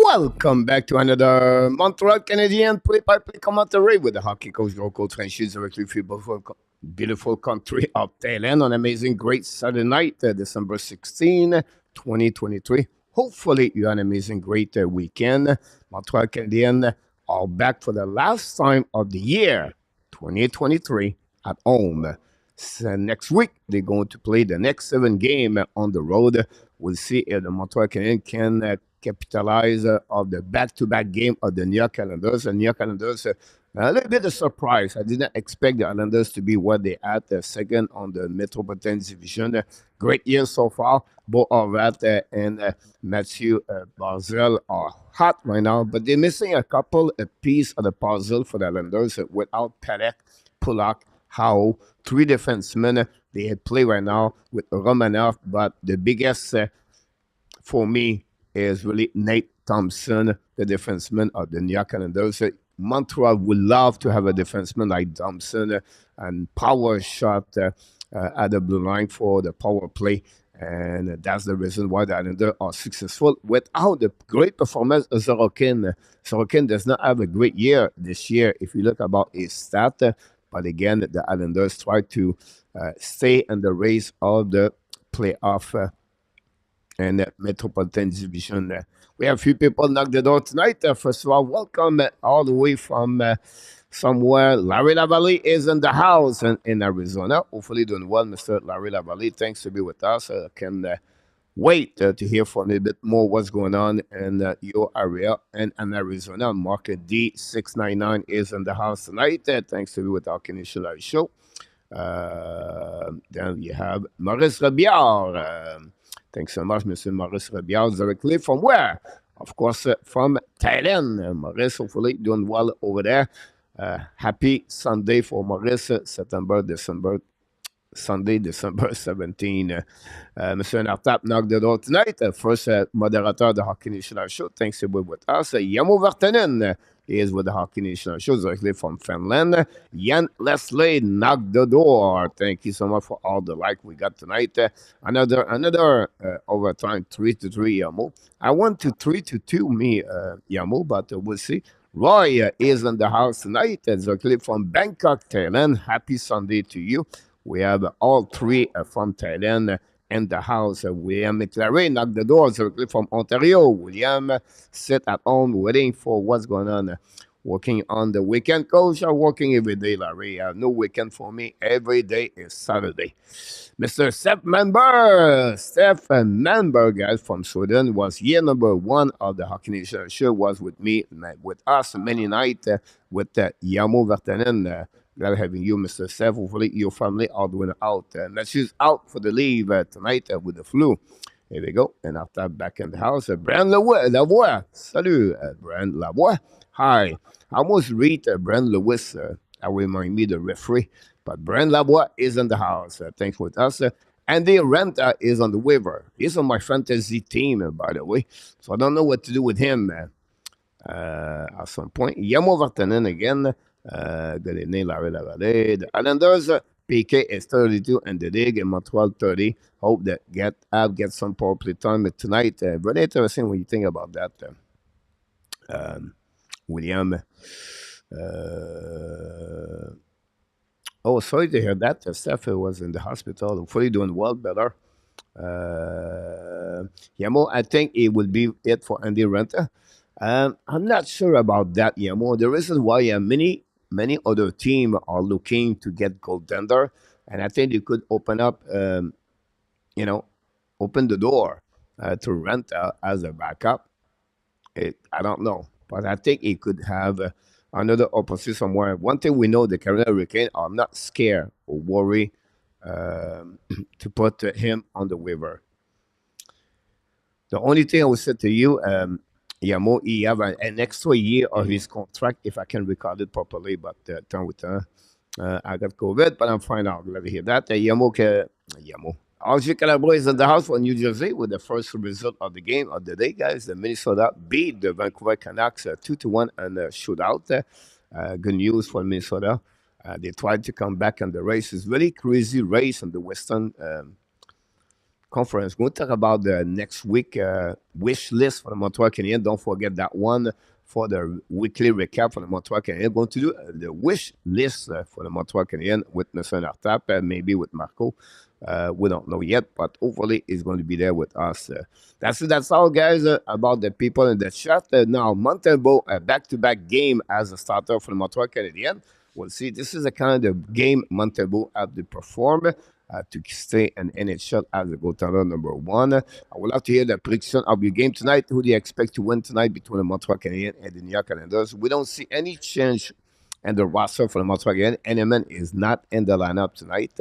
Welcome back to another Montreal Canadiens play-by-play commentary with the hockey coach, local trenches directly from beautiful country of Thailand on amazing, great Saturday night, December 16, 2023. Hopefully, you had an amazing, great weekend. Montreal Canadiens are back for the last time of the year, 2023, at home. So next week, they're going to play the next 7 game on the road. We'll see if the Montreal Canadiens can capitalize of the back-to-back game of the New York Islanders. And New York Islanders, a little bit of surprise. I didn't expect the Islanders to be what they at second on the Metropolitan Division. Great year so far. Both Horvat and Matthew Barzal are hot right now, but they're missing a couple of pieces of the puzzle for the Islanders without Pelech, Pulak, Howe, 3 defensemen. They play right now with Romanov, but the biggest for me is really Nate Thompson, the defenseman of the New York Islanders. Montreal would love to have a defenseman like Thompson and power shot at the blue line for the power play. And that's the reason why the Islanders are successful. Without the great performance of Sorokin, Sorokin does not have a great year this year if you look about his stat. But again, the Islanders try to stay in the race of the playoff and Metropolitan Division. We have a few people knock the door tonight. First of all, welcome all the way from somewhere. Larry Lavallee is in the house in Arizona. Hopefully doing well, Mr. Larry Lavallee. Thanks to be with us. Can wait to hear from a bit more what's going on in your area and in Arizona. Market D699 is in the house tonight. Thanks to be with our Canadian Live show. Then you have Maurice Robillard. Thanks so much, Mr. Maurice Robillard. Directly from where? Of course, from Thailand. Maurice, hopefully doing well over there. Happy Sunday for Maurice, Sunday, December 17. Mr. Nartap knocked the door tonight. First moderator of the Hockey National Show. Thanks to be with us. Yamo Vartanen is with the Hockey National Show directly from Finland. Jan Leslie knocked the door. Thank you so much for all the like we got tonight. Another overtime 3-3 Yamo. I want to 3-2 me Yamo, but we'll see. Roy is in the house tonight. Directly from Bangkok, Thailand. Happy Sunday to you. We have all 3 from Thailand in the house. William McLaren knocked the door directly from Ontario. William sit at home waiting for what's going on. Working on the weekend. Coach, I'm working every day, Larry. No weekend for me. Every day is Saturday. Mr. Steph Manberg, guys, from Sweden, was year number 1 of the Hockey Nation show. Was with me, with us many nights with Yamo Vartanen. Glad having you, Mr. Steph. Hopefully, your family are doing out. Matthew's out for the leave tonight with the flu. Here we go. And after back in the house, Brand Lavoie. Salut, Brand Lavoie. Hi. I almost read Brand Lewis. I remind me the referee. But Brand Lavoie is in the house. Thanks with us. Andy Renta is on the waiver. He's on my fantasy team, by the way. So I don't know what to do with him at some point. Yamo Vartanen again. Good evening, Larry Lavallee. The Islanders, PK is 32 and the league in Montreal 30. Hope that get some power play time tonight. Very interesting when you think about that. William. Oh, sorry to hear that. Steph was in the hospital. Hopefully doing well, better. Yamo, I think it will be it for Andy Renta. I'm not sure about that, Yamo. The reason why many other teams are looking to get goaltender, and I think you could open up, open the door to Renta as a backup. I don't know, but I think he could have another opportunity somewhere. One thing we know, the Carolina Hurricanes are not scared or worried to put him on the waiver. The only thing I would say to you, Yamo, he have an extra year of his contract, if I can record it properly, but time with time, I got COVID, but I'm fine now. Glad to hear that. Yamo. RG Calabro is in the house for New Jersey with the first result of the game of the day, guys. The Minnesota beat the Vancouver Canucks 2-1 and shootout. Good news for Minnesota. They tried to come back in the race. It's really crazy race in the Western conference. We'll talk about the next week wish list for the Montreal Canadiens. Don't forget that one for the weekly recap for the Montreal Canadiens. Going to do the wish list for the Montreal Canadiens with Mr. Nartap, maybe with Marco. We don't know yet, but hopefully he's going to be there with us. That's it. That's all, guys, about the people in the chat. Now, Montembeault, a back-to-back game as a starter for the Montreal Canadiens. We'll see. This is the kind of game Montembeault have to perform to stay in NHL as a goaltender number one. I would love to hear the prediction of your game tonight. Who do you expect to win tonight between the Montreal Canadiens and the New York Islanders? We don't see any change in the roster for the Montreal Canadiens. Eneman is not in the lineup tonight.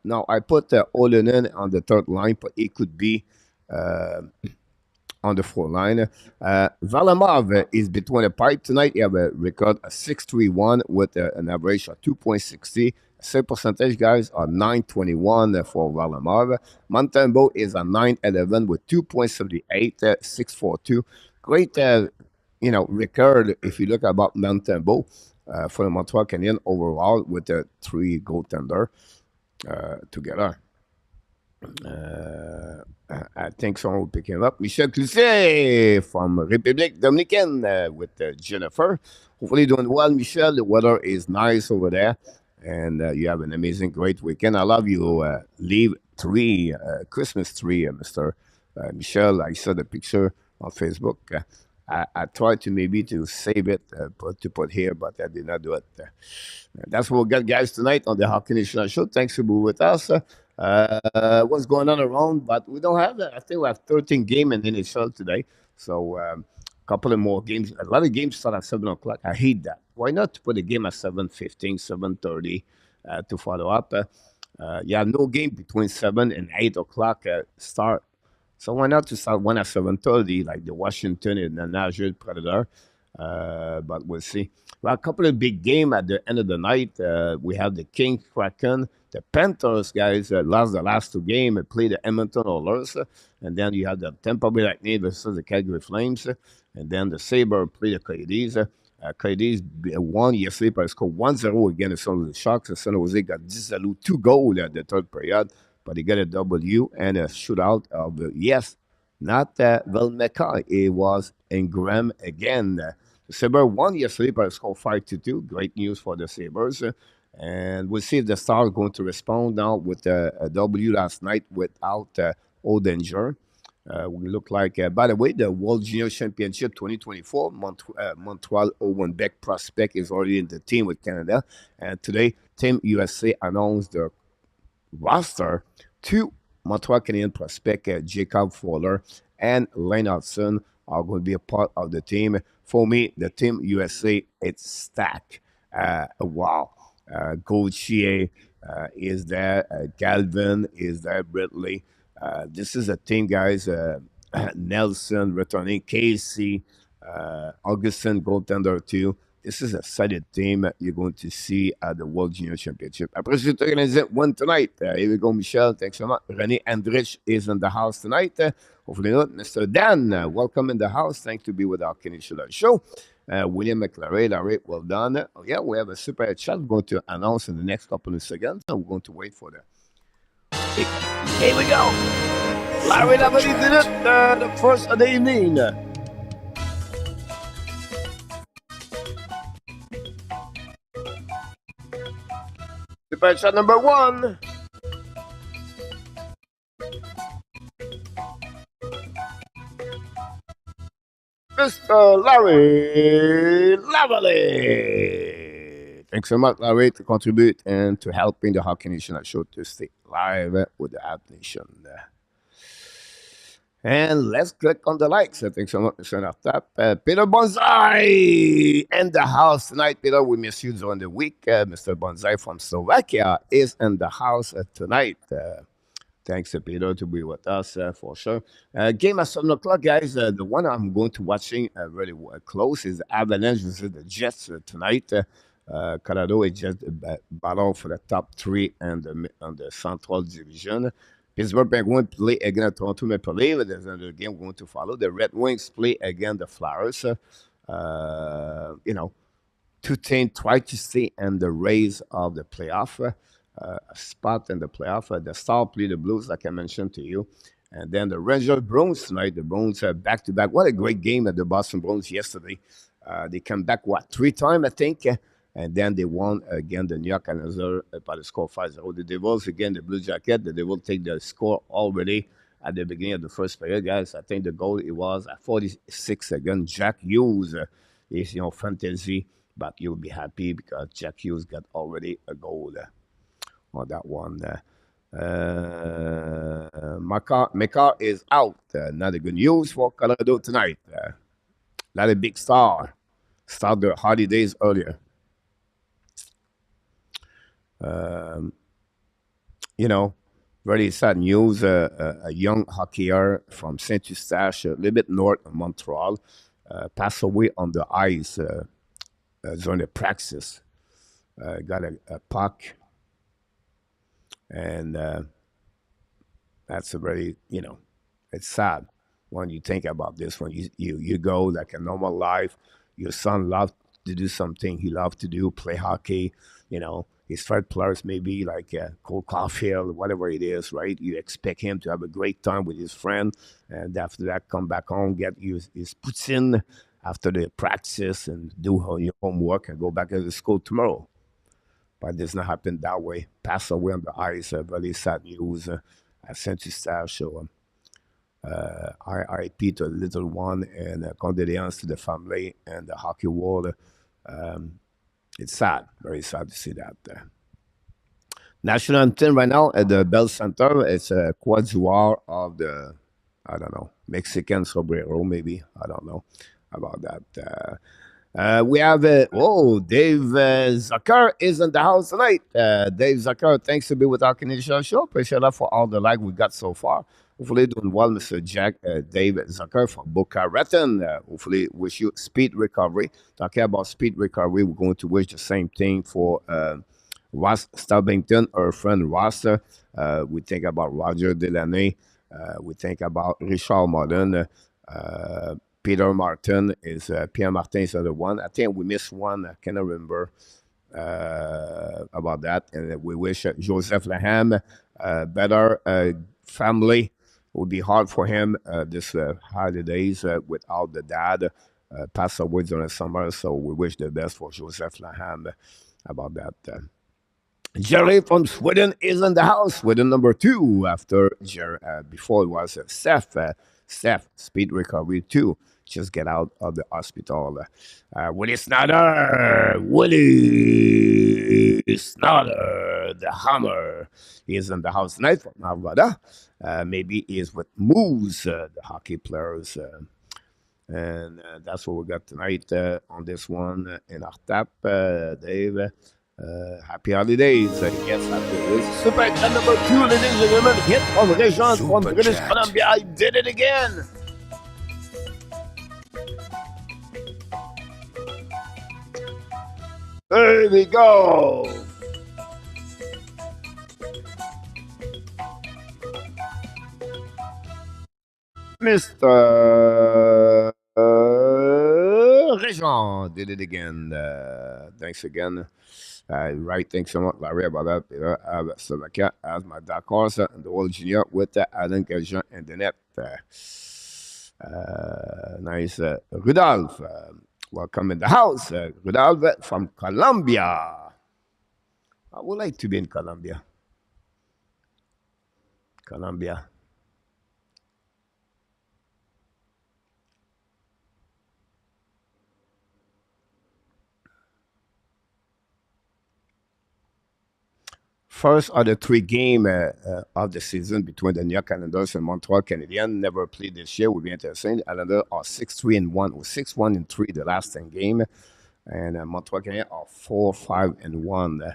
Now, I put Olenin on the third line, but it could be on the fourth line. Valamov is between the pipe tonight. He have a record of 6.31 with an average of 2.60. Save percentage, guys, are 9.21 for Valamov. Montembeault is a 9.11 with 2.78, 6.42. Great, record if you look about Montembeault for the Montreal Canadiens overall with the three goaltender together. I think someone will pick him up. Michel Clisset from République Dominicaine with Jennifer. Hopefully doing well, Michel. The weather is nice over there. And you have an amazing, great weekend. I love you. Leave tree, Christmas tree, Mr. Michel. I saw the picture on Facebook. I tried to maybe to save it, to put here, but I did not do it. That's what we got, guys, tonight on the Hockey National Show. Thanks for being with us. What's going on around? But we don't have that. I think we have 13 games in NHL today. So a couple of more games. A lot of games start at 7 o'clock. I hate that. Why not put a game at 7:15, 7:30 to follow up? You have no game between 7 and 8 o'clock start. So why not to start one at 7:30, like the Washington and the Nashville Predator? But we'll see. Well, a couple of big games at the end of the night. We have the Kings Kraken. The Panthers, guys, lost the last two games and played the Edmonton Oilers. And then you have the Tampa Bay Lightning versus the Calgary Flames. And then the Sabres play the Coyotes. Coyotes won yesterday, but scored 1-0 against San Jose Sharks. And San Jose got disallowed 2 goals at the third period, but they got a W and a shootout of, yes, not Velmeka. It was Ingram again. The Sabres won yesterday, but scored 5-2. Great news for the Sabres. And we'll see if the Stars are going to respond now with a W last night without Odinger. We look like, by the way, the World Junior Championship 2024, Montreal Owen Beck prospect is already in the team with Canada. And today, Team USA announced the roster. 2 Montreal Canadian prospect, Jacob Fowler and Lane Hudson, are going to be a part of the team. For me, the Team USA, it's stacked. Wow. Gauthier is there. Galvin is there. Britley. This is a team, guys. Nelson returning, Casey, Augustin goaltender too. This is a solid team you're going to see at the World Junior Championship. Après, c'est organisé one tonight. Here we go, Michel. Thanks so much. René Andrich is in the house tonight. Hopefully not. Mr. Dan, welcome in the house. Thanks to be with our Canadian show. William McLaren, Larry, well done. Oh, yeah, we have a super chat we're going to announce in the next couple of seconds. So we're going to wait for that. Here we go. Larry Lavely did it the first of the evening. Super chat number 1. Mr. Larry Lavely. Thanks so much, Larry, to contribute and to helping the Hockey Nation show to stay live with the App Nation. And let's click on the likes. Thanks so much, Mr. Nartap. Peter Bonsai in the house tonight. Peter, we miss you during the week. Mr. Bonsai from Slovakia is in the house tonight. Thanks to Peter to be with us for sure. Game at 7 o'clock, guys. The one I'm going to watching really close is Avalanche versus the Jets tonight. Colorado is just battle for the top 3 and on the Central Division. Pittsburgh Penguins play against Toronto Maple Leafs. There's another game we're going to follow. The Red Wings play against the Flyers. Two teams try to stay in the race of the playoff. a spot in the playoff. The Star play the Blues, like I mentioned to you. And then the Rangers Bruins tonight. The Bruins are back to back. What a great game at the Boston Bruins yesterday. They come back, what, 3 times, I think? And then they won again the New York Canadiens by the score 5-0. The Devils, again, the Blue Jacket. The Devils take the score already at the beginning of the first period, guys. I think the goal, it was at 46 again. Jack Hughes is, fantasy, but you'll be happy because Jack Hughes got already a goal on that one. Makar is out. Not a good news for Colorado tonight. Not a big star. Start the holidays earlier. Um, very sad news. A young hockeyer from Saint Eustache, a little bit north of Montreal, passed away on the ice during the practice. Got a puck, and that's a very, it's sad when you think about this. When you go like a normal life, your son loved to do something he loved to do, play hockey. His favorite players maybe like Cole Caulfield, whatever it is, right? You expect him to have a great time with his friend, and after that, come back home, get his poutine after the practice, and do your homework, and go back to the school tomorrow. But it does not happen that way. Pass away on the ice, very sad news at Saint Eustache. So RIP to the little one, and condolences to the family and the hockey world. Um, it's sad, very sad to see that. National anthem right now at the Bell Center. It's a quatuor of the, I don't know, Mexican sombrero, maybe. I don't know about that. We have, Dave Zucker is in the house tonight. Dave Zucker, thanks to be with our Canadian show. Appreciate that for all the like we got so far. Hopefully doing well, Mr. Jack, Dave Zucker from Boca Raton. Hopefully wish you speed recovery. Talking about speed recovery, we're going to wish the same thing for Ross Stubbington, our friend Ross. We think about Roger Delaney. We think about Richard Modern. Peter Martin is Pierre Martin is the other one. I think we missed one. I cannot remember about that. And we wish Joseph Laham better family. It would be hard for him this holidays without the dad. Passed away during the summer, so we wish the best for Joseph Laham about that. Jerry from Sweden is in the house. Sweden number 2 after Jerry. Before it was Seth. Seth, speed recovery too. Just get out of the hospital. Willie Snyder. Willie Snyder, the Hammer. He is in the house tonight from Alberta. Maybe he is with Moose, the hockey players. And that's what we got tonight on this one in our tap, Dave. Happy holidays. Yes, happy holidays. Super Chat number 2, ladies and gentlemen. Hit from Regent from British Columbia. I did it again. There we go. Mr. Regent did it again. Thanks again. Right, thanks so much, Larry, about that. Slovakia as my dark horse and the World Junior with Alan Gajan and the net. Nice. Rudolph, welcome in the house. Rudolph from Colombia. I would like to be in Colombia. Colombia. First of the 3 games of the season between the New York Canadiens and Montreal Canadiens. Never played this year. Will be interesting. Canada are 6-3-1 or 6-1-3 the last 10 games. And Montreal Canadiens are 4-5-1.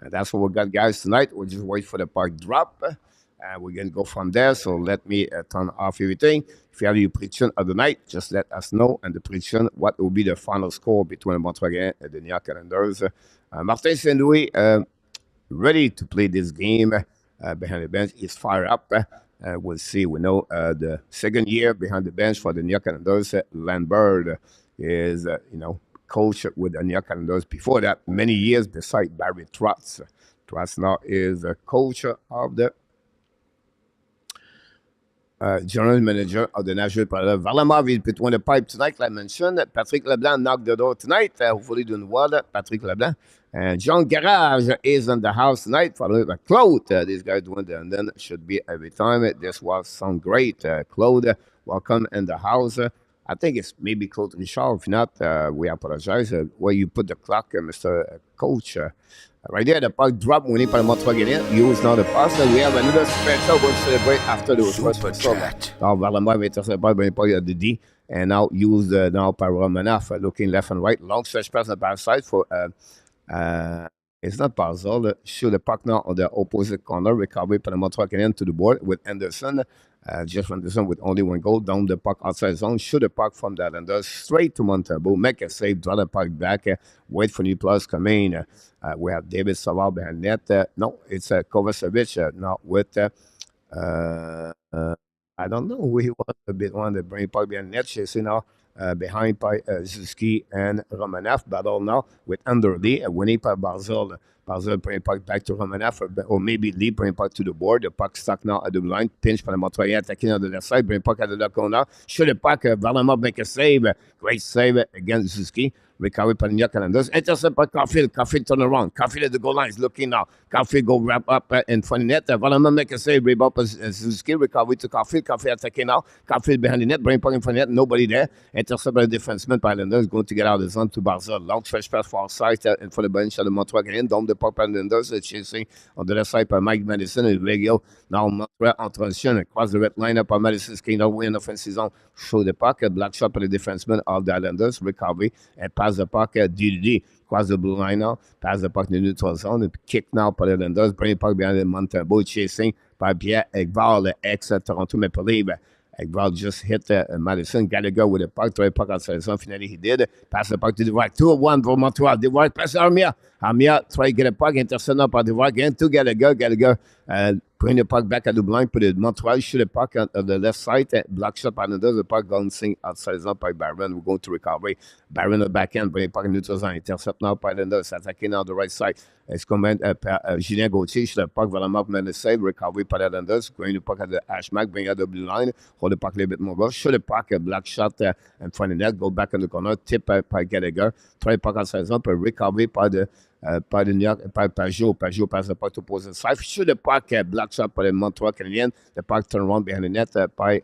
That's what we got, guys, tonight. We'll just wait for the puck drop. We're going to go from there. So let me turn off everything. If you have your prediction of the night, just let us know. And the prediction, what will be the final score between Montreal Canadiens and the New York Canadiens. Martin Saint-Louis, ready to play this game behind the bench. He's fired up. We'll see. We know the second year behind the bench for the New York Canadiens. Lambert is, coach with the New York Canadiens. Before that, many years beside Barry Trotz. Ross now is the coach of the general manager of the National Parallel. Varlamov is between the pipe tonight, like I mentioned. Patrick Leblanc knocked the door tonight. Hopefully doing well, Patrick Leblanc. And John Garage is in the house tonight, followed by Claude. These guys doing the and then should be every time. This was sound great. Claude, welcome in the house. I think it's maybe Claude Richard. If not, we apologize. Where you put the clock, Mr. Coach. Right there, the puck drop winning par le Montreal Canadiens. Use now the pass. We have another special. We'll celebrate after the first special. Now, Varlamov intercepted by the D. And now use now by Romanoff looking left and right. Long stretch pass on the back side for it's not Barzal. Shoot the puck now on the opposite corner. Recovery by the Montreal Canadiens to the board with Anderson. Jeff Anderson with only one goal. Down the puck outside zone. Shoot the puck from the Islanders straight to Montembeault. Make a save. Draw the puck back. Wait for new plus coming. We have David Savard behind net. No, it's Kovacevic now with I don't know who he was a bit one that bring puck behind net. Chasing now behind by Zuski and Romanoff. Battle now with Underley. Winning by Barzal. Barzal bring puck back to Romanoff or maybe Lee bring puck to the board. The puck stuck now at the line. Pinch by the Montreal attacking on the left side. Bring puck at the left corner. Shoot the puck. Varlamov make a save. Great save against Zuski. Recovery by the New York Islanders. Intercept by Caulfield. Caulfield turn around. Caulfield at the goal line is looking now. Caulfield go wrap up in front of the net. Varlamov make a save. Rebound by Zuski. Recovery to Caulfield. Caulfield attacking now. Caulfield behind the net. Bring puck in front of the net. Nobody there. Intercept by the defenseman by Islanders. Going to get out of the zone to Barzal. Long stretch pass for outside in front of the bench of the Montreal Canadiens. Down the puck by Islanders. Chasing on the left side by Mike Madison and Regio. Now Montreal en transition. Across the red line up by Madison. King now win offensive zone. Show the puck. Black shot by the defenseman of the Islanders. Recovery and pass the puck. DDD cross the blue line now, pass the puck in the neutral zone, kick now by the Islanders, bring the puck behind the Montembeault, chasing by Pierre Ekval, the ex-Toronto Maple Leaf. Ekval just hit Madison. Gallagher with the puck, throw the puck outside the zone. Finally, he did. Pass the puck to the right. 2-1 for Montreal. The right pass to Armia. Armia try to get a puck, intercepted by the right again to Gallagher. Gallagher bring the puck back at the blind, put it Montreal, shoot the puck on the left side. Block shot by another. The puck bouncing outside the zone by Barron. We're going to recovery. Barron on the back end, bring the puck in neutral zone. Intercept now by Islanders. Attacking on the right side. It's command Julien Gauthier. Shoot the puck. Varlamov made the save. Recovery by the Islanders. Going the puck at the hash mark. Bring out the blue line. Hold the puck a little bit more rough. Shoot the puck. Block shot in front of the net. Go back in the corner. Tip by Gallagher. Try the puck outside the zone. Recovery by the New York, by Pajot. Pajot pass the puck to opposite side. Shoot the puck. Block shot by the Montreal Canadiens. The puck turn around behind the net by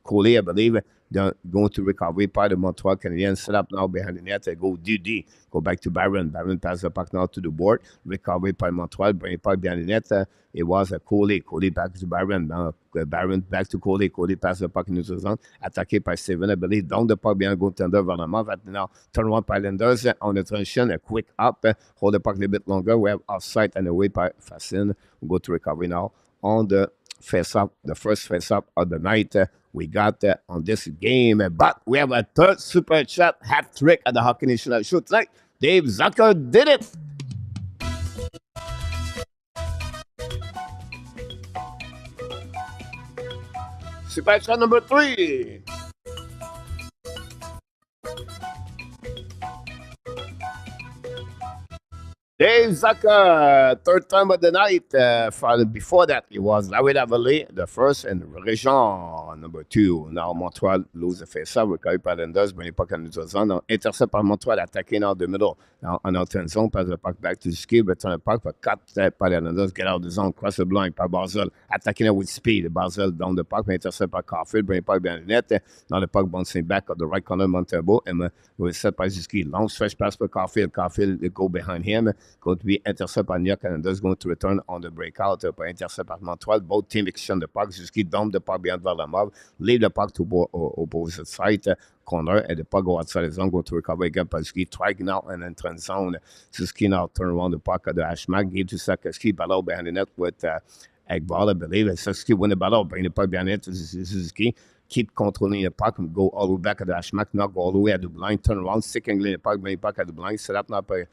Coley, I believe. They're going to recovery by the Montreal Canadiens. Set up now behind the net. Go DD. Go back to Barron. Barron pass the puck now to the board. Recovery by Montreal. Bring the puck behind the net. It was a Coley. Coley back to Barron. Now Barron back to Coley. Coley pass the puck in the zone. Attacké by Steven, I believe. Down the puck behind goaltender Varlamov. Now turn around by Islanders on the transition. A quick up. Hold the puck a little bit longer. We have offside and away by Fassin. We go to recovery now on the face-up, the first face-up of the night. We got on this game, but we have a third super chat hat trick at the Hockey National Show tonight. Dave Zucker did it. Super chat number 3. Dave Zucker, third time of the night. Before that, it was Larry Lavallée, the first, and Réjean, number 2. Now, Montreal lose the face-off. Recovery by Islanders, bring the puck in the zone. Intercept by Montreal, attacking out the middle. Now, on our 10 zone, pass the puck back to Ski, return the puck, but cut by the Islanders, get out of the zone, cross the blind by Barzal, attacking it with speed. Barzal down the puck, intercept by Caulfield, bring the puck behind the net. Now, the puck bouncing back at the right corner, Montembeault, and was set by Ski. Long stretch pass by Caulfield. Caulfield go behind him. Going to be intercepted by New York Islanders, going to return on the breakout by intercept by Montreal. Both teams exchange the puck. Zuski dump the puck behind Varlamov, leave the puck to opposite side corner, and the puck go outside the zone, go to recover again by Zuski. Try now and entrance zone. Zuski now turn around the puck at the hash mark, give to Sakowski, ball behind the net with Ekval, I believe. Sakowski win the ball, bring the puck behind the net to Zuski. Keep controlling the puck, go all the way back at the hash mark, not go all the way at the blind, turn around, stick angling the puck, bring the puck at the blind, set up now by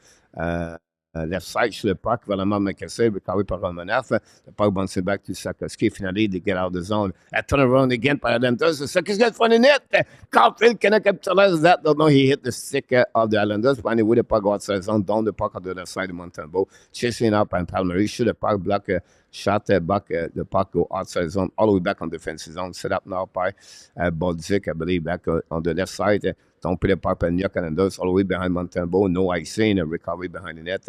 left side sur le puck, vraiment McKessie, recovery par Romanov. The puck bouncing back to Sakoski. Finally, they get out of the zone. A turnaround again by Islanders. Sakoski got front of net. Caulfield cannot capitalize that. Don't know he hit the stick of the Islanders. But anyway, the puck outside zone, down the puck on the other side of Montembeault. Chasing up and Palmieri shoot the puck, block shot back. The puck go outside zone, all the way back on defensive zone. Set up now by Bossy, I believe, back on the left side. Don't put the puck by New York Islanders, all the way behind Montembeault. No icing, a recovery behind the net.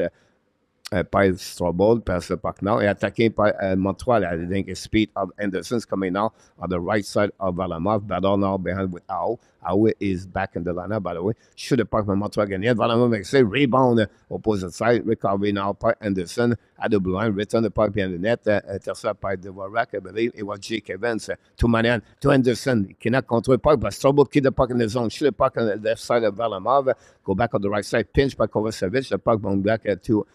Par Strobel, pass the puck now, et attaqué par Montreal. I think the speed of Anderson's coming now on the right side of Varlamov. Battle now behind with Ao. Ao is back in the lineup, by the way. Shoot the puck by Montreal again. Varlamov makes a rebound, opposite side. Recovery now by Anderson at the blue line. Return the puck behind the net. Intercept by Dvorak, I believe. It was Jake Evans. To Manian, to Anderson. He cannot control the puck, but Strobel keep the puck in the zone. Shoot the puck on the left side of Varlamov. Go back on the right side. Pinch by Kovacevic. The puck going back to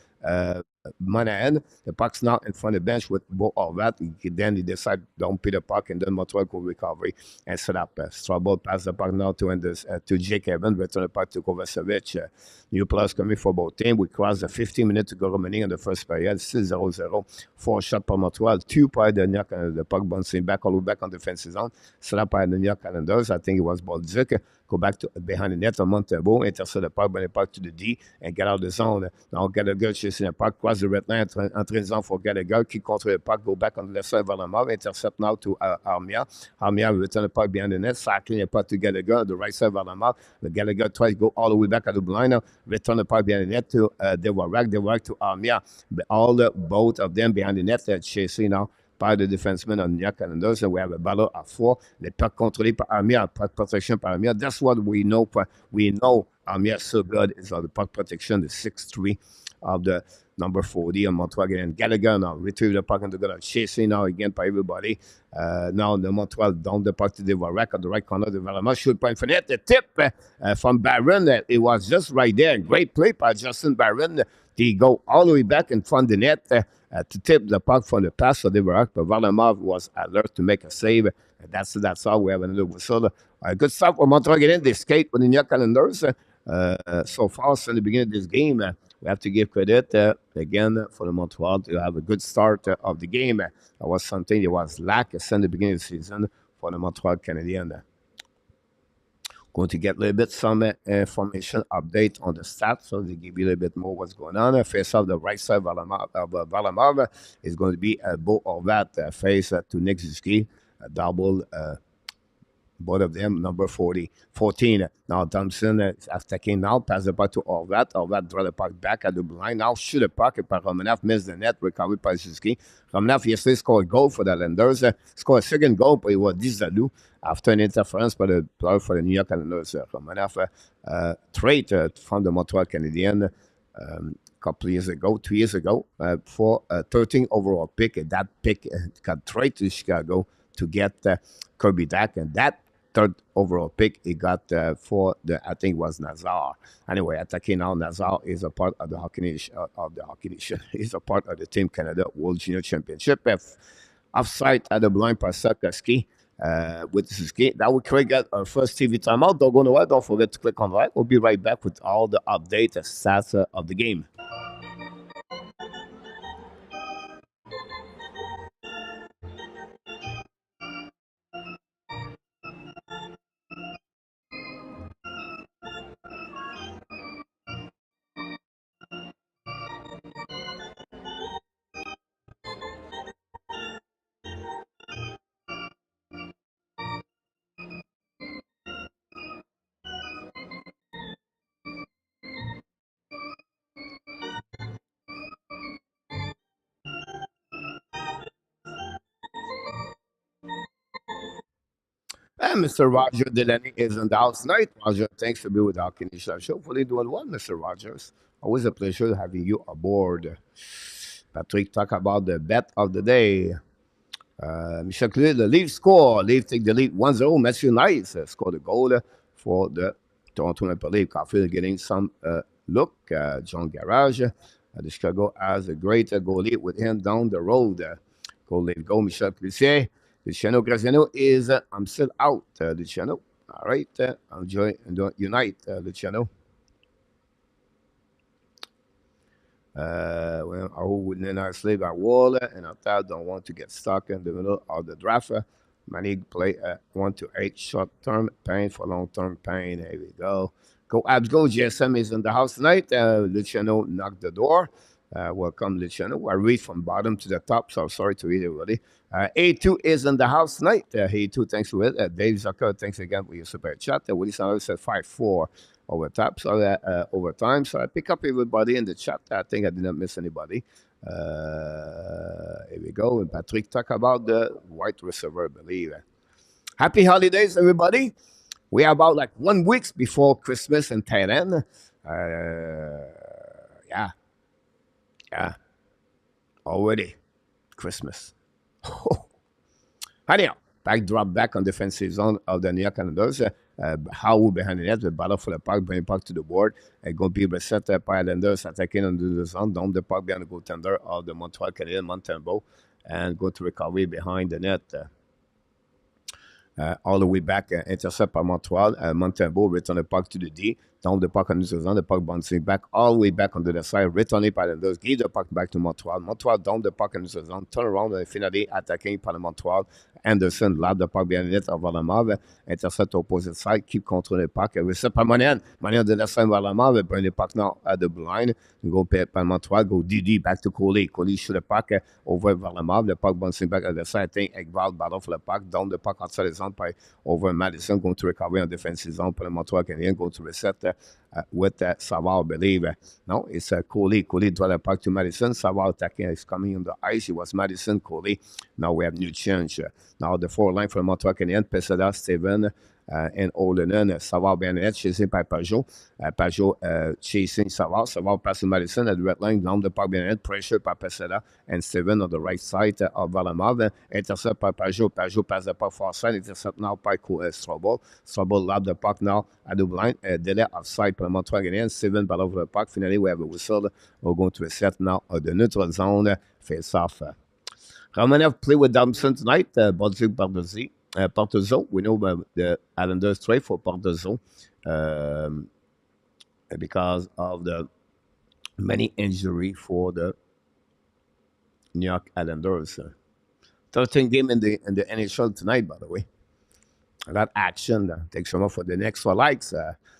Monahan. The puck's now in front of the bench with both of that. Then he decide don't pay the puck, and then Montreal go recovery and set up. Strobel pass the puck now to Jake Evans, return the puck to Kovacevic. New players coming for both teams. We crossed the 15 minutes to go remaining in the first period. Still 0-0. 4 shots per Montreal. 2 by the New York, the puck bouncing back all the way back on the defensive zone. Set up by the New York Islanders. I think it was Bolduc. Go back to behind the net on Montembeault, intercept the puck, bring the puck to the D, and get out of the zone. Now Gallagher chasing the puck, cross the red line, entrer zone for Gallagher, qui contrôle le puck, go back on the left side vers la mort, intercept now to Armia. Armia return the puck behind the net, cycling the puck to Gallagher, on the right side vers la mort. The Gallagher tries to go all the way back at the blue line, return the puck behind the net to Dvorak to Armia. Both of them behind the net, they're chasing now par the defensemen on New York Islanders, and we have a battle at 4. The puck contrôlé par Armia, puck protection par Armia. That's what we know. We know Armia so good is on the puck protection, the 6'3" of the number 40 on Montreal again. Gallagher now retrieve the puck and they're going to chasing now again by everybody. Now the Montreal down the puck to Dvorak on the right corner. The Varlamov shoot point for net. The tip from Barron. It was just right there. Great play by Justin Barron. They go all the way back in front of the net to tip the puck from the pass of Dvorak. But Varlamov was alert to make a save. That's all. We have another whistle. Good start for Montreal again. They skate with the New York Islanders. So far, since the beginning of this game, we have to give credit again for the Montreal to have a good start of the game. That was something that was lack since the beginning of the season for the Montreal Canadiens. Going to get a little bit some information update on the stats, so they give you a little bit more what's going on. Face off the right side of Varlamov is going to be Beau Horvat face to Nick Zuski, a double. Both of them, number 14. Now Thompson is attacking now, pass the puck to Horvat. Horvat draw the puck back at the blind. Now shoot the puck, but Romanov missed the net, recovered by Suzuki. Romanov yesterday scored a goal for the Islanders. Scored a second goal, but it was Dizalou after an interference by the player for the New York Islanders. Romanov traded from the Montreal Canadiens couple years ago, 2 years ago, for a 13 overall pick. And that pick got traded to Chicago to get Kirby Dack, and that third overall pick he got for I think it was Nazar. Anyway, attacking now, Nazar is a part of the Hockey Nation. He's a part of the Team Canada World Junior Championship. Offside at the blind by Sarkoski with Suzuki. That will create our first TV timeout. Don't go nowhere. Don't forget to click on that. We'll be right back with all the updates and stats of the game. And Mr. Roger Delaney is in the house tonight. Roger, thanks for being with our Canadian show. Hopefully doing well, Mr. Rogers. Always a pleasure having you aboard. Patrick, talk about the bet of the day. Michel Clé, the Leafs score. Leafs take the lead 1-0. Matthew Knight scored a goal for the Toronto Maple Leafs. Caulfield getting some look. John Garage. The Chicago has a great goalie with him down the road. Goal Leaf go. Michel Clé. Luciano Graziano is, I'm still out, Luciano. All right, enjoy and unite, Luciano. When I would not slave at wall and I thought don't want to get stuck in the middle of the draft. Many play 1 to 8 short term pain for long term pain. Here we go. Go Abs go. GSM is in the house tonight. Luciano knocked the door. Welcome, Luciano. I read from bottom to the top, so sorry to read everybody. A2 is in the house tonight. A2, thanks for it. Dave Zucker, thanks again for your super chat. Willie Sanders said 5-4 overtime. So I pick up everybody in the chat. I think I didn't miss anybody. Here we go. And Patrick talk about the white receiver, I believe. Happy holidays, everybody. We are about like 1 week before Christmas in Thailand. Yeah. Already Christmas. Anyhow, backdrop back on defensive zone of the New York Islanders. How behind the net, the battle for the puck, bring the puck to the board. Going to be reset by Islanders attacking under the zone. Down the puck behind the goaltender of the Montreal Canadiens, Montembeault, and go to recovery behind the net. All the way back, intercept by Montreal. Montembeault return the puck to the D. Down the puck on the zone, the puck bouncing back all the way back onto the side. Return it by the give the puck back to Montreal. Montreal down the puck on the zone, turn around and finally attacking by the Montreal. Anderson lob the puck behind the net of Varlamov. Intercept opposite side, keep controlling the puck. Reset by Monin. Monin de la side Varlamov, bring the puck now at the line. Go by Montreal, go DD back to Coley. Coley shoot the puck over Varlamov. The puck bouncing back at the side. I think Ekvald battle for the puck. Down the puck outside the zone by over Madison, going to recover on defensive zone. For the Montreal Canadiens, go to reset with Savard, I believe. No, it's Coley. Coley draw the puck to Madison. Savard attacking is coming on the ice. It was Madison, Coley. Now we have new change. Now the four line for the Montreal Canadiens, Pesada, Steven, and Olenen. Savard behind the net, chasing by Pajot. Pajot chasing Savard. Savard passing Madison at the red line. Down the puck behind the net, pressure by Pesada and Steven on the right side of Varlamov. Intercept by Pajot. Pajot pass the puck far side. Intercept now by Strobel. Strobel lob the puck now at the line. Delay offside for the Montreal Canadiens. Steven battle over the puck. Finally, we have a whistle. We're going to reset now the neutral zone. Face off. Romanov play with Thompson tonight. Bossy Portezzo. We know the Islanders trade for Portezzo because of the many injury for the New York Islanders. 13th game in the NHL tonight, by the way. That action. Thanks so much for the next 4 likes.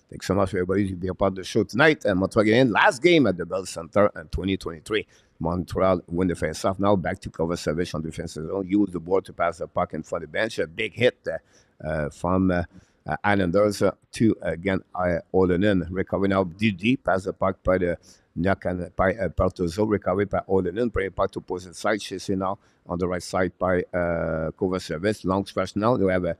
Thanks so much for everybody to be a part of the show tonight. Montreal Canadiens, last game at the Bell Center in 2023. Montreal win the face-off. Now back to cover service on defensive zone. Use the board to pass the puck in front of the bench. A big hit from Islanders to, again, Olenen. Recovery now. DD pass the puck by the by Portezzo. Recovery by Olenen. Bring it back to opposite side. Chasing now on the right side by cover service. Long stretch now. We have a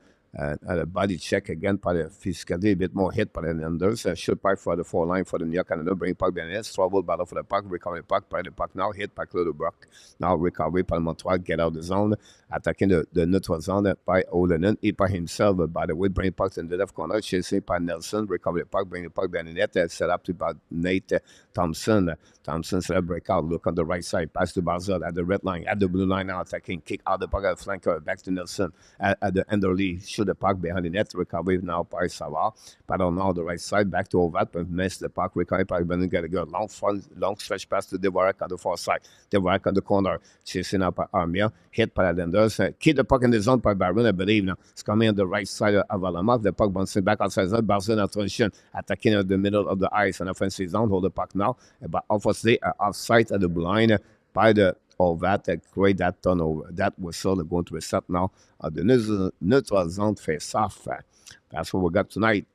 body check again by the physically a bit more hit by the Islanders. Shoot puck for the 4 line for the New York Canadiens. Bring puck behind it. Trouble battle for the puck. Recovery puck by the puck now. Hit by Claude Brock. Now recovery by Montreal. Get out of the zone. Attacking the neutral zone by Olenen. He by himself, by the way. Bring pucks in the left corner. Chasing by Nelson. Recovery puck. Bring the puck behind the net. Set up to by Nate Thompson. Thompson set up breakout. Look on the right side. Pass to Barzell at the red line. At the blue line now. Attacking. Kick out the puck at the flanker. Back to Nelson. At the Enderley. Shoot the puck behind the net. Recovery now by Savard. Paddle now the right side. Back to Ovat. But miss the puck. Recovery by Brendan Gallagher. Long stretch pass to Devarek on the far side. Devarek on the corner. Chasing up by Armia. Hit by Islanders. Keep the puck in the zone by Baron, I believe. Now it's coming on the right side of Varlamov. The puck bouncing back outside zone. Barzell in transition. Attacking at the middle of the ice. And offensive zone. Hold the puck now. But obviously offside at the blind by the Ovat. Create that turnover. That whistle going to reset now. The neutral zone face off. That's what we got tonight.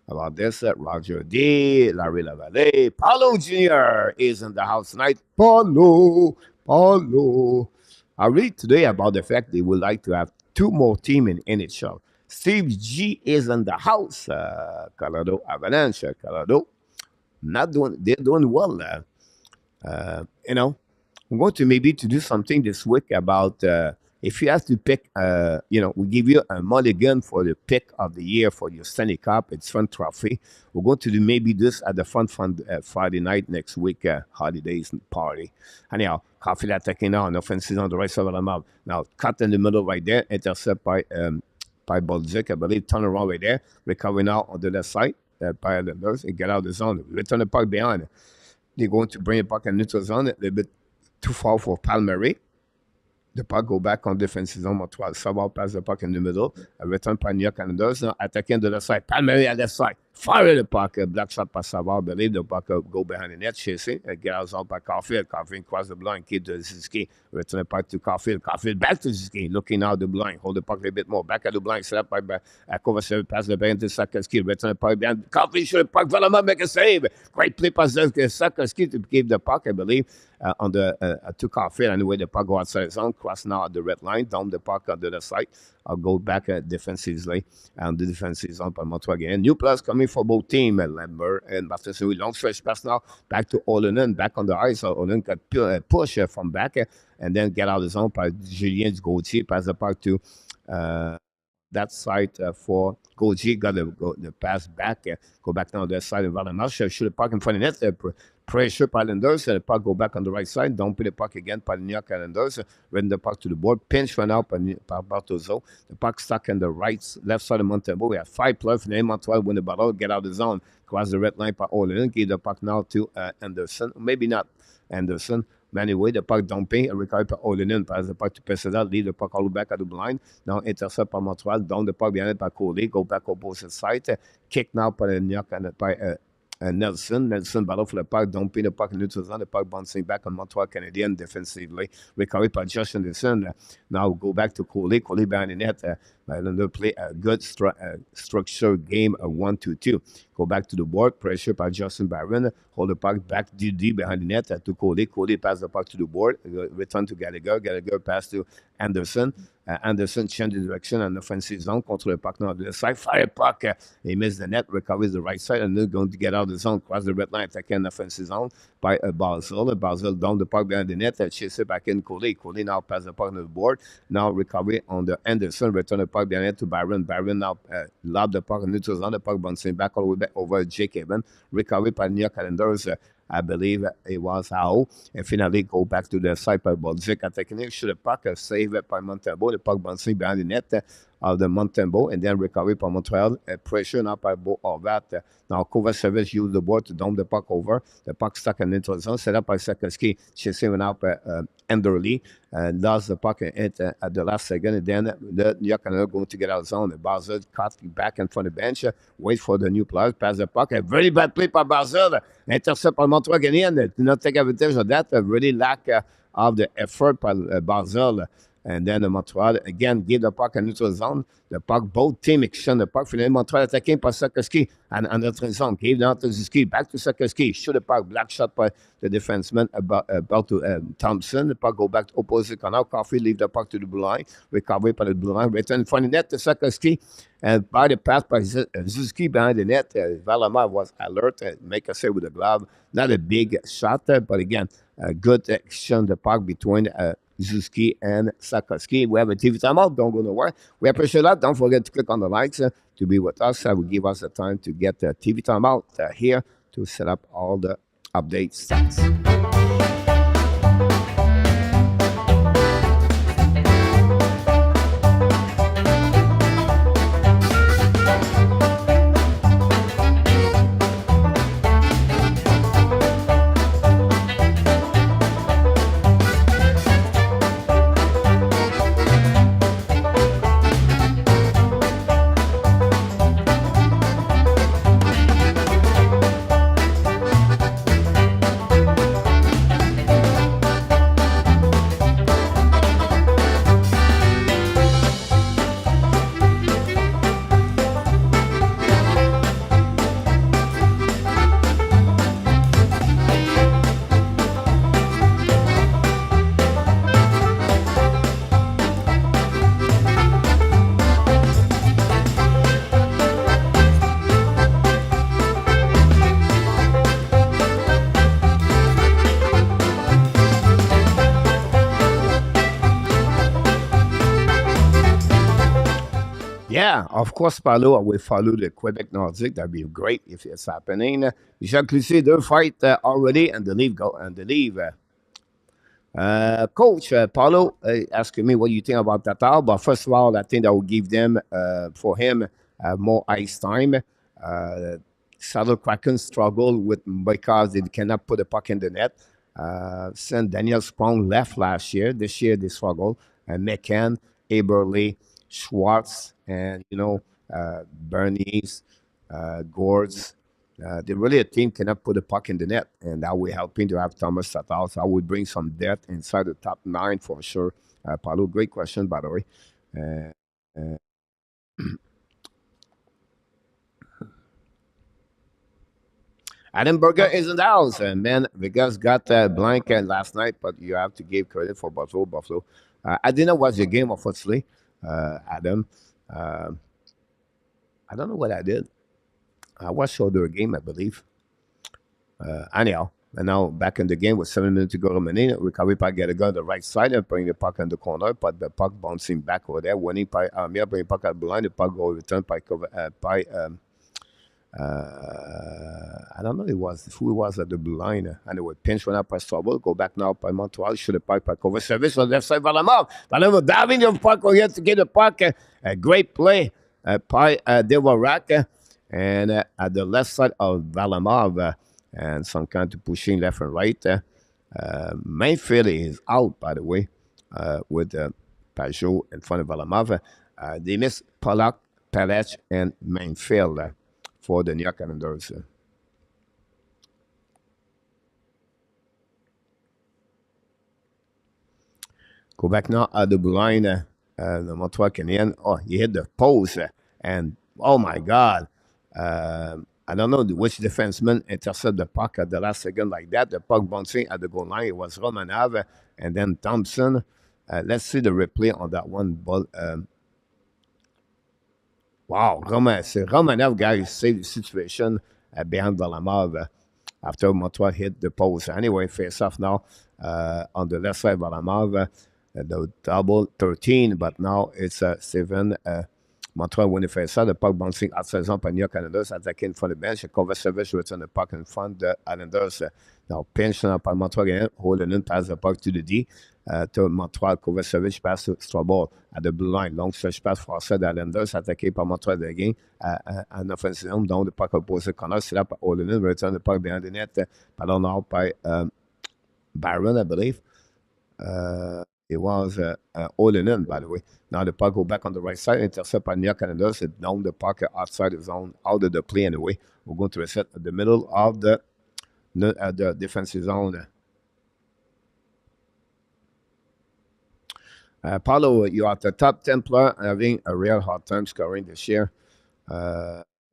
About this, Roger D, Larry Lavallée, Paulo Jr. is in the house tonight. Paulo. I read today about the fact they would like to have 2 more teams in NHL. Steve G is in the house. Colorado Avalanche. Colorado, they're doing well. I'm going to maybe to do something this week about if you have to pick, we give you a mulligan for the pick of the year for your Stanley Cup. It's fun trophy. We're going to do maybe this at the fun Friday night next week, holidays party. Anyhow, Coffee attacking now, an offensive on the right side of the map. Now, cut in the middle right there, intercept by Bolduc, I believe, turn around right there, recover now on the left side by Islanders, and get out of the zone. Return the puck behind. They're going to bring it back in neutral zone, a little bit too far for Palmieri. The puck go back on defensive zone. Montreal. Savard pass the puck in the middle. A return par New York Canadiens. Now attacking the left side. Palmieri at left side. Fire the puck. Black shot by Savard. Believe the puck go behind the net. Chasing. Get out zone by Caulfield. Caulfield cross the blind. Keep to Ziski. Return the puck to Caulfield. Caulfield back to Ziski. Looking out the blind. Hold the puck a little bit more. Back at the blind. Set up by Kovacev. Pass the back into Sakarski. Return the puck behind. Caulfield shoot the puck. Velama make a save. Great play by Sakarski to keep the puck, I believe. On the to Caulfield. Anyway, the puck go outside zone. Cross now at the red line. Down the puck on the other side. I'll go back defensively. And the defense is on by Montreal again. New players coming for both teams. Lambert and Matheson. Long stretch pass now. Back to Olonen. Back on the ice. Olonen got push from back. And then get out of the zone by Julien Gauthier. Pass the puck to that side for Gauthier. Got the pass back. Go back now on that side. And Valamash shoot the puck in front of the net. Pressure by Islanders. The puck go back on the right side. Don't put the puck again by the New York Islanders. Run the puck to the board. Pinch run out by Bartozo. The puck stuck on the left side of Montembeault. We have 5 players. Name Montreal win the battle. Get out of the zone. Cross the red line by Olin. Give the puck now to Anderson. Maybe not Anderson. But anyway, the puck dumping. Recovered by Olin. Pass the puck to Pesada. Lead the puck all the way back at the blind. Now intercept by Montreal. Down the puck behind it by Coley. Go back on both sides. Kick now by the New York and by Nelson battle for the puck, dumping the puck in neutral zone, the puck bouncing back on Montreal Canadiens defensively. Recovered by Josh Anderson. Now go back to Coley behind the net. Islander play a good structured game, a 1-2-2. Go back to the board, pressure by Justin Barron. Hold the puck back deep behind the net to Coley. Coley pass the puck to the board, return to Gallagher. Gallagher pass to Anderson. Anderson change the direction on the offensive zone. Control the puck now on the side. Fire puck. He missed the net. Recovers the right side. And then going to get out of the zone. Cross the red line. Attacking the offensive zone by Basil. Basil down the puck behind the net. Chase it back in Coley. Coley now pass the puck on the board. Now recovery on the Anderson. Return the puck behind it to Byron. Byron now lob the puck on neutral zone. The puck bouncing back all the way back over Jake Eben. Recovery by New York Islanders. I believe it was how. And finally go back to the side by Bolzik. Attacking shoot the puck, save it by Montembeault. The puck bouncing behind the net of the Montembeault. And then recovery by Montreal. Pressure now by Beau Horvat. Now Kovacevic used the board to dump the puck over. The puck stuck in neutral zone. Set up by Sakarski. Chasing out by Enderly. Lost the puck at the last second. And then the New York Canadiens going to get out of zone. Basil cut back in front of the bench. Wait for the new players. Pass the puck. A very bad play by Basil. Intercept by Montreal Canadiens. Did not take advantage of that. Really lack of the effort by Basil. And then the Montreal again give the puck in neutral zone. The puck, both teams exchange the puck. Finalement, Montreal attacking by Sakarski and neutral zone. Give down to Ziski, back to Sakarski. Shoot the puck, black shot by the defenseman about to Thompson. The puck go back to opposite corner. Coffee leave the puck to the blue line. Recovery by the blue line. Return in front of the net to Sakarski. And by the pass by Ziski behind the net, Valama was alert. Make a save with the glove. Not a big shot, but again, a good exchange the puck between Zuski and Sakarski. We have a TV timeout. Don't go nowhere. We appreciate that. Don't forget to click on the likes to be with us. That will give us the time to get the TV timeout here to set up all the update stats. Yeah, of course, Paulo, I will follow the Quebec Nordic. That'd be great if it's happening. Michel Cloutier, they fight already, and the leave go and the leave. Coach Paulo asking me what you think about Tatar. But first of all, I think I will give them for him more ice time. Seattle Kraken struggle with because they cannot put the puck in the net. Since Daniel Sprong left last year, this year they struggle. And McCann, Aberley, Schwartz, and Bernice, Gords. They're really a team cannot put the puck in the net, and that will helping to have Thomas Tatar. So I would bring some depth inside the top nine for sure. Paulo, great question by the way. Uh, uh, Adam Burger is in the house, and man, Vegas got blank last night, but you have to give credit for Buffalo. Buffalo. I didn't watch the game, unfortunately, Adam. Uh, I don't know what I did. I watched all the game, I believe. Anyhow, and now back in the game with 7 minutes to go remaining. Recovery by get a gun on the right side and putting the puck in the corner, but the puck bouncing back over there. Winning by bringing puck out behind the puck go return by cover by I don't know who it was at the blue line. Anyway, pinch went up by trouble. Go back now by Montreal. Shoot the puck by cover service on the left side. Valamov. Valamov diving the puck over here to get the puck. A great play by Devorak. And at the left side of Valamov. And some kind of pushing left and right. Mayfield is out, by the way, with Pajot in front of Valamov. They miss Pollock, Pelech, and Mayfield for the New York Islanders. Go back now at the blue line. The Montreal Canadiens. Oh, he hit the post. And, oh, my God. I don't know which defenseman intercepted the puck at the last second like that. The puck bouncing at the goal line. It was Romanov and then Thompson. Let's see the replay on that one. But, wow, Romanov, guys, saved the situation behind Valamov after Montreal hit the post. Anyway, face off now on the left side, Valamov. The double 13, but now it's 7. Montreal winning face off. The puck bouncing outside zone by New York Islanders, attacking from the bench. Cover service return the puck in front of the Islanders. Now pinch now by Montreal again, holding in, pass the puck to the D. To Montreal, cover service pass to Strobel at the blue line. Long stretch pass for the Islanders, attaqué par Montreal again. En offensive zone, donc le puck opposé corner. C'est là par holding in, return the puck behind the net. Ballon now by Byron, I believe. It was holding in, by the way. Now the puck go back on the right side, intercept by New York Islanders. It down the puck outside the zone, out of the play anyway. We're going to reset at the middle of the defensive zone. Paulo, you are the top 10 player having a real hard time scoring this year.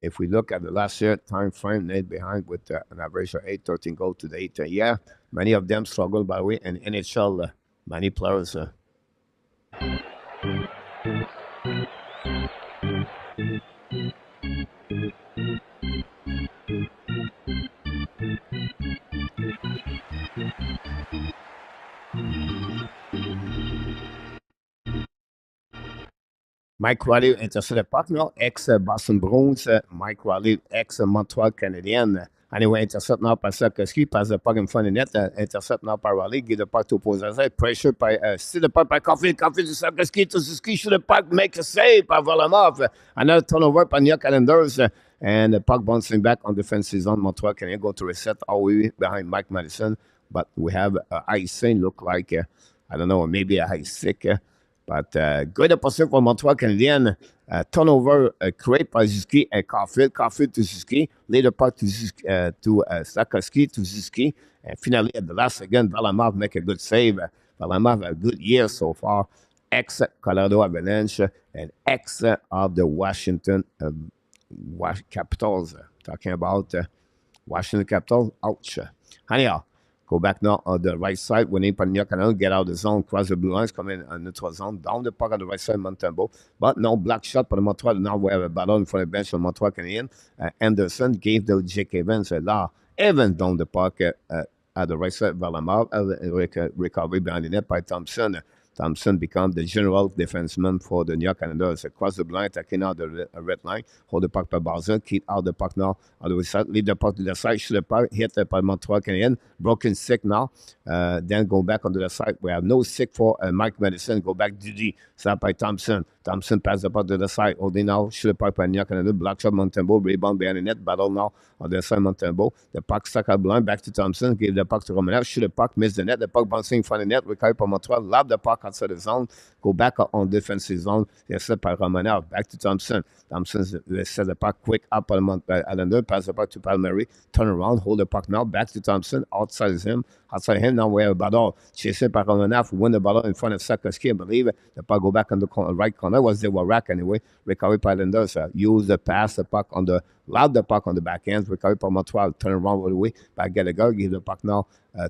If we look at the last year time frame, Nate behind with an average of 13 goals to the 8 year. Many of them struggle, by the way, in NHL. Many players. Mike Riley intercepted the puck now, ex-Boston Bruins. Mike Riley, ex-Montreal Canadiens. Anyway, intercept now par Sarkozy, passe le puck in front of the net, intercept now par Riley, give the puck to opposing, pressure by, see the puck by Caulfield to Sarkozy, shoot the puck, make a save by Varlamov. Another turnover by New York Islanders, and the puck bouncing back on defensive zone. Montreal can go to reset all the way behind Mike Madison, but we have icing, look like, I don't know, maybe a high sick. But good opportunity for Montreal Canadiens. Turnover create by Zuski and Caulfield. Caulfield to Zuski. Later part to Sarkozy to Zuski. And finally, at the last second, Varlamov make a good save. Varlamov a good year so far. Ex Colorado Avalanche and ex of the Washington Capitals. Talking about Washington Capitals. Ouch. Anyhow. Go back now on the right side. When New York get out of the zone, cross the blue lines, come in on neutral zone, down the puck on the right side, Montembeault. But no black shot for the Montreal. Now we have a ballon for the bench of Montreal Canadiens. Anderson gave the Jake Evans a law. Evans down the puck at the right side, Valamov. Recovery behind the net by Thompson. Thompson become the general defenseman for the New York Canadiens. Across the blind, attacking out the red line, hold the puck by Bowser, keep out the puck now on the side, lead the puck to the side, shoot the puck, hit by Montreal Canadiens, broken stick now, then go back onto the side. We have no stick for Mike Madison, go back to D, stop by Thompson. Thompson pass the puck to the side, holding now, shoot the puck by New York Canadiens, block shot Montembeault, rebound behind the net, battle now on the side Montembeault. The puck stuck out blind, back to Thompson, give the puck to Romanov, shoot the puck, miss the net, the puck bouncing in front of the net, recover by Montreal, lob the puck outside the zone, go back on defensive zone, they're set by Romanov, back to Thompson. Thompson set the puck quick up on Allender, pass the puck to Palmieri, turn around, hold the puck now, back to Thompson, outside him, now we have a battle, chasing by Romanov, win the battle in front of Sakoski, I believe, the puck go back on the right corner, was the Warak anyway, recovery by Allender, use the pass, the puck on the, loud the puck on the back end, recovery by Montreal, turn around all the way, by Gallagher, give the puck now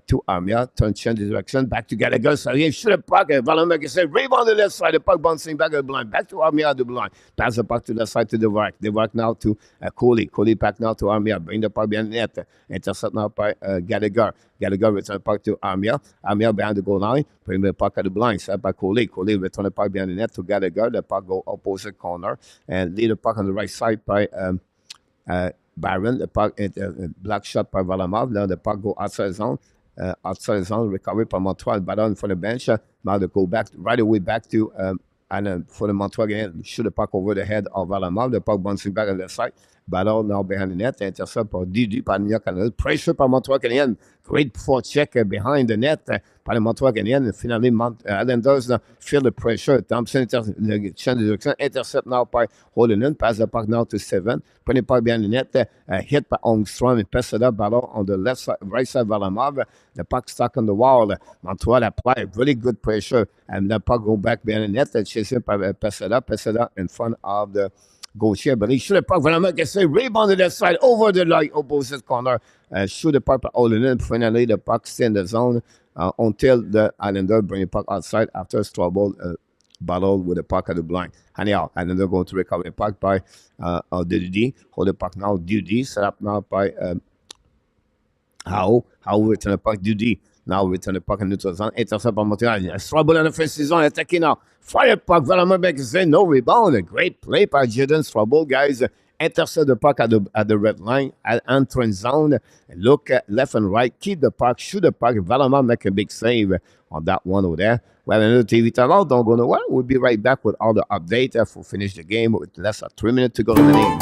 to Armia, turn change the direction, back to Gallagher, so he shoot the puck, Valamek said, rebound on the left side, the puck bouncing back at the blind, back to Armia at the blind, pass the puck to the side to the Warak, the Warak now to Coley back now to Armia, bring the puck behind the net, intercept now by Gallagher return the puck to Armia behind the goal line, bring the puck at the blind, set by Coley return the puck behind the net to Gallagher, the puck go opposite corner, and lead the puck on the right side by Byron, the puck, black shot by Valamov, now the puck go outside zone, recovery by Montreal, battle for the bench, now they go back, right away back to, and for the Montreal again, shoot the puck over the head of Valamov, the puck bouncing back on the side, battle now behind the net, intercept by Didi by New York Canadiens, pressure by Montreal Canadiens, great forecheck behind the net by the Montreal Canadiens, and finally Islanders feel the pressure, Thompson intercept now by holding in, pass the puck now to Seven, putting the puck behind the net, hit by Armstrong and pass it up, battle on the left side, right side Valamov, the puck stuck on the wall, Montreal apply really good pressure, and the puck go back behind the net, chasing by pass it up in front of the Gauthier, but he should have puck vraiment say rebound to that side over the like opposite corner, shoot the puck all in, finally the puck stay in the zone until the Islander bring the puck outside after a trouble battle with the puck at the blind. Anyhow, Islander going to recover the puck by Didi, hold the puck now, Didi set up now by How return the puck, Didi. Now return the puck in neutral zone. Intercept by Montreal. Trouble in the offensive zone. Attacking now. Fire puck. Vraiment back say no rebound. A great play by Jaden Trouble, guys. Intercept the puck at the red line. At entrance zone. Look left and right. Keep the puck. Shoot the puck. Valama make a big save on that one over there. We have another TV timeout. Don't go nowhere. We'll be right back with all the updates for finish the game with less than 3 minutes to go in the game.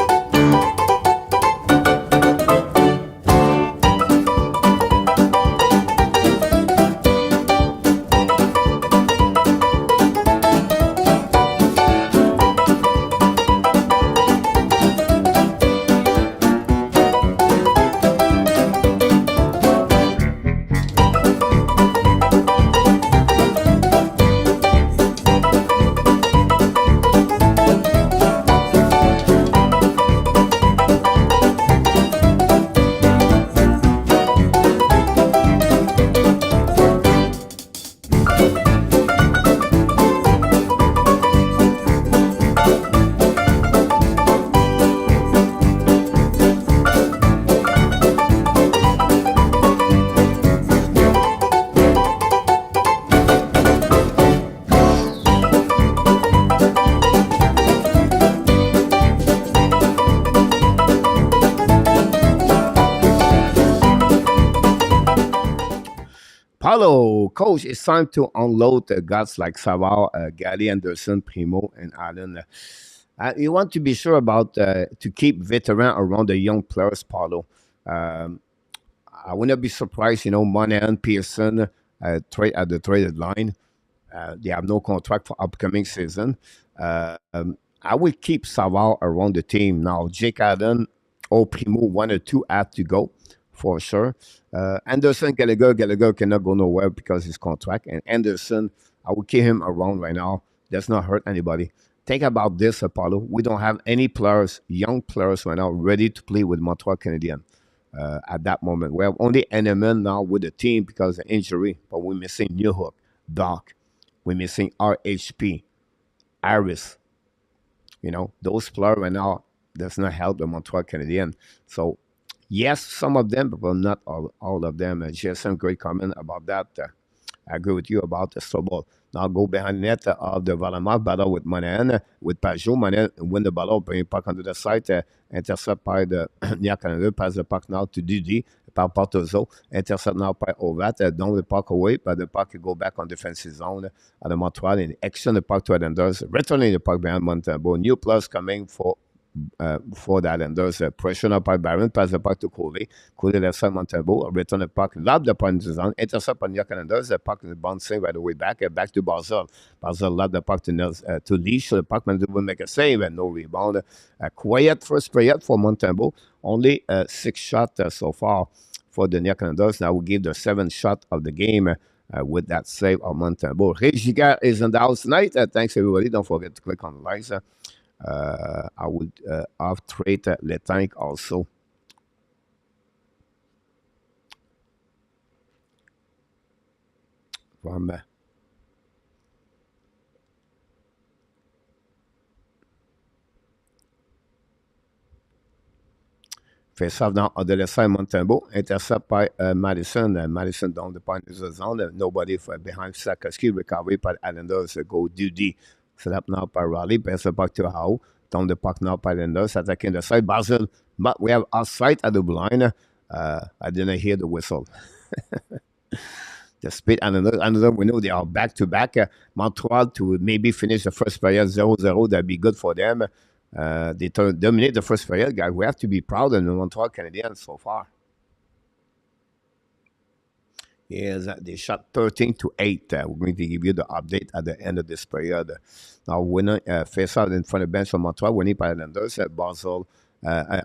Hello, coach. It's time to unload the guys like Savard, Gally, Anderson, Primo, and Allen. You want to be sure about to keep veteran around the young players, Paulo. I would not be surprised, Monahan, Pearson trade at the traded line. They have no contract for upcoming season. I will keep Savard around the team now. Jake Allen or Primo, one or two have to go for sure. Anderson, Gallagher cannot go nowhere because his contract. And Anderson, I will keep him around right now. Does not hurt anybody. Think about this, Apollo. We don't have any players, young players right now, ready to play with Montreal Canadiens at that moment. We have only Eneman now with the team because of injury, but we're missing Newhook, Doc. We're missing RHP, Iris. Those players right now does not help the Montreal Canadiens. So, yes, some of them, but not all of them. She has some great comment about that. I agree with you about the slow ball. Now go behind net of the Valamak battle with Monahan, with Pajot. Monahan win the battle, bring it back onto the side, intercept by the Nia Canada, pass the puck now to Didi, par Portozo, intercept now by Ovat, down the puck away, but the puck go back on defensive zone at the Montreal, and action the puck to Islanders, returning the puck behind Montembeault. New plus coming for the Islanders. Pressure up by Barron, pass the puck to Coley. Coley left side Montembeault, return the puck, lob the puck into the zone, intercept on York Islanders. The puck is bouncing right away back, back to Basel. Basel lob the puck to Leash, so the puck man will make a save and no rebound. A quiet first period for Montembeault. Only 6 shots so far for the York Islanders. Now we give the 7th shot of the game. With that save of Montembeault. Régiga is in the house tonight. Thanks, everybody. Don't forget to click on the likes. I would off-trade Le Tank also. From face-off down on the left side, Montembeault, intercept by Madison. Madison down the point of the zone. Nobody behind Sakaski, recovery by Islanders. Go Dudy. Set up now by Raleigh, pass the puck to Howe. Down the puck now by Islanders, attacking the side. Basel, but we have outside at the blind. I didn't hear the whistle. The speed Islanders, we know they are back-to-back. Montreal to maybe finish the first period 0-0. That'd be good for them. They dominate the first period, guys. We have to be proud of the Montreal Canadiens so far. Yes, they shot 13-8. We're going to give you the update at the end of this period. Now, winner face out in front of the bench from Montreal, winning by Islanders, Basel.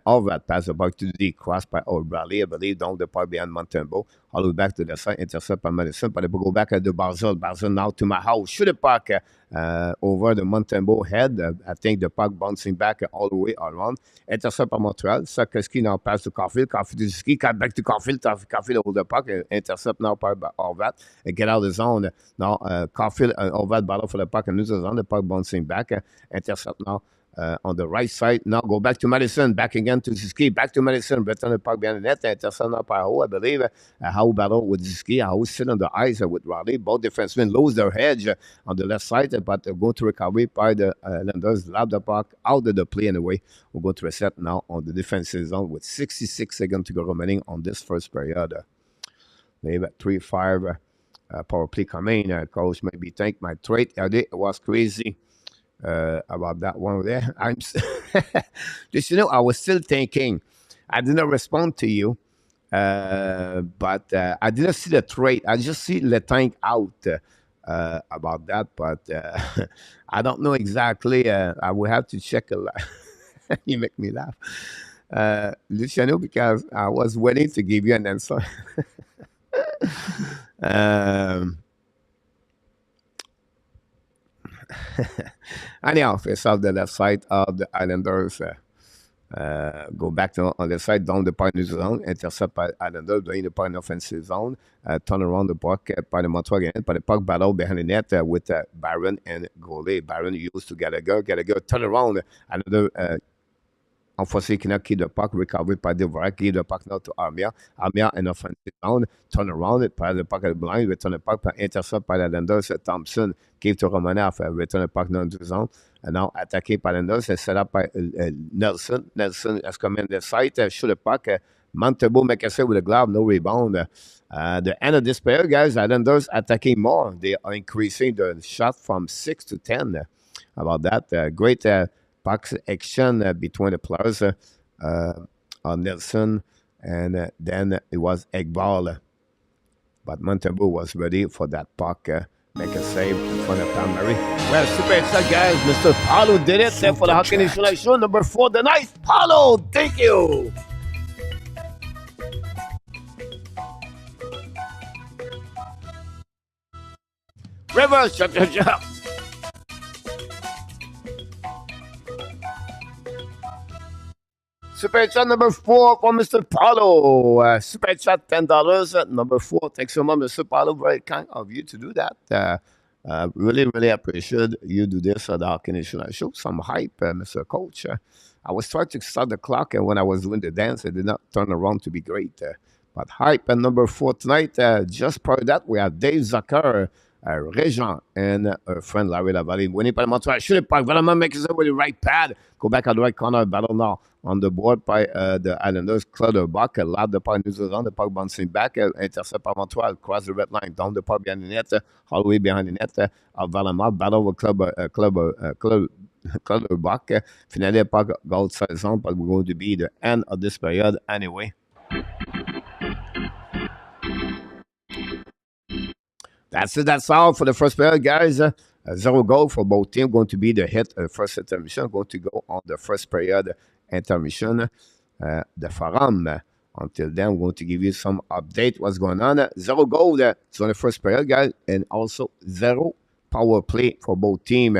All that pass the puck to the cross by O'Reilly, I believe, down the puck behind Montembeault. All the way back to the side, intercept by Madison, but they will go back at the Basel. Basel now to my house. Shoot the puck over the Montembeault head. I think the puck bouncing back all the way around. Intercept by Montreal. Sakeski now pass to Caulfield. Caulfield to Ski. Cut back to Caulfield. Caulfield hold the puck. Intercept now by all that. Get out of the zone. Now Caulfield and all that battle for the puck and lose the zone. The puck bouncing back. Intercept now. On the right side. Now go back to Madison. Back again to Ziski. Back to Madison. Return the puck behind the net. Intercept now by Howe, I believe. Howe battle with Ziski. Howe sit on the ice with Raleigh. Both defensemen lose their hedge on the left side, but go to recovery by the Islanders. Lob the puck out of the play anyway. We'll go to reset now on the defensive zone with 66 seconds to go remaining on this first period. They have 3-5 power play coming. Coach maybe thank my trade. It was crazy. About that one there. Just I was still thinking. I didn't respond to you, but I didn't see the trade. I just see Le Tank out about that, but I don't know exactly. I will have to check a lot. You make me laugh, Luciano, because I was waiting to give you an answer. Anyhow, face off the left side of the Islanders. Go back to on the side, down the point zone, intercept by Islanders, doing the point offensive zone, turn around the puck by the Montreal again, but the puck battle behind the net with Barron and goalie. Barron used to Gallagher, turn around, another unfortunately cannot keep the puck, recovered by Dvorak, give the puck now to Armia. Armia in offensive zone, turn around, pass the puck at the blind, return the puck, intercept by the Islanders. Thompson gave to Romanoff, return the puck now into the zone, and now attacked by the Islanders, set up by Nelson. Nelson has come in the side, shoot the puck. Montembeault make a save with a glove, no rebound. The end of this player, guys, Islanders attacking more. They are increasing the shot from 6 to 10. About that, great puck action between the players on Nelson, and then it was Egbal. But Montembeault was ready for that puck. Make a save in front of Palmieri. Well, super excited, guys. Mr. Paulo did it for the Hockey Nation Show. Number 4, the nice Paulo. Thank you. Rivers, chop. Super chat number 4 for Mr. Paulo. Super chat $10. Number 4. Thanks so much, Mr. Paulo. Very kind of you to do that. Really, really appreciate you do this at the Hockey Nation. I showed some hype, Mr. Coach. I was trying to start the clock, and when I was doing the dance, it did not turn around to be great. But hype at number 4 tonight. Just prior to that, we have Dave Zucker, Régent, and our friend Larry Lavallée. Winning par Montreal. Shoot it, Park. Vraiment, make it with the right pad. Go back at the right corner. Battle now on the board by the Islanders. Clutterbuck, loud the park, New Zealand. The puck bouncing back. Intercept par Montreal. Cross the red line. Down the park behind the net. Holloway behind the net. Valamar. Battle with Clutterbuck. Finally, puck outside zone, but we're going to be the end of this period anyway. That's it. That's all for the first period, guys. 0 goal for both teams. Going to be the hit first intermission. Going to go on the first period intermission. The forum. Until then, we're going to give you some update what's going on. 0 goal so on the first period, guys, and also 0 power play for both teams.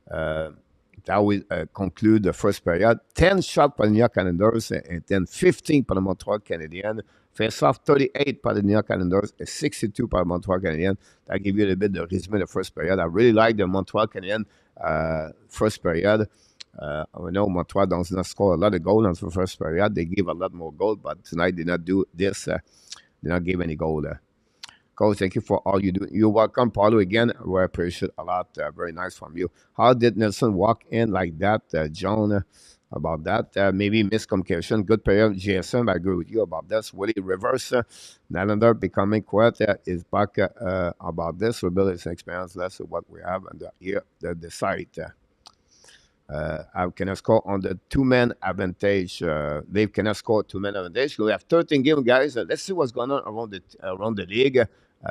That will conclude the first period. 10 shots for the New York Islanders and then 15 for the Montreal Canadiens. Face off 38 for the New York Islanders and 62 for the Montreal Canadiens. That gives you a little bit of resume of the first period. I really like the Montreal Canadiens first period. We know Montreal does not score a lot of goals in the first period. They give a lot more goals, but tonight did not do this. Did not give any goal there. Coach, thank you for all you do. You're welcome, Paulo, again. We appreciate a lot. Very nice from you. How did Nelson walk in like that, John? About that, maybe miscommunication. Good player, GSM. I agree with you about this. Will he reverse? Nylander becoming quiet is back about this. We build his experience. That's what we have and here the site. I cannot score on the two-man advantage. Dave cannot score two-man advantage. We have 13 games, guys. Let's see what's going on around the league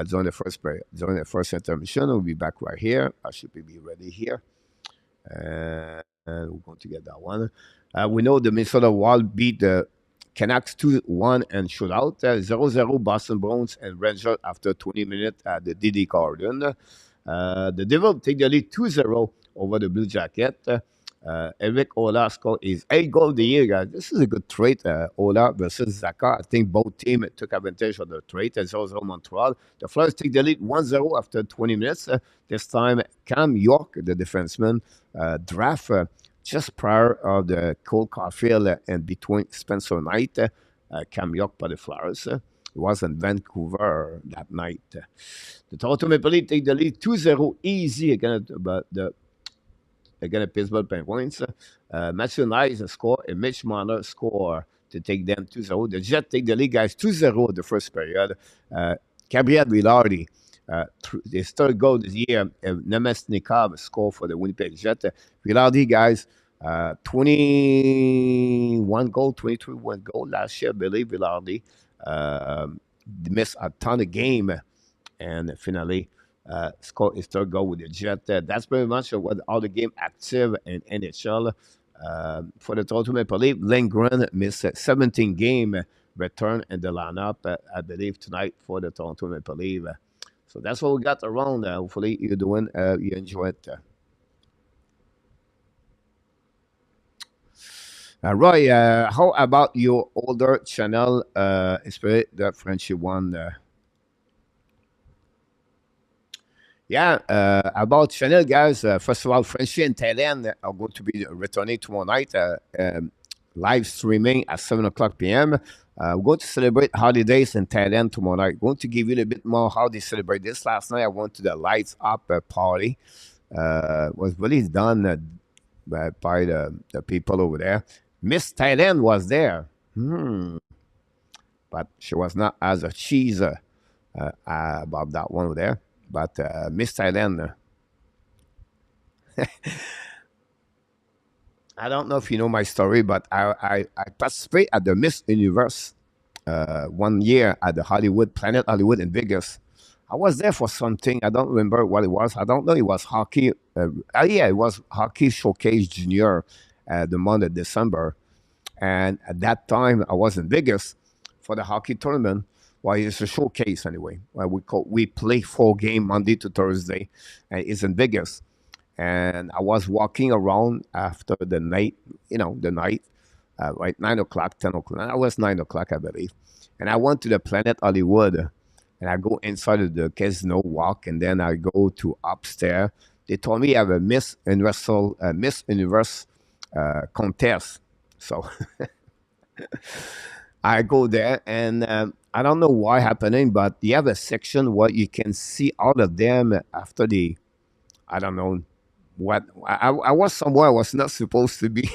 during the first period, during the first intermission. We'll be back right here. I should be ready here. And we're going to get that one. We know the Minnesota Wild beat the Canucks 2-1 and shootout. 0-0 Boston Bruins and Rangers after 20 minutes at the Didi Garden. The Devils take the lead 2-0 over the Blue Jacket. Eric Ola scored his 8th goal of the year, guys. This is a good trade, Ola versus Zaka. I think both teams took advantage of the trade. And 0-0 Montreal. The Flyers take the lead 1-0 after 20 minutes. This time, Cam York, the defenseman, draft just prior of the Cole Caulfield and between Spencer Knight, Cam York for the Flyers. It was in Vancouver that night. The Toronto Maple Leafs take the lead 2-0 easy against Pittsburgh Penguins. Matthew Knight score and Mitch Marner score to take them 2-0. The Jets take the lead, guys, 2-0 the first period. Gabriel Vilardi, his third goal this year. Nemesnikov score for the Winnipeg Jets. Vilardi, guys, 21 goal, 23 goal last year, I believe. Vilardi missed a ton of game and finally scored his third goal with the Jet. That's pretty much what all the game active in NHL. For the Toronto Maple Leafs, Lindgren missed 17 game return in the lineup, I believe, tonight for the Toronto Maple Leafs. So that's what we got around. Hopefully you're doing, you enjoy it. Roy, how about your older channel, especially the Frenchy one? Yeah, about channel, guys. First of all, Frenchy and Thailand are going to be returning tomorrow night, live streaming at 7 o'clock p.m. We're going to celebrate holidays in Thailand tomorrow night. Going to give you a little bit more how they celebrate this. Last night, I went to the Lights Up party. Was really done by the people over there. Miss Thailand was there, but she was not as a cheese about that one over there. But Miss Thailand, I don't know if you know my story, but I participated at the Miss Universe 1 year at the Planet Hollywood in Vegas. I was there for something. I don't remember what it was. I don't know. It was hockey. Yeah, it was Hockey Showcase Junior the month of December. And at that time, I was in Vegas for the hockey tournament. Well, it's a showcase anyway. We play 4 games Monday to Thursday, and it's in Vegas. And I was walking around after the night, right 9 o'clock, 10 o'clock. I was 9 o'clock, I believe. And I went to the Planet Hollywood, and I go inside of the casino, walk, and then I go to upstairs. They told me I have a Miss Universe contest. So I go there, and I don't know why happening, but you have a section where you can see all of them after the, I don't know what, I was somewhere I was not supposed to be.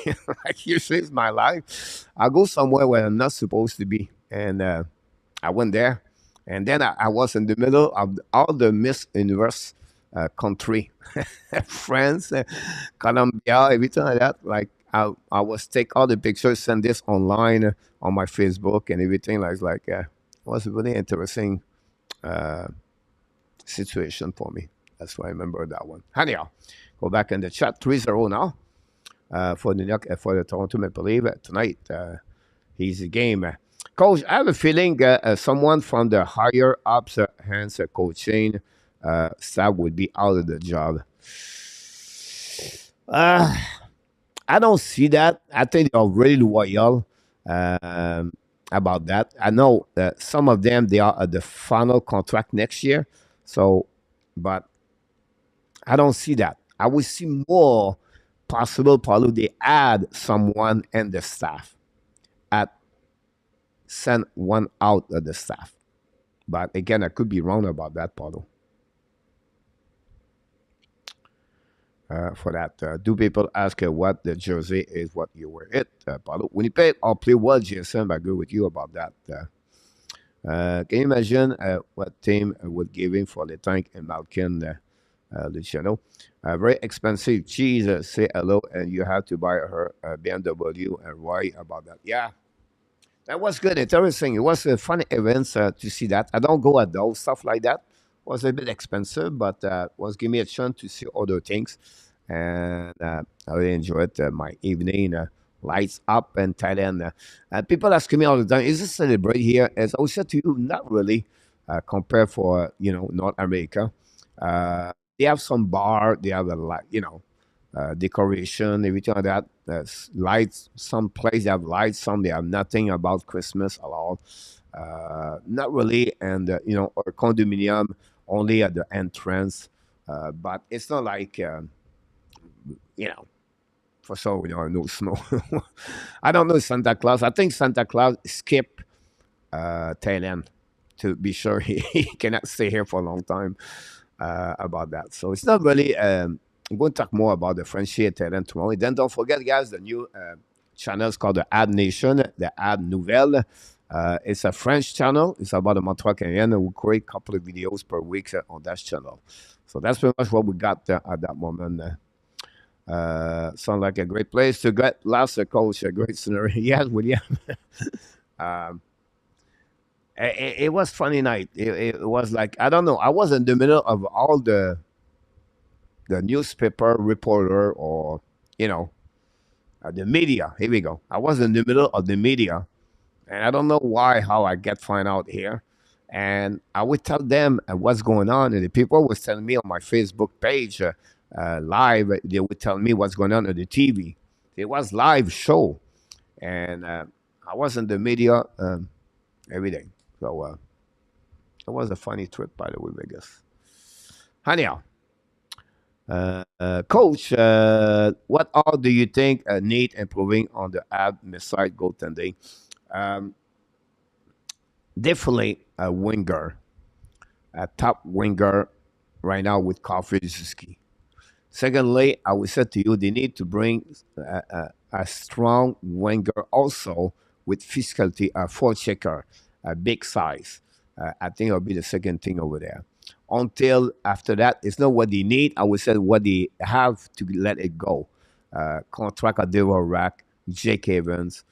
Like usually it's my life. I go somewhere where I'm not supposed to be, and I went there, and then I was in the middle of all the Miss Universe country, France, Colombia, everything like that. Like I was take all the pictures, send this online on my Facebook and everything. It was a really interesting uh, situation for me. That's why I remember that one. Anyhow, go back in the chat. 3-0 now for New York for the Toronto Maple Leafs tonight. He's a game. Coach, I have a feeling someone from the higher ups hands coaching staff would be out of the job. Uh, I don't see that. I think they're really loyal um, about that. I know some of them they are at the final contract next year. So, but I don't see that. I would see more possible. Probably they add someone in the staff at send one out of the staff. But again, I could be wrong about that, Paulo. For that, do people ask what the jersey is? What you wear it, Paulo? When you play or play well, GSM, I agree with you about that. Can you imagine what team would give him for the tank and Malkin Luciano? Very expensive cheese. Say hello, and you have to buy her BMW. And why about that? Yeah, that was good. Interesting. It was a fun event to see that. I don't go at those stuff like that. Was a bit expensive, but was give me a chance to see other things, and I really enjoyed my evening. Lights up in Thailand. People ask me all the time, "Is this celebrate here?" As I said to you, not really. Compared for North America, they have some bar. They have a lot, decoration, everything like that. There's lights. Some place they have lights. Some they have nothing about Christmas at all. Not really, and or condominium only at the entrance. But it's not like you know, for sure no snow. I don't know Santa Claus. I think Santa Claus skipped Thailand to be sure he cannot stay here for a long time about that. So it's not really. I'm going to talk more about the French here Thailand tomorrow. Then don't forget, guys, the new channel is called the Ad Nation, the Ad Nouvelle. It's a French channel. It's about the Montreal Canadiens. We create a couple of videos per week on that channel. So that's pretty much what we got at that moment. Sound like a great place to get last coach, a great scenario. Yes, William. um, it was funny night. It was like I don't know. I was in the middle of all the newspaper reporter or the media. Here we go. I was in the middle of the media, and I don't know why how I get find out here. And I would tell them what's going on, and the people was telling me on my Facebook page live. They would tell me what's going on the TV. It was live show, and I was in the media every day. So it was a funny trip, by the way, Vegas. Anyhow, Coach, what all do you think need improving on the app beside goaltending? Um, Definitely a winger, a top winger right now with Coffee is key. Secondly, I would say to you, they need to bring a strong winger also with physicality, a forechecker, a big size. I think it'll be the second thing over there. Until after that, it's not what they need. I would say what they have to let it go. Contract a Devorak, Jake Evans,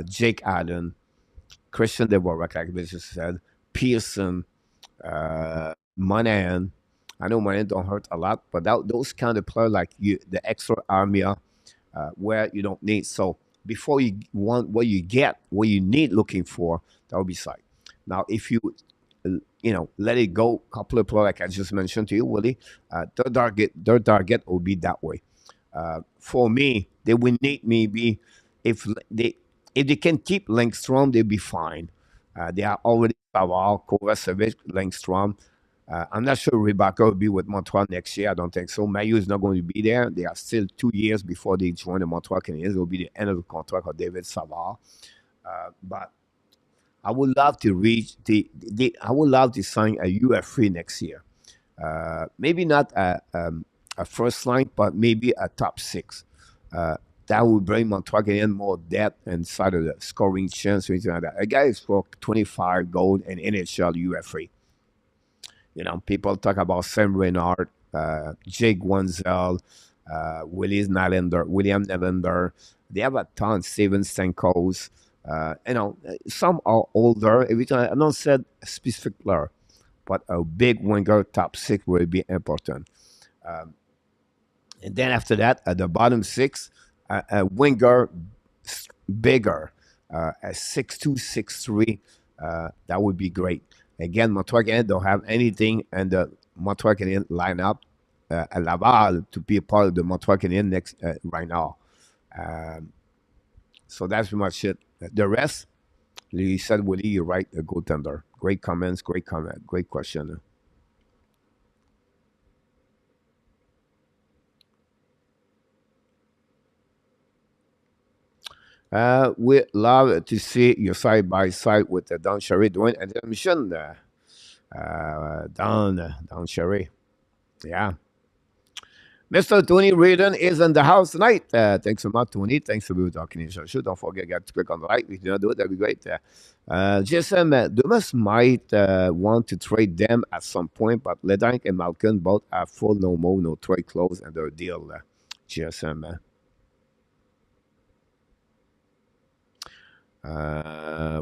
Jake Allen, Christian Devorak, like we just said, Pearson, Monahan. I know Monahan don't hurt a lot, but those kind of players like you, the extra armia, where you don't need. So before you want what you get, what you need looking for, that will be sight. Now, if you let it go, couple of players like I just mentioned to you, Willie, their target will be that way. For me, they will need maybe if they if they can keep Langstrom, they'll be fine. They are already Savard, Kovacevic, Langstrom. I'm not sure Rebecca will be with Montreal next year. I don't think so. Mayu is not going to be there. They are still 2 years before they join the Montreal Canadiens. It will be the end of the contract of David Savard. But I would love to reach I would love to sign a UFA next year. Maybe not a first line, but maybe a top six. Uh, that would bring Montreal Canadiens more depth inside of the scoring chance or anything like that. A guy who scored 25 goals in NHL UFA. You know, people talk about Sam Reinhart, Jake Wenzel, William Nylander. They have a ton. Steven Stamkos. Some are older. Every time I don't said a specific player, but a big winger top six will be important. Um, and then after that, at the bottom six, a winger bigger, a 6'2", 6'3", that would be great. Again, Montreal Canadiens don't have anything in the Montreal Canadiens lineup at Laval to be a part of the Montreal Canadiens next right now. Um, so that's pretty much it. The rest, you said, Willie, you're right, a goaltender. Great comments, great comment, great question. We love to see you side by side with Don Cherry doing Intermission. Don Cherry. Yeah. Mr. Tony Reardon is in the house tonight. Thanks so much, Tony. Thanks for being talking in the show. Don't forget, guys, to click on the like. If you don't do it, that'd be great. GSM, Dumas might want to trade them at some point, but Ledank and Malkin both have full no trade clause and their deal. GSM.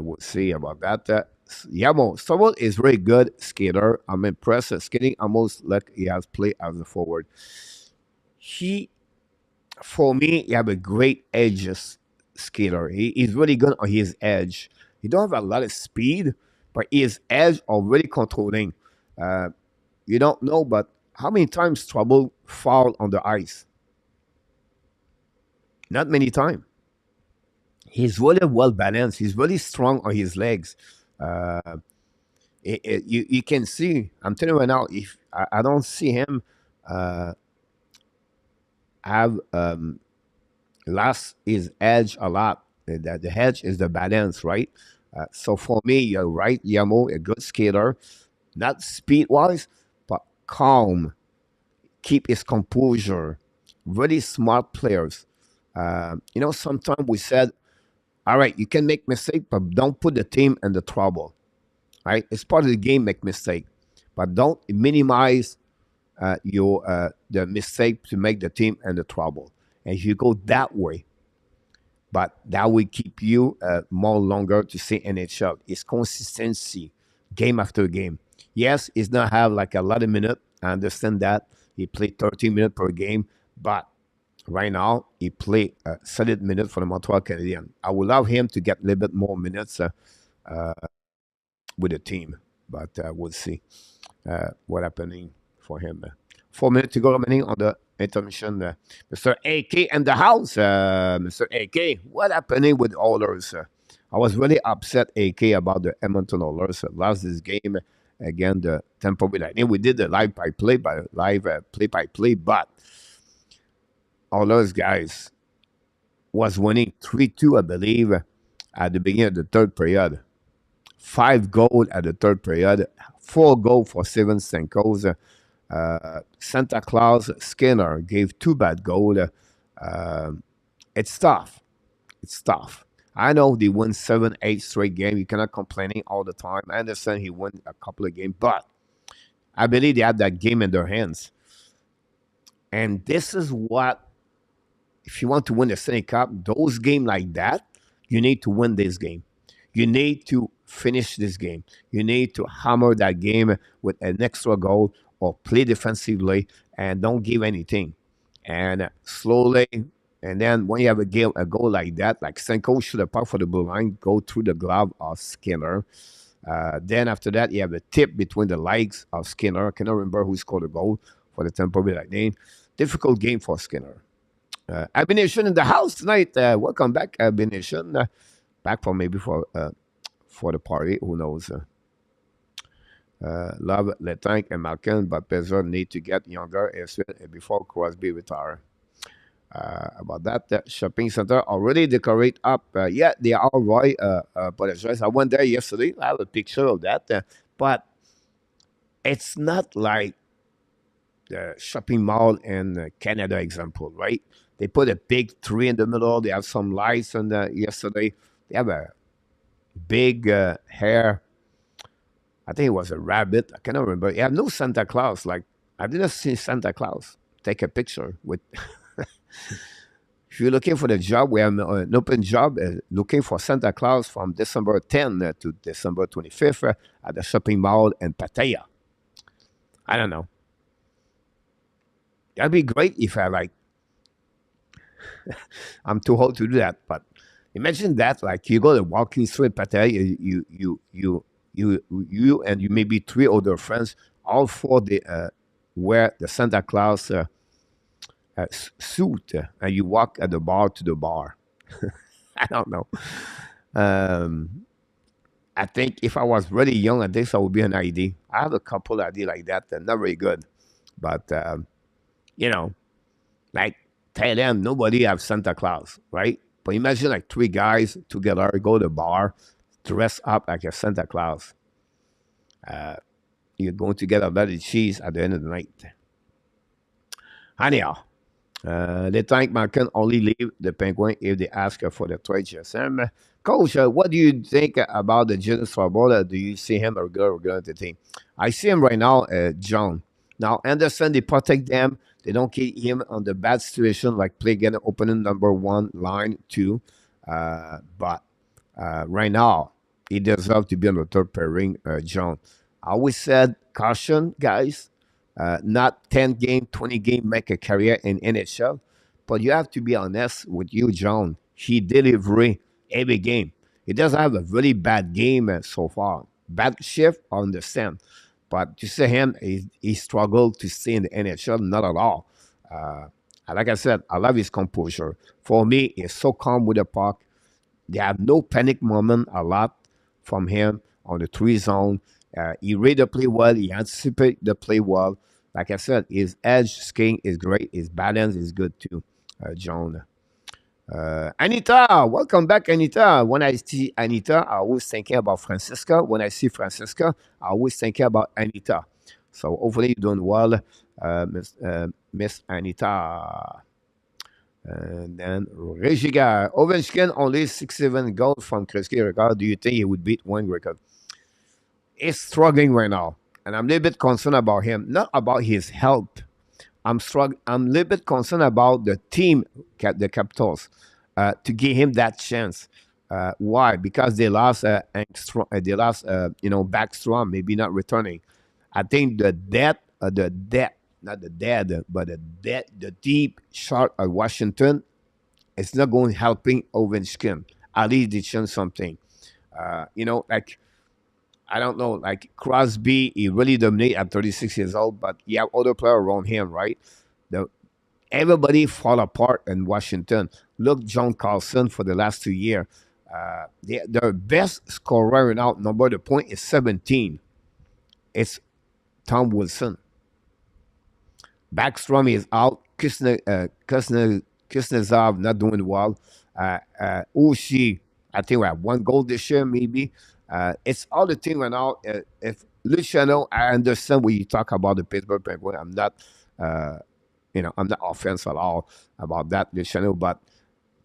We'll see about that. Yamo, Stubble is very good skater. I'm impressed. Skating almost like he has played as a forward. He, for me, he have a great edges skater. He's really good on his edge. He don't have a lot of speed, but his edge are really controlling. Uh, you don't know, but how many times Trouble fall on the ice? Not many times. He's really well balanced. He's really strong on his legs. Uh, you can see. I'm telling you right now. If I don't see him uh, have lost his edge a lot. The edge is the balance, right? So for me, you're right, Yamo, a good skater, not speed wise, but calm, keep his composure. Really smart players. Sometimes we said, all right, you can make mistake, but don't put the team in the trouble. Right? It's part of the game, make mistake, but don't minimize your the mistake to make the team in the trouble. And if you go that way, but that will keep you more longer to see NHL. It's consistency, game after game. Yes, he's not have like a lot of minutes. I understand that he played 13 minutes per game, but right now he played a solid minute for the Montreal Canadiens. I would love him to get a little bit more minutes uh, with the team, but we'll see what happening for him. 4 minutes to go remaining on the intermission. Mr. AK in the house. Mr. AK, what happening with Oilers? I was really upset, AK, about the Edmonton Oilers lost this game again. The Tampa Bay Lightning. We did the live play by play, but Oilers guys was winning 3-2, I believe, at the beginning of the third period. 5 goals at the third period, 4 goals for Steven Stamkos. Santa Claus Skinner gave 2 bad goals. It's tough. It's tough. I know they won 7, 8 straight games. You cannot complaining all the time. I understand he won a couple of games, but I believe they had that game in their hands. And this is what, if you want to win the Stanley Cup, those games like that, you need to win this game. You need to finish this game. You need to hammer that game with an extra goal or play defensively and don't give anything. And slowly, and then when you have a goal like that, like Senko should have pucked for the blue line, go through the glove of Skinner. Then after that, you have a tip between the legs of Skinner. I cannot remember who scored the goal for the Tampa Bay Lightning. Difficult game for Skinner. Abination in the house tonight. Welcome back, Abination. Back for maybe for the party. Who knows? Love Letank and Malkin, but Bezos need to get younger before Crosby retire. About that shopping center already decorate up. Yeah, they are right. Apologize. I went there yesterday. I have a picture of that, but it's not like the shopping mall in Canada example, right? They put a big tree in the middle. They have some lights on the yesterday. They have a big hair. I think it was a rabbit. I cannot remember. You have no Santa Claus. Like I didn't see Santa Claus. Take a picture with. If you're looking for the job, we have an open job looking for Santa Claus from December 10 to December 25th at the shopping mall in Pattaya. I don't know. That'd be great if I like. I'm too old to do that, but imagine that. Like you go to walking street Pattaya, you and you maybe three other friends, all four they wear the Santa Claus suit, and you walk at the bar to the bar. I don't know. Um, I think if I was really young, I think that would be an idea. I have a couple idea like that. They're not very good, but you know, like Thailand, nobody have Santa Claus, right? But imagine like three guys together go to the bar, dress up like a Santa Claus. Uh, you're going to get a lot of cheese at the end of the night. Anyhow, the Tankman can only leave the Penguin if they ask for the trade GSM. Coach, what do you think about the Junius Trouble? Do you see him or go to the team? I see him right now, John. Now, Anderson, they protect them. They don't keep him on the bad situation, like play again opening number one, line two. But right now, he deserves to be on the third pairing, John. I always said, caution, guys. Not 10 game, 20 game make a career in NHL. But you have to be honest with you, John. He delivery every game. He doesn't have a really bad game so far. Bad shift, I understand. But to see him, he struggled to stay in the NHL, not at all. Like I said, I love his composure. For me, he's so calm with the puck. They have no panic moment a lot from him on the three zone. He read the play well. He anticipates the play well. Like I said, his edge skating is great. His balance is good too, John. Anita, welcome back, Anita. When I see Anita, I always thinking about Francisca. When I see Francisca, I always thinking about Anita. So hopefully you're doing well, Miss Anita. And then Regiga. Ovechkin only 6-7 goals from Kreski record. Do you think he would beat one record? He's struggling right now. And I'm a little bit concerned about him. Not about his health. I'm a little bit concerned about the team, the Capitals, to give him that chance. Why? Because they lost Backstrom, maybe not returning. I think not the dead, but the deep shot at Washington, it's not going helping Ovechkin. At least they changed something. Like I don't know, like Crosby, he really dominated at 36 years old, but you have other players around him, right? Everybody fall apart in Washington. Look, John Carlson for the last 2 years. Their best scorer right now, number the point is 17. It's Tom Wilson. Backstrom is out. Kuznetsov not doing well. Ushi, I think we have one goal this year, maybe. It's all the team right now. If Luciano, I understand when you talk about the Pittsburgh Penguins. I'm not, I'm not offense at all about that, Luciano. But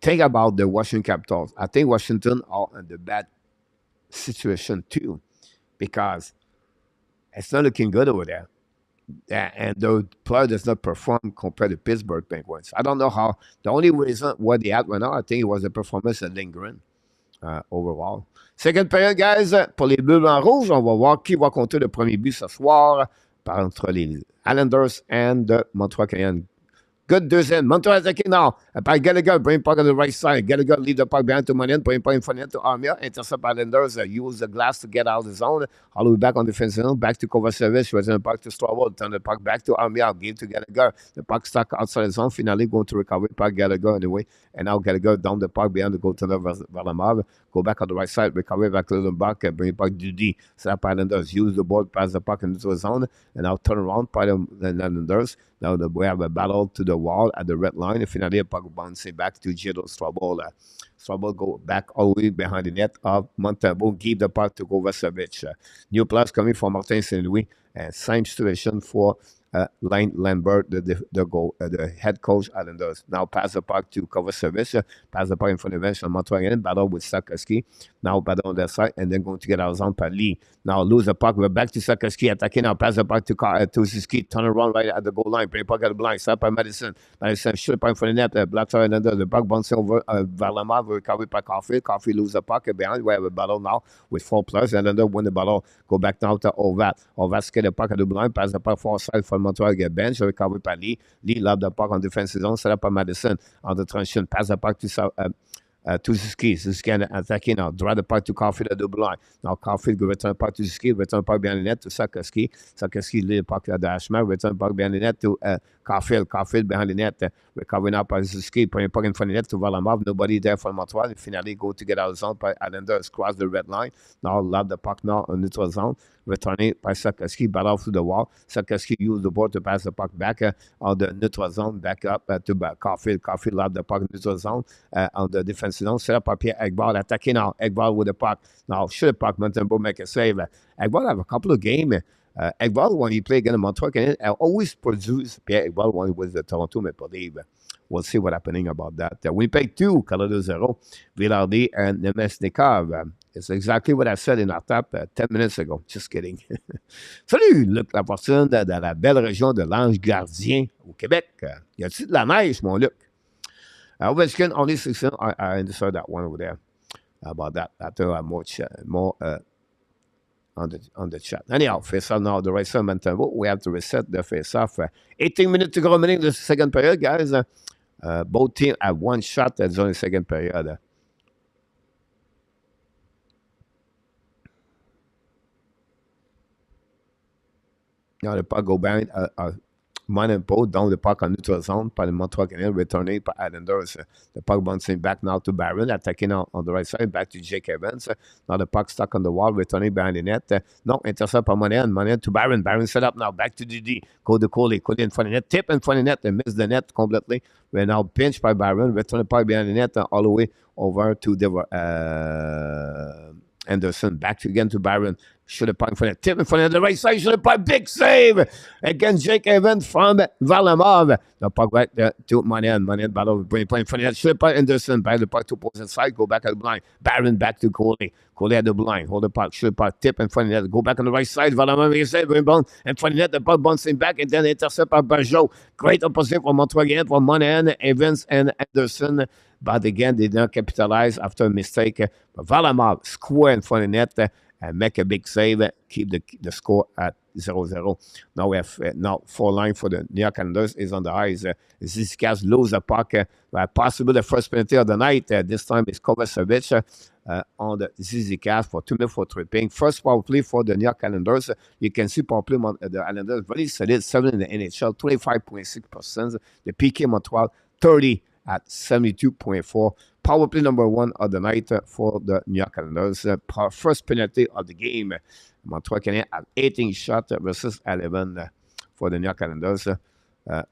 think about the Washington Capitals. I think Washington are in the bad situation too, because it's not looking good over there. And the player does not perform compared to Pittsburgh Penguins. I don't know how. The only reason why they had right now, I think it was the performance of Lindgren overall. Second période, guys, pour les Bleus en rouge, on va voir qui va compter le premier but ce soir entre les Islanders and the Montreal Canadiens. Good deuxième. Montreal attacking now by Gallagher. Bring puck on the right side. Gallagher leave the puck behind to Monin. Bring puck in front to Armia. Intercept Islanders. Use the glass to get out of the zone. All the way back on the defensive zone. Back to Kovacevic. Return the puck to Strawell. Turn the puck back to Armia. Give to Gallagher. The puck stuck outside the zone. Finally going to recover puck. Gallagher anyway. And now Gallagher down the puck behind the goaltender Varlamov. Go back on the right side. Recover back to the back. Bring puck to D. Set up Islanders. Use the ball. Pass the puck into the zone. And now turn around by the Islanders. Now we have a battle to the wall at the red line. And finally, a puck bouncing back to Jado Strobel. Strobel go back all the way behind the net of Montembeault. Give the puck to Kovacevic. New players coming from Martin St. Louis. Same situation for Lane Lambert, the head coach Islanders. Now pass the puck to Kovacevic. Pass the puck in front of Vincent Montreal again. Battle with Sakoski. Now battle on their side and then going to get our zone by Lee. Now lose the puck. We're back to Sakoski attacking. Now pass the puck to Siski. Turn around right at the goal line. Bring the puck at the blind. Stop by Madison. Madison shoot the puck in front of the net. Black side and the puck bouncing over Varlamov. Recovered by Coffee. Coffee lose the puck behind. We have a battle now with 4 players. And then win the battle. Go back now toOvat.Ovat get the puck at the blind. Pass the puck far side for Montreal. Get bench. Recovered by Lee. Lee lob the puck on defensive zone. Set up by Madison on the transition. Pass the puck to Suzuki. Suzuki attacking now. Draw the puck to Caulfield at the blue line. Now Caulfield go return the puck to Suzuki. Return the puck behind the net to Sakoski. Sakoski lead the puck at the Ashman. Return the puck behind the net to Caulfield. Caulfield behind the net. Recovering up by Suzuki. Putting the puck in front of the net to Varlamov. Nobody there for Montreal. Finally go to get out of zone by Islanders. Cross the red line. Now lob the puck now on neutral zone. Returning by Sakoski. Battle through the wall. Sakoski used the board to pass the puck back on the neutral zone. Back up to Caulfield. Caulfield lob the puck in neutral zone on the defensive zone. Set up by Pierre Ekbal. Attacking now. Ekbal with the puck. Now shoot the puck. Montembeault make a save. Ekbal have a couple of games. Ekbal, when he played against Montreal Canadiens, always produced Pierre Ekbal when he was the Toronto Maple Leafs. We'll see what's happening about that. Winnipeg 2, Colorado 0. Villardy and Nemesnikov. It's exactly what I said in our tap 10 minutes ago. Just kidding. Salut, Luc Lafortune dans la belle région de l'Ange Gardien au Québec. Y a-t-il de la neige, mon Luc? Ovechkin only 16. I understood that one over there about that. After more on the chat. Anyhow, face-off now, the right side of Montembeault. We have to reset the face-off. 18 minutes to go remaining the second period, guys. Both teams have one shot at the second period. Now the puck go behind Montembeault down the puck on neutral zone by the Montreal Canadiens, returning by Islanders. The puck bouncing back now to Barron, attacking on the right side, back to Jake Evans. Now the puck stuck on the wall, returning behind the net. No, intercept by Monahan to Barron. Barron set up now, back to Didi. Go to Coley in front of the net, tip in front of the net, and miss the net completely. We're now pinched by Barron, return the puck behind the net, all the way over to the Anderson. Back again to Barron. Should have puck in front of tip in front of the right side. Should have puck. Big save against Jake Evans from Varlamov. The puck right there to Monahan. Monahan battle bring play in front of that. Should have puck Anderson. Back the puck to opposite side. Go back at the blind. Barron back to Coley. Coley at the blind. Hold the puck. Should have puck. Tip in front of that. Go back on the right side. Varlamov makes a save. Rebound in front of that. The puck bouncing back and then intercept by Bergeau. Great opposition from Montreal again from Monahan, Evans, and Anderson. But again, they didn't capitalize after a mistake. But Varlamov square in front of the net and make a big save, keep the score at 0-0. Now we have now 4 line for the New York Islanders is on the ice. Zizikas lose the puck. Possibly the first penalty of the night. This time it's Kovacevic on the Zizikas for 2 minutes for tripping. First power play for the New York Islanders. You can see power play the Islanders very solid, 7 in the NHL, 25.6%. The PK Montreal, 30 at 72.4. Power play number 1 of the night for the New York Islanders. First penalty of the game. Montreal Canadiens at 18 shots versus 11 for the New York Islanders.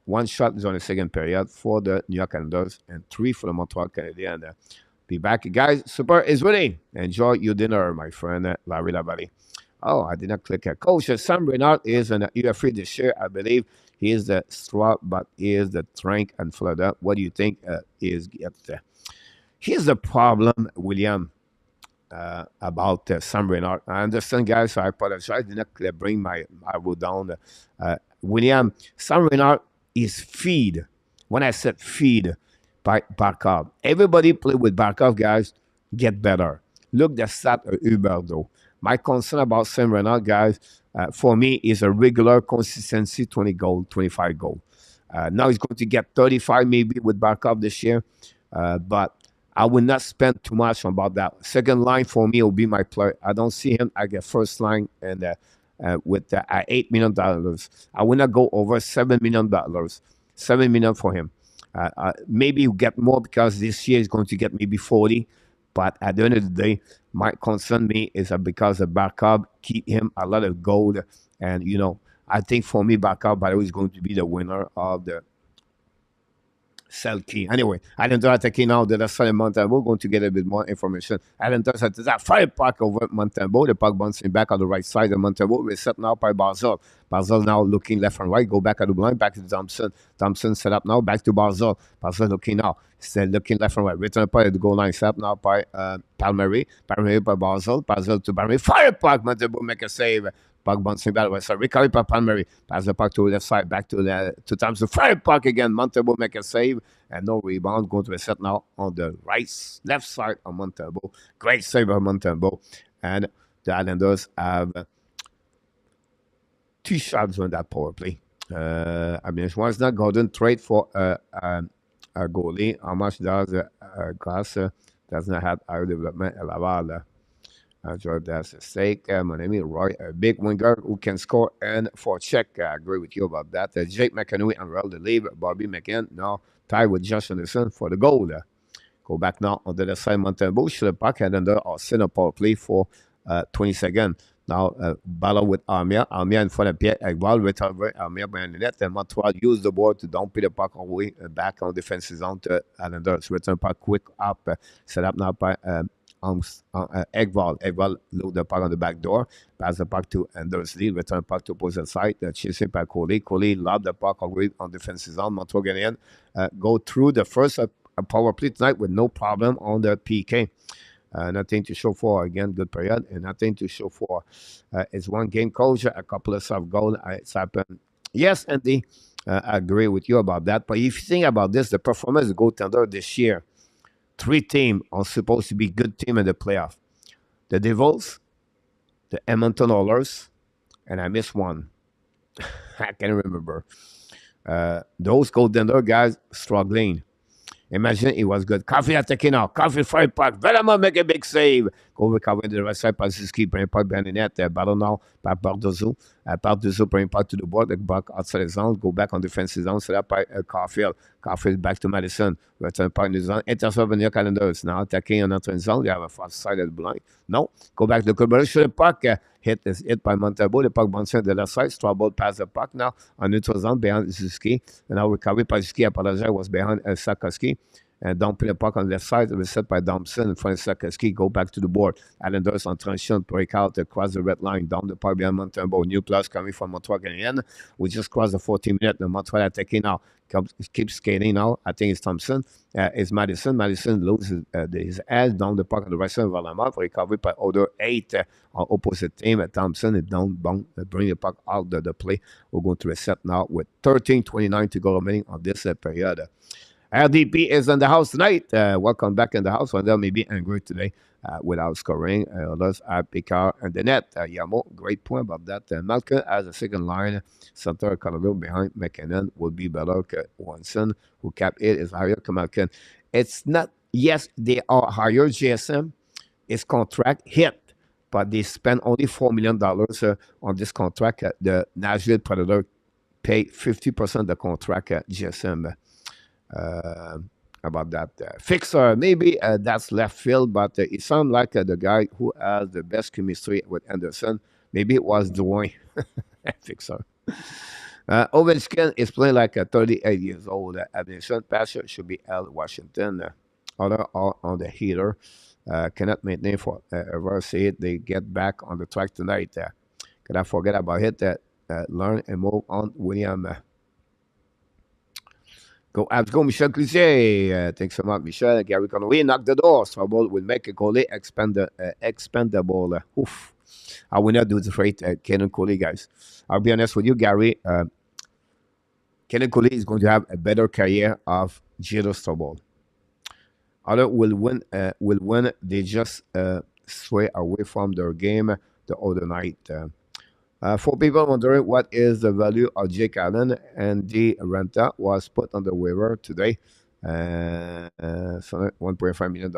1 shot is on the second period for the New York Islanders and 3 for the Montreal Canadiens. Be back, guys. Super is winning. Enjoy your dinner, my friend Larry Lavalley. Oh, I did not click. Coach Sam Renard is an UFA this year, I believe. He is the straw, but he is the drink and Florida. What do you think is there? Here's the problem, William, about Sam Renard. I understand, guys, so I apologize. I did not bring my wrote down. William, Sam Renard is feed. When I said feed by Barkov, everybody play with Barkov, guys, get better. Look the stat of Huberdeau. My concern about Sam Renard, guys, for me, is a regular consistency 20 goal, 25 goal. Now he's going to get 35 maybe with Barkov this year, but I will not spend too much about that. Second line for me will be my player. I don't see him at the first line and with $8 million. I will not go over $7 million. $7 million for him. Maybe you get more because this year is going to get maybe 40. But at the end of the day, my concern me is that because of Barkov keep him a lot of gold and, I think for me, Bakar, by the way, is going to be the winner of the Selkie. Anyway, Islanders attacking now the left side of Montembeault. Going to get a bit more information. Islanders at that fire puck over Montembeault. The puck bouncing back on the right side of Montembeault. Reset now by Barzal. Barzal now looking left and right. Go back at the blind. Back to Thompson. Thompson set up now. Back to Barzal. Barzal looking now. Still looking left and right. Return puck at the goal line. Set up now by Palmieri. Palmieri by Barzal. Barzal to Palmieri. Fire puck. Montembeault make a save. Puck bouncing back. So recovery by Palmieri. Pass the puck to the left side. Back to Thompson. Fire puck again. Montembeault make a save. And no rebound. Going to a set now on the left side of Montembeault. Great save by Montembeault. And the Islanders have 2 shots on that power play. I mean, once not golden trade for a goalie. How much does Glass does not have higher development at Laval? That's a stake. My name is Roy, a big winger who can score and for check. I agree with you about that. Jake McAnooey and Raul Deleve, Bobby McCann now tied with Josh Anderson for the goal. Go back now on the left side. Montembeault should have back and under or center power play for 20 seconds. Now battle with Armia. Armia in front of Pierre Egval. Return Armia behind the net. And Montreal use the board to dump the puck all the way back on defensive zone to Islanders. Return puck quick up. Set up now by Egval. Egval load the puck on the back door. Pass the puck to Anders Lee. Return puck to opposite side. Chasing by Coley. Coley lob the puck all the way on defensive zone. Montreal Canadiens go through the first power play tonight with no problem on the PK. Nothing to show for. Again, good period. And nothing to show for. It's one game coach, a couple of soft goals. It's happened. Yes, Andy, I agree with you about that. But if you think about this, the performance of the goaltender this year, 3 teams are supposed to be good team in the playoff. The Devils, the Edmonton Oilers, and I missed one. I can't remember. Those goaltender guys struggling. Imagine it was good. Coffee attacking now. Coffee fire puck. Velama make a big save. Go recover the right side. Pasiski bring puck behind the net. Battle now by Pardozo. Pardozo bring puck to the board. The puck outside the zone. Go back on defensive zone. Set up by Caulfield. Caulfield back to Madison. Return puck in the zone. Intercept in your calendars. Now attacking on the zone. They have a fast side of the blind. No. Go back to the corner. Shoot the puck. Hit by Montembeault. The puck bouncing to the left side. Strawball pass the puck now on neutral zone behind Zuski. And now recovery by Zuski. Apologize was behind Sakaski. And dumping the puck on the left side. It was set by Thompson in front of Sakaski. Go back to the board. Islanders on transition. Break out across the red line. Down the puck behind Montembeault. New plus coming from Montreal Canadiens. We just crossed the 14 minutes. The Montreal attacking now. Keeps skating now. I think it's Thompson. It's Madison. Madison loses his ass down the puck on the right side of Valamov. Recovered by other 8 on opposite team. Thompson is down. Bring the puck out of the play. We're going to reset now with 13:29 to go remaining on this period. RDP is in the house tonight. Welcome back in the house. Wendell may be angry today without scoring. Others have Picard and the net. Yamo, great point about that. Malcolm as a second line. Center Colorado behind McKinnon will be better than Wanson, who cap it is higher than Malcolm. It's not, yes, they are higher. GSM. His contract hit, but they spent only $4 million on this contract. The Nashville Predator pay 50% of the contract at GSM. About that Fixer, maybe that's left field, but it sounds like the guy who has the best chemistry with Anderson. Maybe it was Dwayne Fixer. Ovechkin is playing like a 38 years old. Admission passer should be L. Washington. Other are on the heater. Cannot maintain for ever say it. They get back on the track tonight. Can I forget about it? Learn and move on. William. Go Habs, go Michel Cloutier. Thanks so much, Michel. Gary Conway knock the door. Trouble will make a goalie expendable. Oof. I will not do the freight Kenan Coley, guys. I'll be honest with you, Gary. Kenan Coley is going to have a better career of Giro Trouble. Other will win. They just sway away from their game the other night. For people wondering what is the value of Jake Allen, and the Renta was put on the waiver today. So $1.5 million.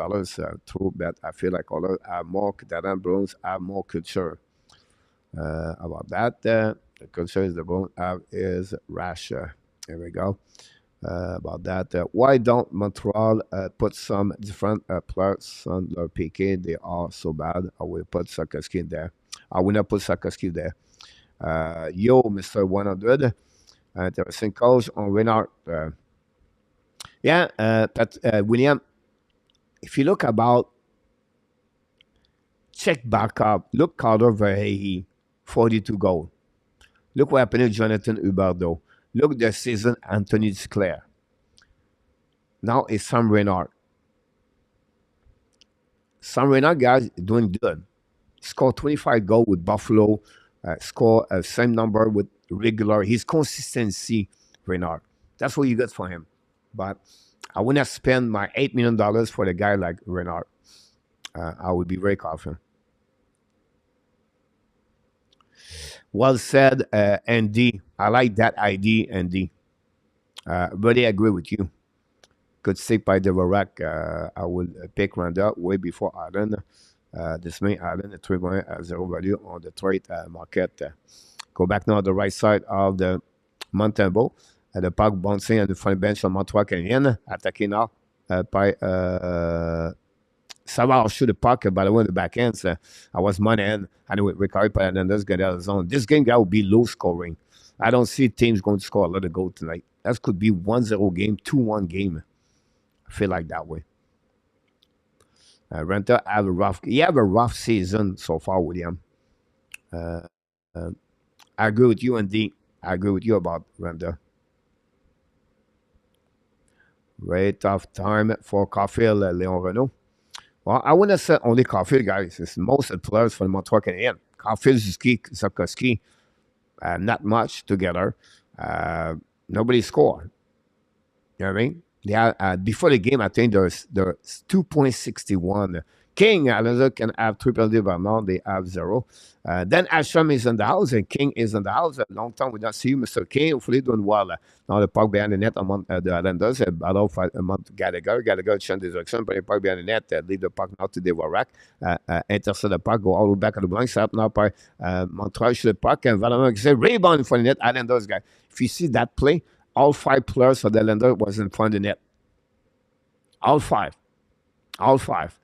True, but I feel like others have more than Bruins have more culture. About that, the culture is the Bruins have is rash. Here we go. About that, why don't Montreal put some different players on their PK? They are so bad. I will put Sakaski in there. I will not put Sakaski there. Yo, Mr. 100. Interesting coach on Renard. William, if you look about, check back up, look Carter Verhey, 42 goal. Look what happened to Jonathan Huberdeau. Look the season Anthony Duclair. Now it's Sam Renard. Sam Renard, guys, doing good. Scored 25 goals with Buffalo. Score same number with regular. His consistency, Renard. That's what you get for him. But I would not spend my $8 million for a guy like Renard. I would be very confident. Well said, Andy. I like that idea, Andy. Really agree with you. Good stick by Devorak. I will pick Randa way before Allen. This may Allen at 3.0 value on the trade market. Go back now on the right side of the Montembeault. The puck bouncing on the front bench of Montreal Canadiens. Attaqué now by Savard shoot the puck, by the way, in the back end. I was money in. Anyway, recovered by Hernandez, get out of the zone. This game, guy, will be low scoring. I don't see teams going to score a lot of goals tonight. That could be 1-0 game, 2-1 game. I feel like that way. Renta have a rough season so far, William. I agree with you, Andy. I agree with you about Renta. Very tough time for Caulfield, Leon Renault. Well, I wouldn't say only Caulfield, guys. It's most of the players for the Montreal Canadiens. Caulfield, Zapkowski, not much together. Nobody scored. You know what I mean? Yeah, before the game, I think there's 2.61. King, Alonso can have triple D, but now they have 0. Then Ashram is in the house, and King is in the house. A long time we don't see you, Mr. King. Hopefully doing well. Now the puck behind the net among the Islanders. Battle for a month Gallagher. Gallagher change the direction, but the puck behind the net. Leave the puck now to Devorak. Intercept the puck, go all the way back at the blank. Set up now by Montreal shoot the puck. And Vladimir say rebound for the net. Islanders guy. If you see that play, all 5 players for the Islanders was in front of the net. All 5. All 5.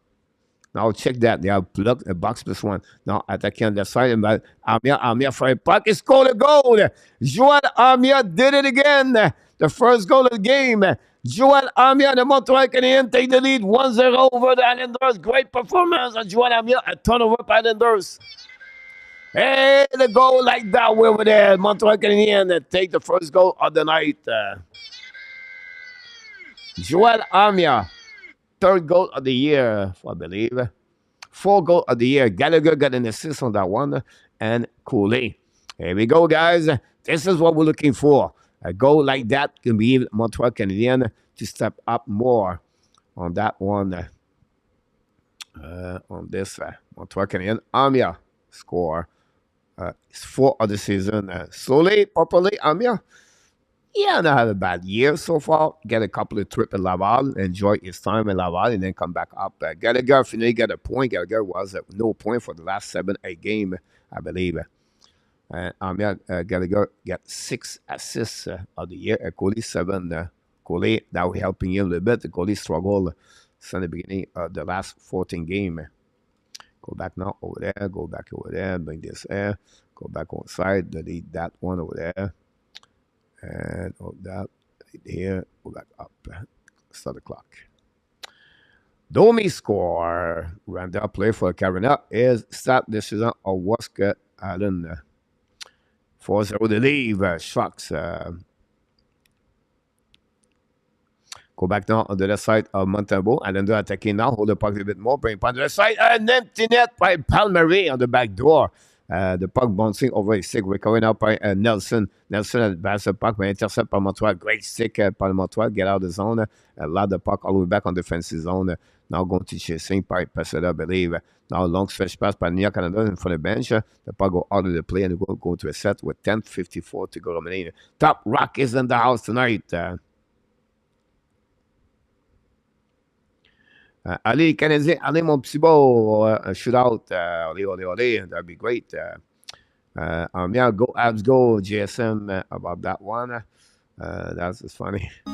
Now check that. They have blocked a box plus 1. Now attacking on the side. And Amir for a puck. He scored a goal. Joel Amir did it again. The first goal of the game. Joel Amir, the Montreal Canadiens, take the lead 1-0 over the Islanders. Great performance of Joel Amir. A turnover by Islanders. Hey, the goal like that way over there. Montreal Canadiens take the first goal of the night. Joel Amir. 3rd goal of the year, I believe. 4th goal of the year. Gallagher got an assist on that one. And Cooley. Here we go, guys. This is what we're looking for. A goal like that can be Montreal Canadiens to step up more on that one. On this Montreal Canadiens. Amir score. It's 4th of the season. Slowly, properly, Amir. Yeah, not have a bad year so far. Get a couple of trips at Laval, enjoy his time in Laval, and then come back up. Gallagher finally got a point. Gallagher was at no point for the last 7-8 games, I believe. Gallagher got 6 assists of the year. Coley 7. Coley now helping him a little bit. Coley struggled since the beginning of the last 14 games. Go back now over there. Go back over there. Bring this there. Go back on side. Delete that one over there. And all that right here, go back up. Start the clock. Domi score. Randall play for Carolina is start this season of Waska Allen. 4-0 the leave. Shucks. Go back now on the left side of Montembeault. Allender attacking now. Hold the puck a little bit more. Bring it on the left side. An empty net by Palmieri on the back door. The puck bouncing over his stick, recovering out by Nelson. Nelson advances the puck, but intercept by Montreal. Great stick by Montreal. Get out of the zone. Allow the puck all the way back on the defensive zone. Now going to chasing by Pesada, I believe. Now long stretch pass by New York Canada in front of the bench. The puck go out of the play and go to a set with 10:54 to go remaining. Top Rock is in the house tonight. Allez, Canadiens, allez, mon petit beau, shootout, allez, allez, allez, that'd be great. Yeah, go Habs, go GSM about that one. That's just funny. We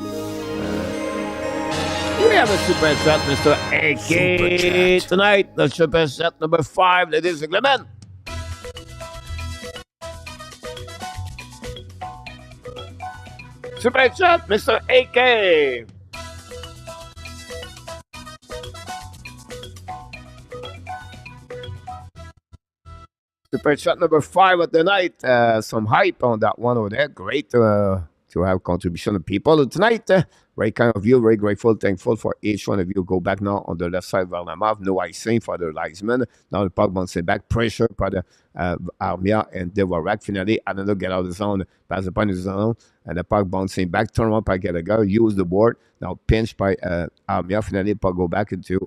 have a super set, Mr. AK tonight. The super set number 5, ladies and gentlemen. Super chat, Mr. AK. Super chat number 5 of the night. Some hype on that one over there. Great to have contribution of people tonight. Very kind of you. Very grateful, thankful for each one of you. Go back now on the left side of Varlamov. No icing for the linesman. Now the puck bouncing back. Pressure by the Armia and Devorak. Finally, another get out of the zone. Pass the puck in the zone. And the puck bouncing back. Turn around by Gallagher. Use the board. Now pinch by Armia. Finally, puck go back into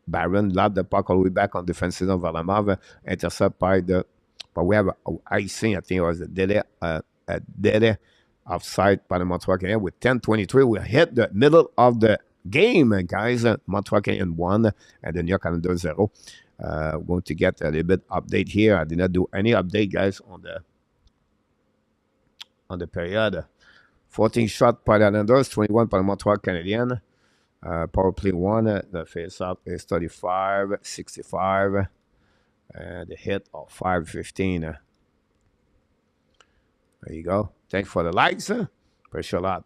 Barron, lob the puck all the way back on defensive of Varlamov, intercept by the, but we have icing, I think it was a delay offside by the Montreal Canadiens with 10:23. We hit the middle of the game, guys. Montreal Canadiens 1 and the New York Islanders 0. We're going to get a little bit update here. I did not do any update, guys, on the period. 14 shot by the Islanders, 21 by the Montreal Canadiens. Power play 1, the face-up is 35-65, and the hit of 5-15. There you go. Thanks for the likes. Appreciate a lot.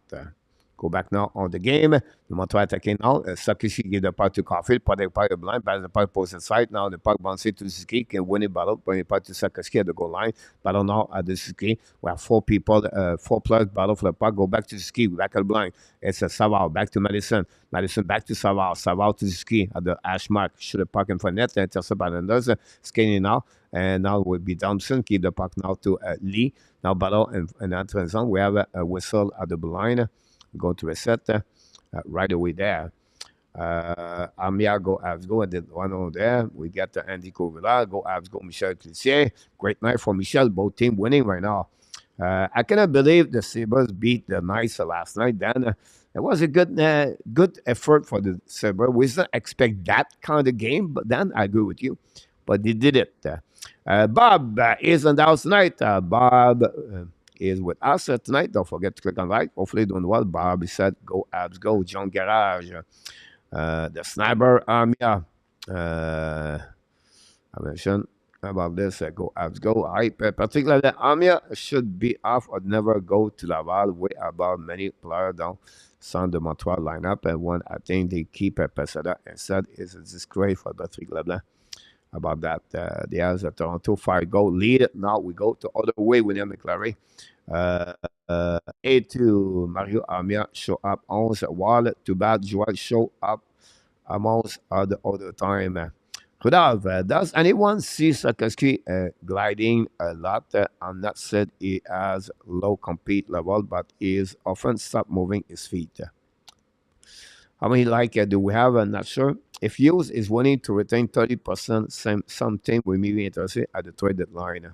Go back now on the game. The Montreal attacking now. Sakishi give the puck to Caulfield. Puck the blind. Pass the puck post inside. Now the puck bounces to Suzuki. Can win it battle. Bring the puck to Sakishi at the goal line. Battle now at the Suzuki. We have 4 people. 4 plus battle for the puck. Go back to Suzuki. Back at the blind. It's a Savard. Back to Madison. Madison back to Savard. Savard to Suzuki at the hash mark. Shoot the puck in front net. Intercept by Landers. Skinning now. And now will be Thompson. Keep the puck now to Lee. Now battle and enter zone. We have a whistle at the blind. Go to reset right away there. Amia go Habs go. I did one over there. We got Andy Kovila. Go Habs go Michel Cloutier. Great night for Michel. Both team winning right now. I cannot believe the Sabres beat the Knights last night. Then it was a good effort for the Sabres. We didn't expect that kind of game, but then I agree with you. But they did it. Bob is in the house tonight. Bob is with us tonight. Don't forget to click on like. Hopefully doing well. Bob said, go Habs, go. John Garage. The Sniper Armia. I mentioned about this. Go Habs, go. Particularly the Armia should be off or never go to Laval. Way about many players down some the Montreal lineup. And one, I think they keep Pesada instead is a disgrace for Patrick Leblanc. About that, they have a Toronto 5-goal lead. Now we go the other way. William McClary. A2 Mario Armia show up 11 while too bad Joel show up almost the other time. Rudolph, does anyone see Sakaski gliding a lot? I'm not said he has low compete level, but he is often stop moving his feet. How many do we have? I'm not sure. If Hughes is willing to retain 30%, something we may be interested at the trade deadline.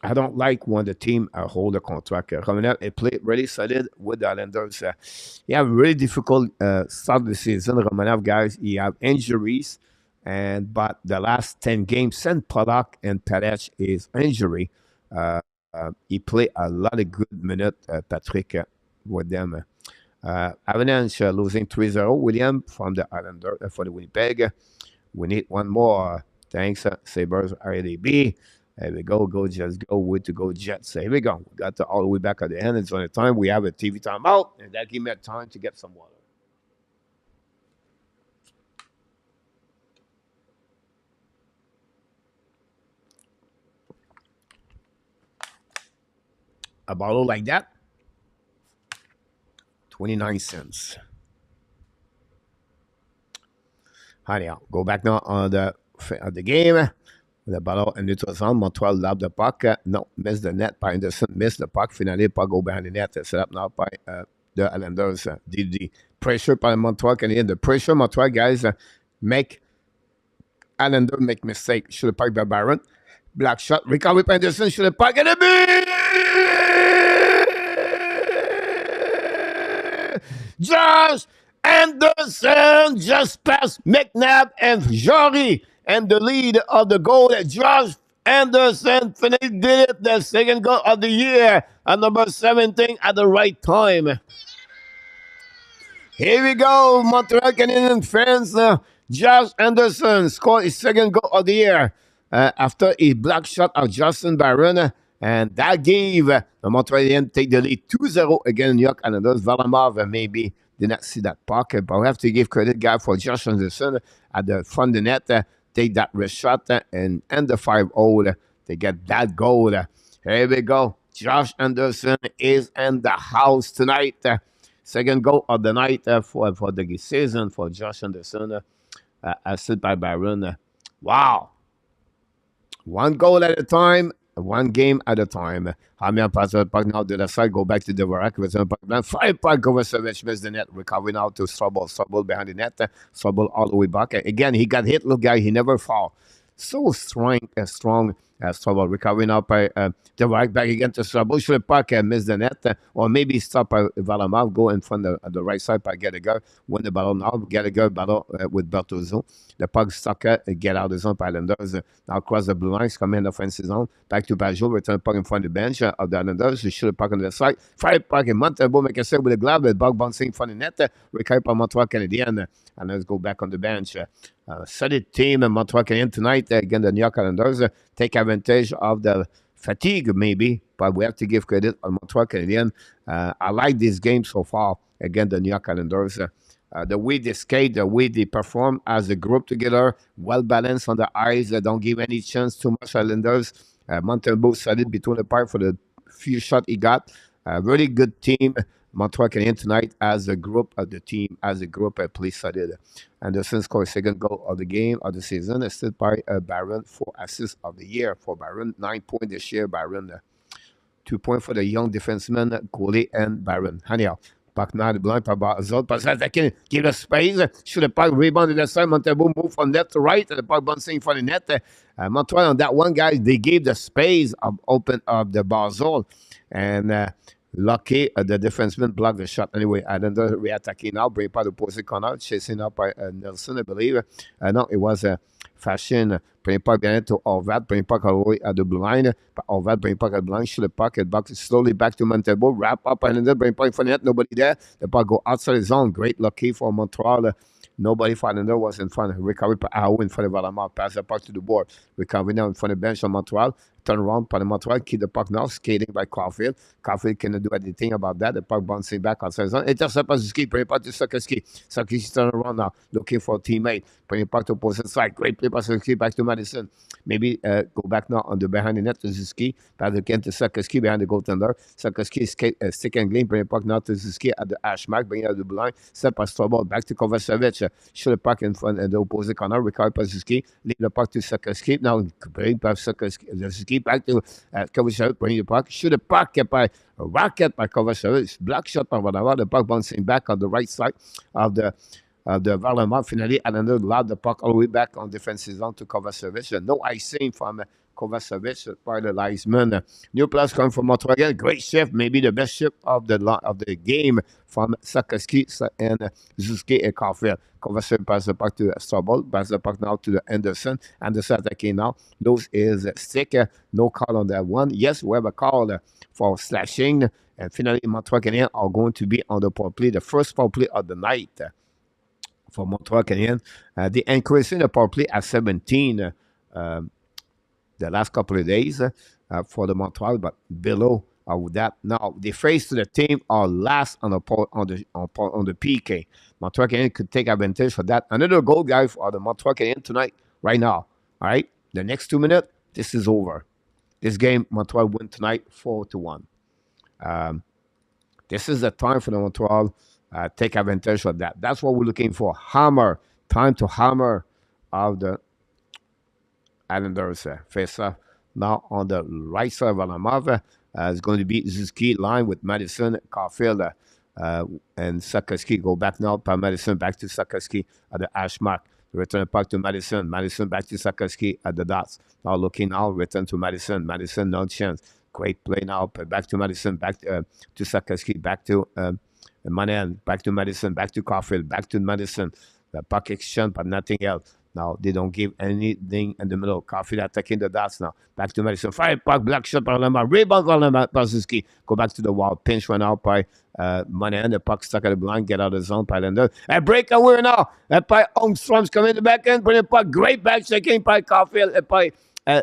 I don't like when the team hold a contract. Romanov played really solid with the Islanders. He have really difficult start of the season. Romanov, guys, he have injuries, but the last 10 games, Saint Pollock and Pelech is injury. He played a lot of good minutes, Patrick, with them. Avalanche losing 3-0. William from the Islander for the Winnipeg. We need one more. Thanks, Sabres RDB. There we go. Just go. Way to go, Jets. Here we go. We got all the way back at the end. It's on the time. We have a TV timeout, and that gave me time to get some water. A bottle like that, 29 cents. Anyhow, go back now on the game. The bottle and it was on. Montreal lobbed the puck. No, missed the net by Anderson. Missed the puck. Finally, puck go behind the net. Set up now by the Islanders. The pressure by Montreal Canadiens. The pressure Montreal guys make Islander make mistake. Should have puck by Barron. Black shot. Recovery by Anderson. Should have puck in the beat. Josh Anderson just past McNabb and Jory. And the lead of the goal that Josh Anderson finished did it, the second goal of the year at number 17 at the right time. Here we go, Montreal Canadiens fans. Josh Anderson scored his second goal of the year. after a block shot of Justin Barron. And that gave the Montreal Canadiens take the lead 2-0 against New York Islanders. Varlamov maybe did not see that puck, but we have to give credit, guy, for Josh Anderson at the front of the net. Take that wrist shot and end the 5-0 to get that goal. Here we go. Josh Anderson is in the house tonight. Second goal of the night for the season for Josh Anderson, assisted by Barron. Wow. One goal at a time, one game at a time. Hamian passes the puck now to the side, go back to the Varak, return puck plan. 5 puck Kovacevic, missed the net, recovery now to Strubble. Strubble behind the net, Strubble all the way back. Again, he got hit, look guy, he never fall. So strong, Strubble. Recovering up by the right back again to Strubble. Should the puck missed the net, or maybe stop by Varlamov, go in front of the right side by Gallagher, win the battle now. Gallagher battle with Bertuzzo. The puck stuck, get out of the zone by Islanders. Now cross the blue lines, come in the offensive zone. Back to Pajot, return the puck in front of the bench of the Islanders. Shoot the puck on the side. Fire puck in Montembeault, make a save with a glove. The puck bouncing in front of the net. Recovered by Montreal Canadiens. And let's go back on the bench. Solid team in Montreal Canadiens tonight against the New York Islanders. Take advantage of the fatigue, maybe, but we have to give credit on Montreal Canadiens. I like this game so far against the New York Islanders. The way they skate, the way they perform as a group together, well balanced on the ice. They don't give any chance to much Islanders. Montembeault solid between the pipe for the few shots he got. Really good team. Montreal Canadiens tonight as a group of the team, as a group, play solid. Anderson scored second goal of the game of the season, assisted by Barron, 4 assists of the year for Barron, 9 points this year. Barron, 2 points for the young defensemen, Coley and Barron. Anyhow, puck now the blind par Barzot. Pass attacking, give a space. Shoot the puck, rebound to the side. Montembeault move from left to right. The puck bouncing in front of the net. Montreal on that one, guys, they gave the space of open of the Barzot. And lucky, the defenseman blocked the shot. Anyway, Islander re-attacking now. Bring part of opposite corner, chasing up by Nelson, I believe. No, it was Fashion. Bring puck bien to Orvat. Bring puck all the way at the blue line. Orvat bring puck at the blue line. Shoot the puck. It back slowly back to Montembeault. Wrap up Islander. Bring puck for net. Nobody there. The puck go outside the zone. Great lucky for Montreal. Nobody for Islander was in front. Recovery by Aho in front of Varlamov. Pass the puck to the board. Recovery now in front of the bench on Montreal. Turn around, by Montreal, keep the puck now, skating by Caulfield. Caulfield cannot do anything about that. The puck bouncing back outside zone. Intercept by Suzuki, bring it back to Sakoski. Sakoski turn around now, looking for a teammate. Bring it back to opposite side. Great play by Suzuki, back to Madison. Maybe go back now on the behind the net to Suzuki. Back again to Sakoski behind the goaltender. Sakoski stick and gleam, bring it back now to Suzuki at the hash mark, bring it out the blue line. Set by Strobel, back to Kovacevic. Shoot the puck in front of the opposite corner. Recover by Suzuki. Leave the puck to Sakoski. Now bring back Suzuki back to Kovacevic, bring the puck. Shoot the puck by a rocket by Kovacevic. Black shot by Varlamov. The puck bouncing back on the right side of the Varlamov. Finally, Islander allowed the puck all the way back on defensive zone to Kovacevic. No icing from Kovacevic by the linesman. New plus coming from Montreal again. Great shift, maybe the best shift of the game from Sakoski and Suzuki and Caulfield. Kovacevic passes the puck to Strobel, passes the puck now to the Anderson. Anderson attacking now. Those is stick. No call on that one. Yes, we have a call for slashing. And finally, Montreal Canadiens are going to be on the power play, the first power play of the night for Montreal Canadiens. They increasing the power play at 17 the last couple of days for the Montreal, but below that. Now, the face to the team are last on the PK. Montreal Canadiens could take advantage of that. Another goal, guys, for the Montreal Canadiens tonight, right now. All right? The next 2 minutes, this is over. This game, Montreal win tonight 4-1. This is the time for the Montreal take advantage of that. That's what we're looking for. Hammer. Time to hammer of the Islanders face off. Now on the right side of Varlamov is going to be Suzuki line with Madison, Caulfield, and Sakoski. Go back now by Madison, back to Sakoski at the hash mark. Return back to Madison. Madison back to Sakoski at the dots. Now looking now, return to Madison. Madison, no chance. Great play now. Back to Madison, back to Sakoski, back to Manan, back to Madison, back to Caulfield, back to Madison. The puck exchange, but nothing else. Now, they don't give anything in the middle. Caulfield attacking the dots now. Back to Madison. Fire puck, black shot by Lemar. Rebound by Lemar. Pazuski. Go back to the wall. Pinch went out by Manan. The puck stuck at the blind. Get out of the zone by Lender. A breakaway now. By Armstrong's coming in the back end. Bring the puck. Great back checking by Caulfield. By Uh,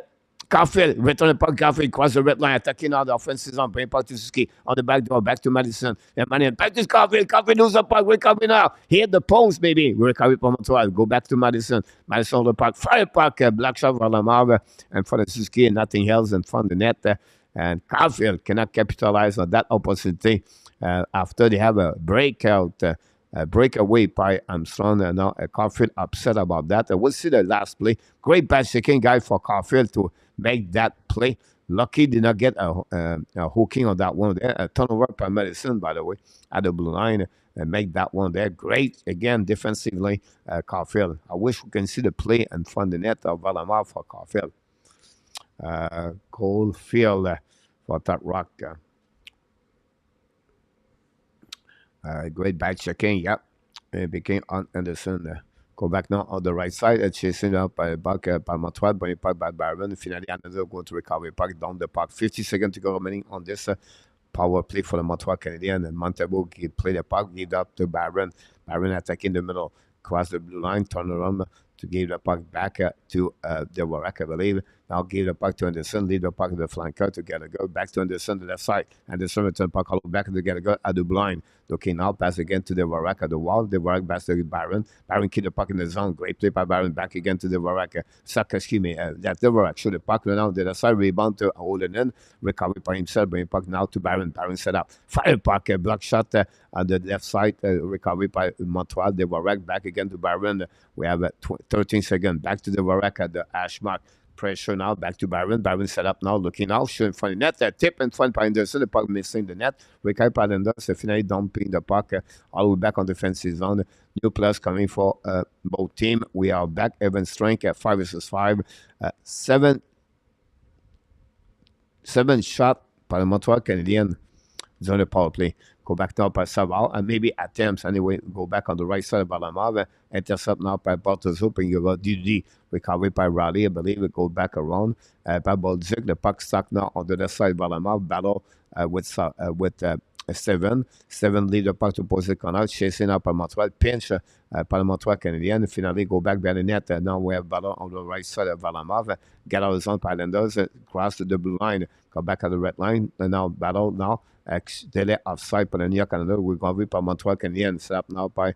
Caulfield, return the puck. Caulfield cross the red line, attacking on the offensive zone. Bring puck to Suzuki on the back door, back to Madison. And Madison back to Caulfield. Caulfield lose the puck. Recovery now. Hit the post, maybe. Recovery from Montreal. Go back to Madison. Madison on the puck. Fire puck. Black shot for Lamar. And for the Suzuki, and nothing else in front of the net. And Caulfield cannot capitalize on that opportunity after they have a breakout. Breakaway by Armstrong, and now Caulfield upset about that. We'll see the last play. Great back checking guy for Caulfield to make that play. Lucky did not get a hooking on that one there. A turnover by Madison, by the way, at the blue line, and make that one there. Great again defensively, Caulfield. I wish we can see the play in front of the net of Valamar for Caulfield. Coldfield for that rock. Great back checking. Yep. It became on Anderson. Go back now on the right side. Chasing up back by Montreal. Bring it back by Byron. Finally, another going to recover puck down the park. 50 seconds to go remaining on this power play for the Montreal Canadiens. And Montembeault play the puck. Give it up to Byron. Byron attacking the middle. Cross the blue line. Turn around to give the puck back to the Warrack, I believe. Now give the puck to Anderson, leave the puck to the flanker to Gallagher. Back to Anderson to the left side. Anderson return puck all back to Gallagher at the blind. Okay, now pass again to the Warrack at the wall. The Warrack pass to Byron. Byron keep the puck in the zone. Great play by Byron. Back again to the Warrack. Excuse me. That's the Warrack. Shoot the puck now to the side. Rebound to Holden in. Recovery by himself. Bring puck now to Byron. Byron set up. Fire puck. Block shot on the left side. Recovery by Montreal. The Warrack back again to Byron. We have 13 seconds. Back to the Warrack at the hash mark. Pressure now, back to Byron. Byron set up now, looking out, shooting in front of the net. Tip in front by Anderson, the puck missing the net. Recovery by Anderson, finally dumping the puck all the way back on the defensive zone. New players coming for both teams. We are back, even strength at 5 versus 5. Seven shot by the Montreal Canadiens on the power play. Go back now by Savard, and maybe attempts anyway. Go back on the right side of Balamov. Intercept now by Bartosop, and you got DD. Recovery by Raleigh, I believe. It goes back around. By Bolzik, the puck stuck now on the left side of Balamov. Battle with Seven. Seven lead the puck to Bossy Connor, chasing up by Montreal. Pinch by the Montreal Canadiens. Finally, go back by the net. Now we have battle on the right side of Balamov. Get out of zone by Islanders. Cross the blue line. Go back at the red line. And now battle now. Delay offside by the New York Canada. We're going to be by Montreal Canadiens. Set up now by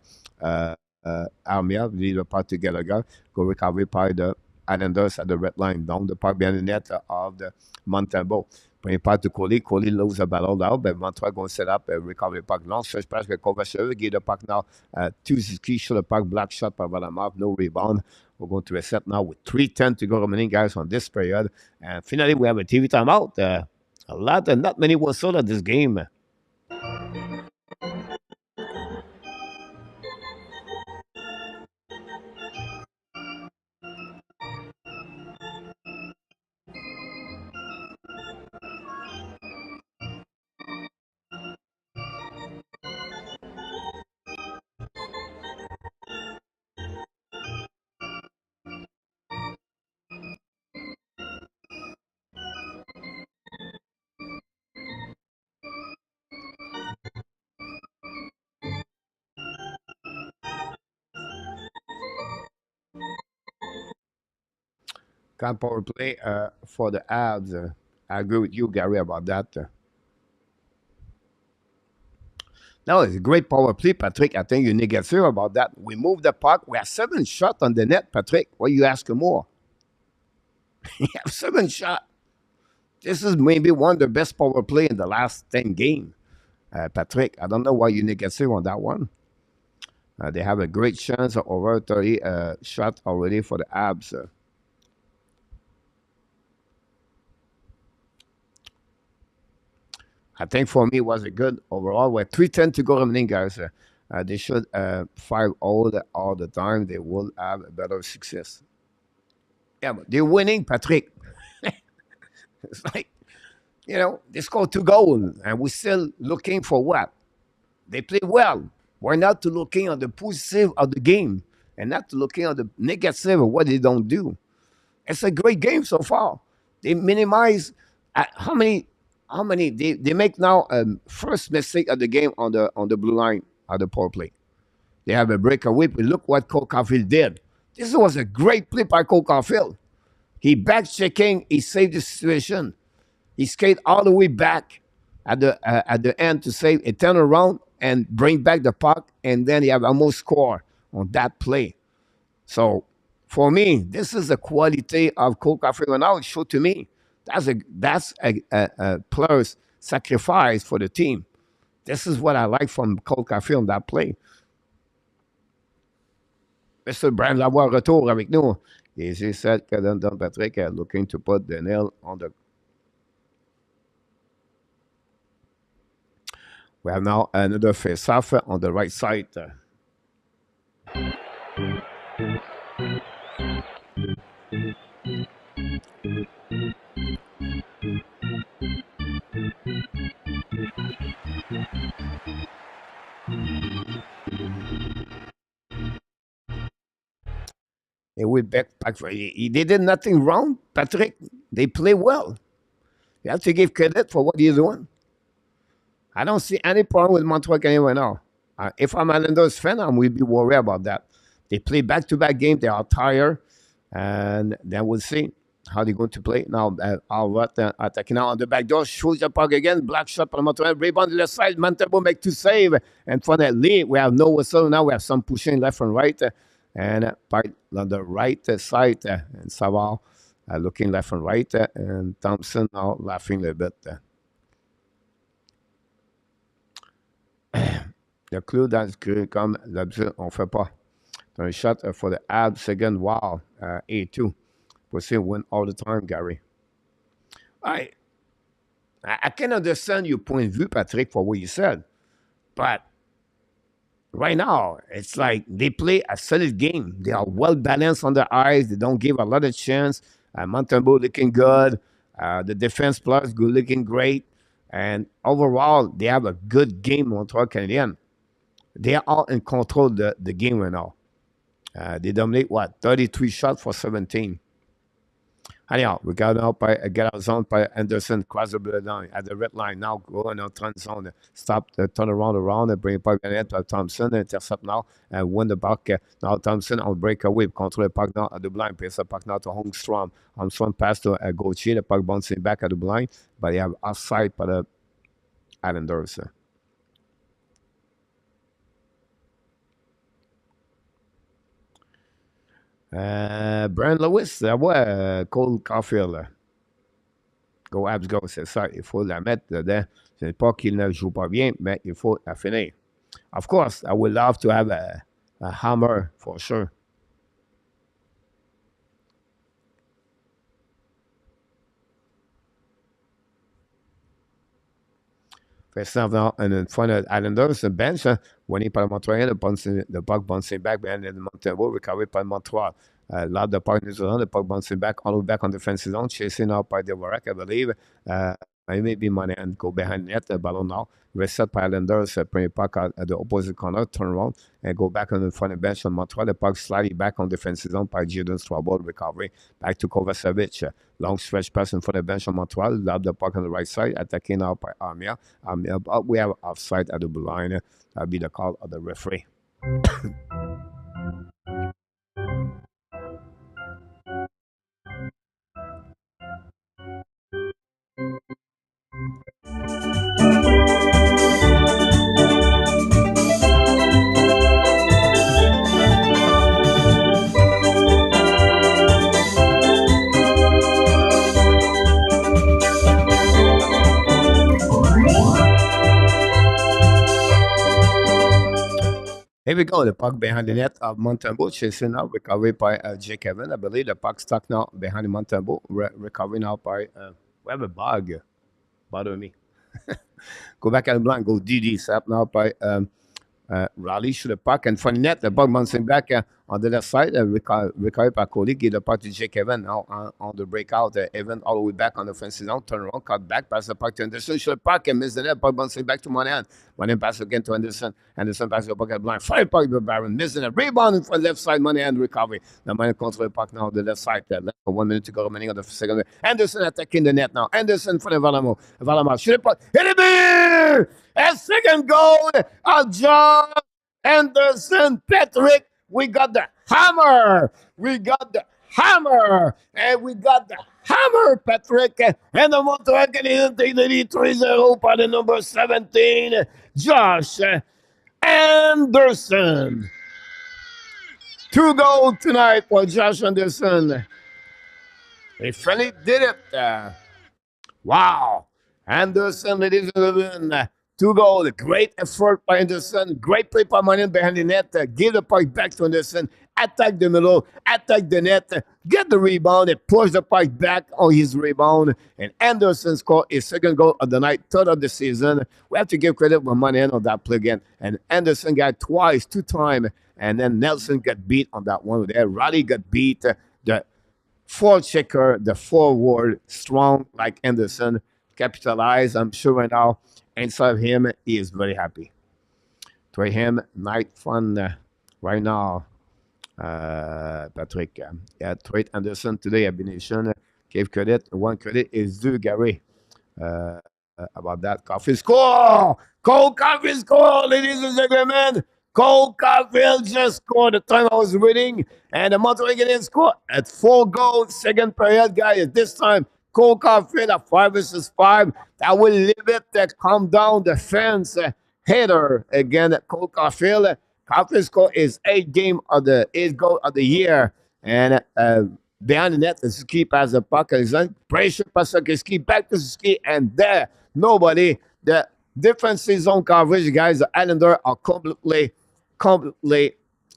Armia. Lead the puck to Gallagher. Go recovery by the Islanders at the red line. Down the puck behind the net of the Montembeault. Bring it back to Coley. Coley loses the battle now, but Montreal going to set up a recovery puck. Long stretch pass by Kovacev. Give the puck now to Suzuki. Shoot the puck. Black shot by Valamov. No rebound. We're going to reset now with 3:10 to go remaining, guys, on this period. And finally, we have a TV timeout. Not many were sold at this game. Can't power play for the Habs. I agree with you, Gary, about that. No, it's a great power play, Patrick. I think you negative about that. We moved the puck. We have 7 shots on the net, Patrick. What you asking more? We have 7 shots. This is maybe one of the best power play in the last 10 games, Patrick. I don't know why you negative on that one. They have a great chance of over 30 shots already for the Habs. I think for me it was a good overall. We're 3:10 to go remaining, guys. They should fire all the time. They will have a better success. Yeah, but they're winning, Patrick. It's like, they scored 2 goals, and we're still looking for what? They play well. We're not looking at the positive of the game and not looking at the negative of what they don't do. It's a great game so far. They minimize how many they make now first mistake of the game on the blue line at the power play. They have a breakaway. But look what Cole Caulfield did. This was a great play by Cole Caulfield. He back checking. He saved the situation. He skate all the way back at the end to save. He turn around and bring back the puck, and then he have almost score on that play. So for me, this is the quality of Cole Caulfield. And now it showed to me that's a player's sacrifice for the team. This is what I like from Cole Caulfield on that play. Mr. Brian Lavoie retour avec nous. Et j'ai said que Don Patrick looking to put the nail on the. We have now another face-off on the right side. And we back. They did nothing wrong, Patrick. They play well. You have to give credit for what you're doing. I don't see any problem with Montreal Canadiens right now. If I'm an Islanders fan, I will be worried about that. They play back-to-back games. They are tired. And then we'll see how they're going to play. Now, Alvat attacking now on the back door. Shoots the puck again. Black shot for Montreal. Rebound on the left side. Montembeault make 2 saves. And for that lead, we have no whistle. Now we have some pushing left and right. And part on the right side. And Savard looking left and right. And Thompson now laughing a little bit. Le clou dans le comme d'habitude, on ne fait pas. Un shot for the Habs, second, wow, A2. Bossy win all the time, Gary. I can understand your point of view, Patrick, for what you said. But right now, it's like they play a solid game. They are well balanced on the ice. They don't give a lot of chance. Montembeault looking good. The defense plus good looking great. And overall, they have a good game, Montreal Canadiens. They are all in control of the game right now. They dominate, 33 shots for 17. Anyhow, we got now by get out zone by Anderson, cross the blue line at the red line. Now going on turn zone, stop, turn around, and bring it back in to Thompson, intercept now, and win the puck. Now Thompson on breakaway, control the puck now at the blind, pass the puck now to Holmstrom. Holmstrom pass to Gauthier, the puck bouncing back at the blind, but they have offside by the Islanders. Brian Lewis, Cole Caulfield. Go Habs, go, c'est ça. Il faut la mettre dedans. Ce n'est pas qu'il ne joue pas bien, mais il faut la finir. Of course, I would love to have a hammer for sure. First off, now, and in front of Islanders, the bench, winning par Montreal, the puck bouncing back behind the Montembeault, recovered by Montreal. Là, the puck is on, the puck bouncing back, all the way back on the defensive zone, chasing out by the Warwick, I believe. Maybe money and go behind net, the ballon now. Reset by Islanders, bring it puck at the opposite corner, turn around, and go back on the front of the bench on Montreal. The puck slightly back on the defensive zone by Jordan Strawball, recovery. Back to Kovacevic. Long stretch pass in front of the bench on Montreal. Lob the puck on the right side, attacking out by Armia. We have offside at the blue line. That'll be the call of the referee. Here we go. The puck behind the net of Montembeault, chasing now, recovered by Jake Kevin. I believe the puck stuck now behind Montembeault, recovered now by we have a bug. Bother me. Go back at the blind, go DD, set now by Raleigh to the puck and for the net, the puck bouncing back on the left side, recovered by Cody, give the puck to Jake Evan now on the breakout. Evan all the way back on the offensive zone, turn around, cut back, pass the puck to Anderson, shoot the puck and miss the net, puck bouncing back to Monahan. Monahan pass again to Anderson. Anderson passes the puck at the blind, fire puck to Barron, missing it, rebound for the left side, Monahan recovery. Now Monahan control the puck now on the left side, left for 1 minute to go remaining on the second. Anderson attacking the net now. Anderson for the Valamo, shoot the puck, hit it! A second goal of John Anderson Patrick. We got the hammer. We got the hammer. And we got the hammer, Patrick. And the Montreal Canadiens take the lead 3-0 by the number 17, Josh Anderson. 2 goals tonight for Josh Anderson. He finally did it. Wow. Anderson, ladies and gentlemen, 2 goals. Great effort by Anderson. Great play by Monin behind the net. Give the puck back to Anderson. Attack the middle. Attack the net. Get the rebound. And push the puck back on his rebound. And Anderson scored his second goal of the night, third of the season. We have to give credit for Monin on that play again. And Anderson got twice, 2 times. And then Nelson got beat on that one there. Riley got beat. The forechecker, the forward, strong like Anderson, capitalized. I'm sure right now, inside of him, he is very happy. To him, night fun right now. Patrick, trade Anderson today, Abination gave credit. One credit is due Gary. About that. Coffee score! Cole Caulfield score, ladies and gentlemen. Cole Caulfield just scored the time I was reading, and the Montreal Canadiens scored at 4 goals, second period, guys. This time, Cole Caulfield at 5 versus 5. That will limit calm down the fence header again. Cole Caulfield. Caulfield scored his 8th goal of the year, and behind the net, Suzuki passes the puck. Pressure pass Suzuki back to Suzuki, and there, nobody. The defensive zone coverage, guys, the Islanders are completely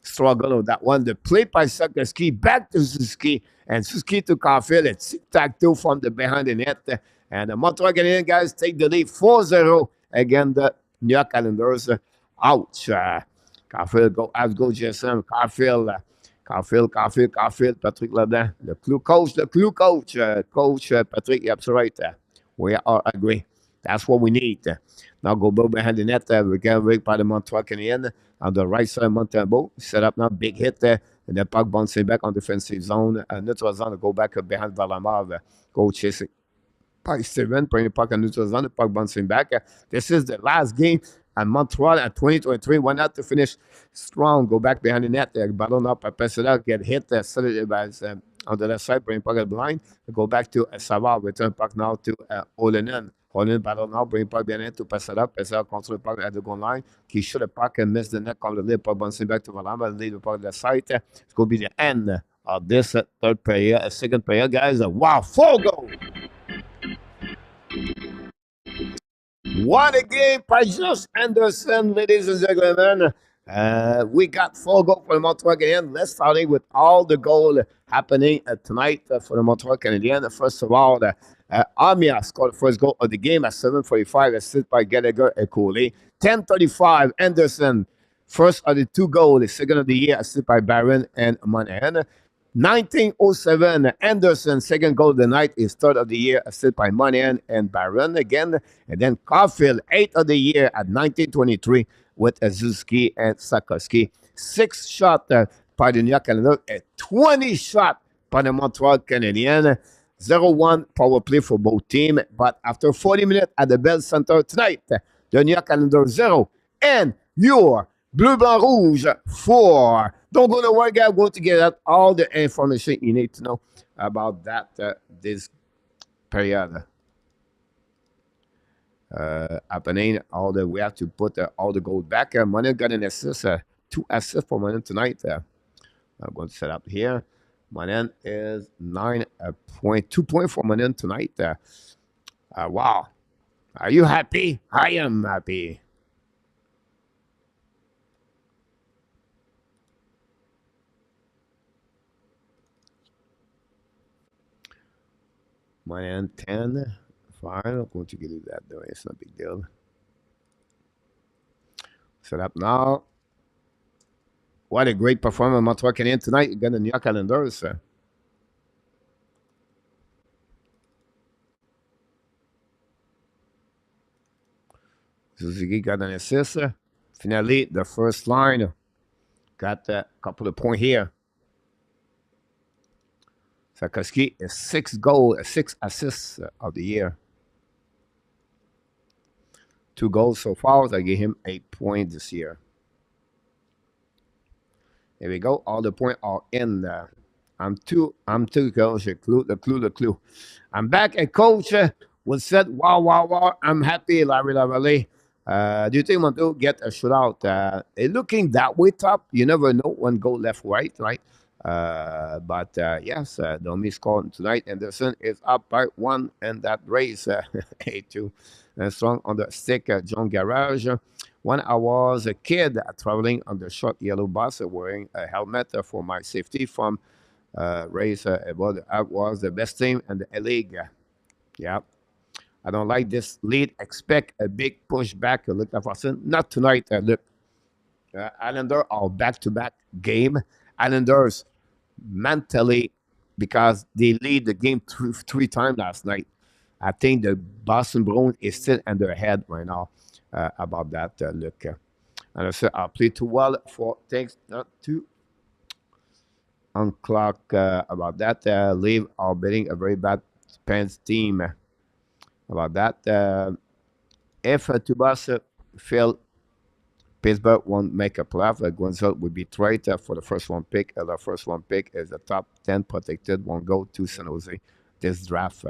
struggling with that one. The play by Suzuki back to Suzuki, and Suzuki to Caulfield. It's tic-tac-toe from the behind the net. And the Montreal Canadiens, guys, take the lead 4-0 against the New York Islanders. Ouch. Caulfield go Jason. Caulfield, Patrick Leblanc, the clue coach, Coach Patrick, you're absolutely right. We are agree. That's what we need. Now go behind the net. We get rigged by the Montreal Canadiens on the right side. Montembeault set up now, big hit there. And the puck bouncing back on defensive zone. Neutral zone to go back behind Valamar. Go chasing. By Steven, bring the puck on neutral zone. The puck bouncing back. This is the last game. And Montreal at 2023 went out to finish strong. Go back behind the net. Ballon up, pass it out, get hit. Set it on the left side, bring puck at the line. Go back to Savard. Return puck now to Olenin. Olenin ballon now, bring puck behind it to pass it up. Pass it out, control the puck at the goal line. He shoot the puck and miss the net. Come the lead, puck bouncing back to Valamba. Lead the puck at the side. It's going to be the end of this third period, second period, guys. Wow, 4 goals. What a game by Josh Anderson, ladies and gentlemen. We got 4 goals for the Montreal Canadiens. Let's start with all the goals happening tonight for the Montreal Canadiens. First of all, Amia scored the first goal of the game at 7:45, assisted by Gallagher and Cooley. 10:35, Anderson, first of the 2 goals, the second of the year, assisted by Barron and Monahan. 1907, Anderson, second goal of the night, is third of the year, assisted by Monahan and Barron again. And then Caulfield, 8th of the year at 1923 with Azuski and Sakoski. 6 shot by the New York Canadiens, and 20 shot by the Montreal Canadiens. 0-1 power play for both teams. But after 40 minutes at the Bell Center tonight, the New York Islanders 0 and your Bleu Blanc Rouge 4. Don't go nowhere, guys. Go to get out all the information you need to know about that this period happening. We have to put all the gold back. Monin got an assist, 2 assists for Monin tonight. I'm going to set up here. Monin is 9.2 points for Monin tonight. Wow. Are you happy? I am happy. Monin 10. Fine. I'm going to give you that though. It's not a big deal. Set up now. What a great performance, Montreal Canadiens tonight against the New York Islanders. Suzuki got an assist. Finally, the first line got a couple of points here. Sakoski is 6 goals, 6 assists of the year. 2 goals so far. I gave him 8 points this year. There we go. All the points are in I'm too, coach. The clue. I'm back and coach was said, wow, wow, wow. I'm happy, Larry Lavalley. Do you think Montreal get a shootout? It looking that way top. You never know when go left, right? But yes, Domi scored tonight. Anderson is up by one, and that race 8-2. Strong on the stick, John Garage. When I was a kid traveling on the short yellow bus wearing a helmet for my safety from race about I was the best team in the league. Yeah. I don't like this lead. Expect a big pushback. Look at Watson. Not tonight. Look, Islanders are back-to-back game. Islanders mentally because they lead the game three times last night. I think the Boston Bruins is still in their head right now about that. Look, and I said I played too well for things not to on clock about that. Leave are betting a very bad Pens team about that. If Tubas fail, Pittsburgh won't make a playoff. Gonzalez would be traded for the first one pick. The first one pick is the top 10 protected. Won't go to San Jose this draft.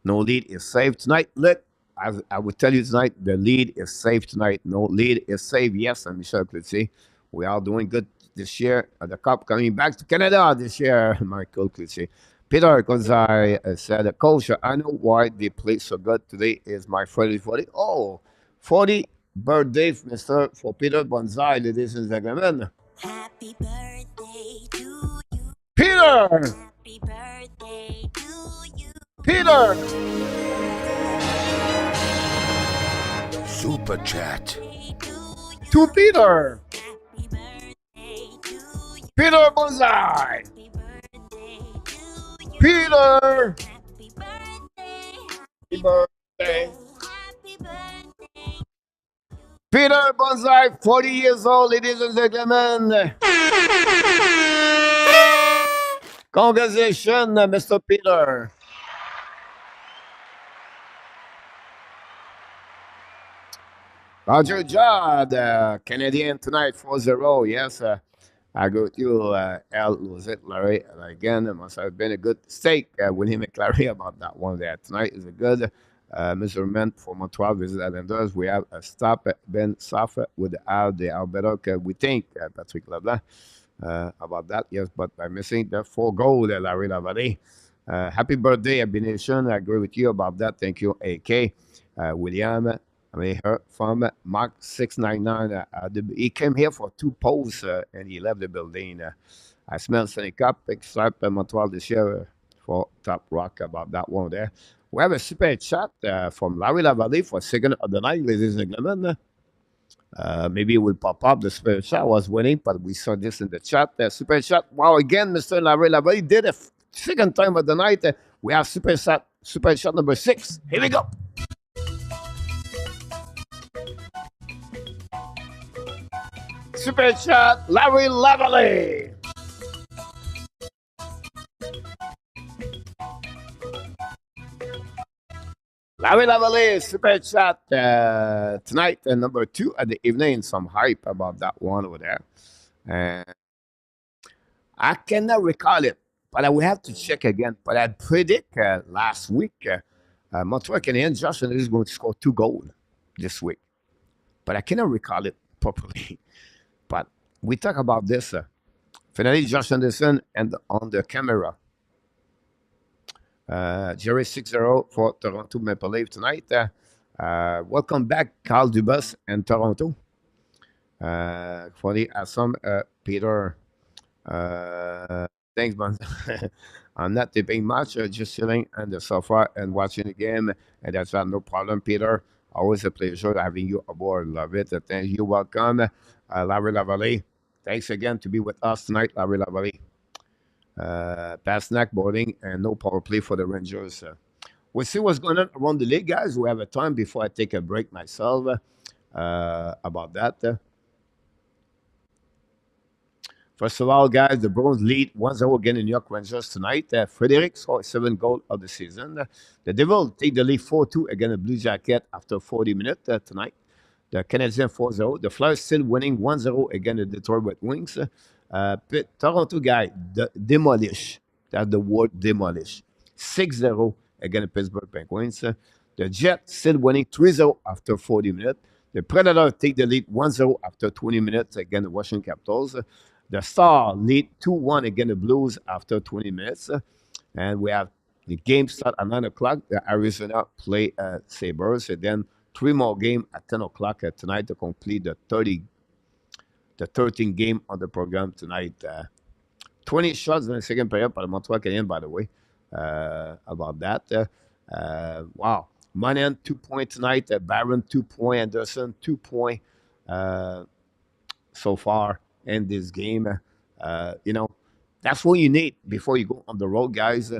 No lead is safe tonight. Look, as I would tell you tonight, the lead is safe tonight. No lead is safe. Yes, and Michel Cloutier. We are doing good this year. The Cup coming back to Canada this year, Michael Cloutier. Peter Gonzalez said, Coach, I know why they play so good today is my 40. Oh, 40 birthday, Mr. for Peter Gonzalez, ladies and gentlemen. Happy birthday to you. Peter! Happy birthday to you. Peter! Super chat. To Peter! Peter Bonsai! Peter! Happy birthday! Peter Bonsai, 40 years old, ladies and gentlemen. Congratulations, Mr. Peter. Roger Judd, Canadian tonight 4-0. Yes, I go with you, L. Luzette Larry. Again, it must have been a good stake with him and Clary about that one there. Tonight is a good measurement for Montreal visit Islanders. We have a stop at Ben Safa with the Alberta. We think, Patrick Leblanc, about that. Yes, but by missing the 4 goal, Larry Lavalley. Happy birthday, Abination. I agree with you about that. Thank you, AK. William. I mean, heard from Mark 699. He came here for 2 posts and he left the building. I smell Stanley Cup, big stripe Montreal this year for Top Rock about that one there. We have a super chat from Larry Lavalley for second of the night, ladies and gentlemen. Maybe it will pop up. The super chat was winning, but we saw this in the chat. Super chat. Wow, again, Mr. Larry Lavalley did it second time of the night. We have super chat number 6. Here we go. Super chat, Larry Lavalley. Larry Lavalley, super chat tonight, number 2 at the evening. Some hype about that one over there. I cannot recall it, but I will have to check again. But I predict last week, Montreal Canadiens, Josh Anderson is going to score 2 goals this week. But I cannot recall it properly. But we talk about this. Finally, Josh Anderson and on the camera. Jerry 6-0 for Toronto Maple Leafs tonight. Welcome back, Carl Dubas and Toronto. For the awesome Peter. Thanks, man. I'm not tipping much, just sitting on the sofa and watching the game. And that's no problem, Peter. Always a pleasure having you aboard. Love it. Thank you. Welcome, Larry Lavalley. Thanks again to be with us tonight, Larry Lavalley. Past snack boarding and no power play for the Rangers. We'll see what's going on around the league, guys. We have a time before I take a break myself about that. First of all, guys, the Bruins lead 1-0 again in New York Rangers tonight. Frederic scored 7 goals of the season. The Devils take the lead 4-2 against the Blue Jacket after 40 minutes tonight. The Canadiens 4-0. The Flyers still winning 1-0 against the Detroit Red Wings. Toronto guy demolish. That's the word demolish. 6-0 against the Pittsburgh Penguins. The Jets still winning 3-0 after 40 minutes. The Predators take the lead 1-0 after 20 minutes against the Washington Capitals. The Stars lead 2-1 against the Blues after 20 minutes. And we have the game start at 9 o'clock. The Arizona play Sabres. And then 3 more games at 10 o'clock tonight to complete the 13th game on the program tonight. 20 shots in the second period by the Montreal Canadiens, by the way, about that. Wow. Monahan, 2 points tonight. Barron, 2 points. Anderson, 2 points so far in this game. That's what you need before you go on the road, guys.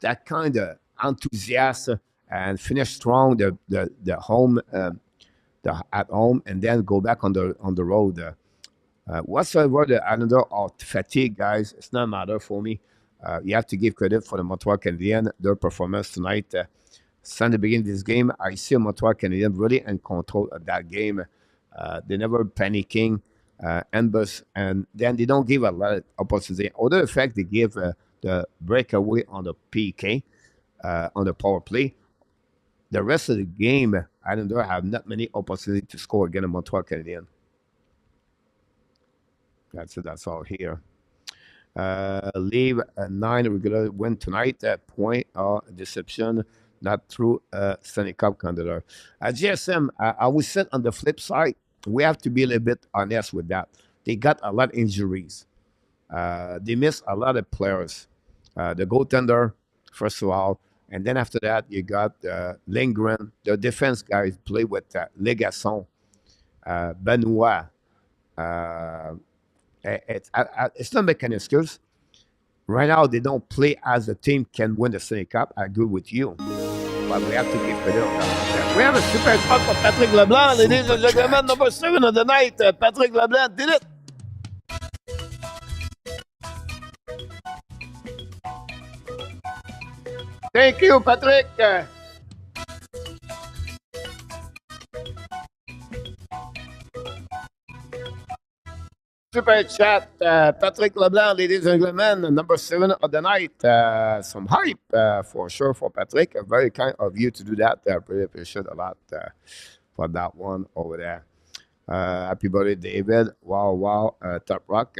That kind of enthusiasm and finish strong the home at home, and then go back on the road. Whatsoever the Islander are fatigued, guys, it's not a matter for me. You have to give credit for the Montreal Canadiens, their performance tonight. Since the beginning of this game, I see Montreal Canadiens really in control of that game. They never panicking, and then they don't give a lot of opportunity. Other fact, they give the breakaway on the PK, on the power play. The rest of the game, Islander have not many opportunities to score against the Montreal Canadiens. That's all here. Leave 9 regular win tonight. Point or deception, not through Stanley Cup contender. At GSM, I will say on the flip side, we have to be a little bit honest with that. They got a lot of injuries. They missed a lot of players. The goaltender, first of all, and then after that, you got Lindgren. The defense guys play with Legasson, Benoit. It's not making excuse. Right now, they don't play as a team can win the Stanley Cup. I agree with you. But we have to give credit on that. We have a super spot for Patrick Leblanc. Ladies and gentlemen, number 7 of the night. Patrick Leblanc did it. Thank you, Patrick. Super chat, Patrick Leblanc, ladies and gentlemen, number 7 of the night. Some hype for sure for Patrick. Very kind of you to do that. I really appreciate a lot for that one over there. Happy birthday, David. Wow. Top Rock.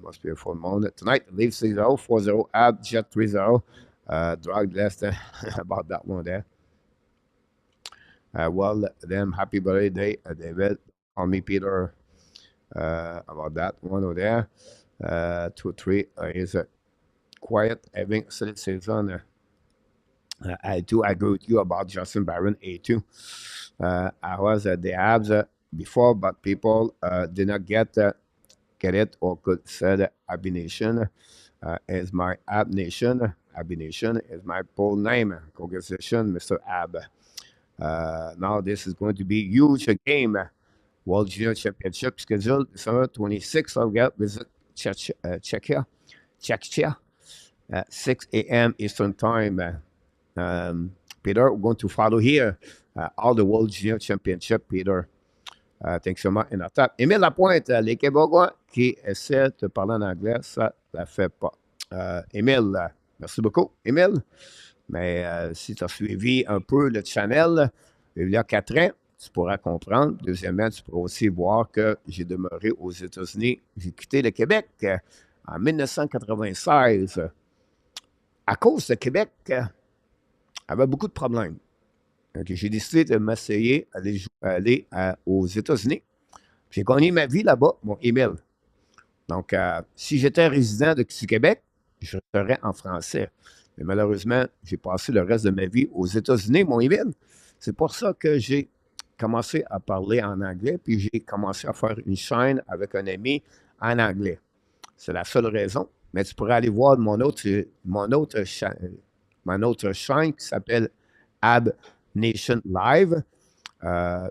Must be a full moment. Tonight, Leafs 6-0, 4-0, Habs, Jet 3-0. Drag less about that one there. Well, then, happy birthday, David. Call me Peter. About that one over there. 2-3 is quiet, having solid season. I do agree with you about Justin Barron, A2. I was at the Habs before, but people did not get it or could say Abination is my Ab Nation. Abination is my full name. Congratulations, Mr. Ab. Now this is going to be a huge game. World Junior Championship scheduled December 26th. I'll get visit Czechia at 6 a.m. Eastern Time. Peter, we're going to follow here all the World Junior Championship, Peter. Thanks so much. In attaque. Émile Lapointe, les Québécois qui essaient de parler en anglais, ça ne la fait pas. Émile, merci beaucoup, Émile. Mais si tu as suivi un peu le channel, il y a 4 ans, tu pourras comprendre. Deuxièmement, tu pourras aussi voir que j'ai demeuré aux États-Unis. J'ai quitté le Québec en 1996. À cause de Québec, avait beaucoup de problèmes. Donc, j'ai décidé de m'essayer à aller aux États-Unis. J'ai gagné ma vie là-bas, mon email. Donc, si j'étais résident du Québec, je serais en français. Mais malheureusement, j'ai passé le reste de ma vie aux États-Unis, mon email. C'est pour ça que j'ai commencé à parler en anglais, puis j'ai commencé à faire une chaîne avec un ami en anglais. C'est la seule raison. Mais tu pourrais aller voir mon autre chaîne qui s'appelle Ab Nation Live.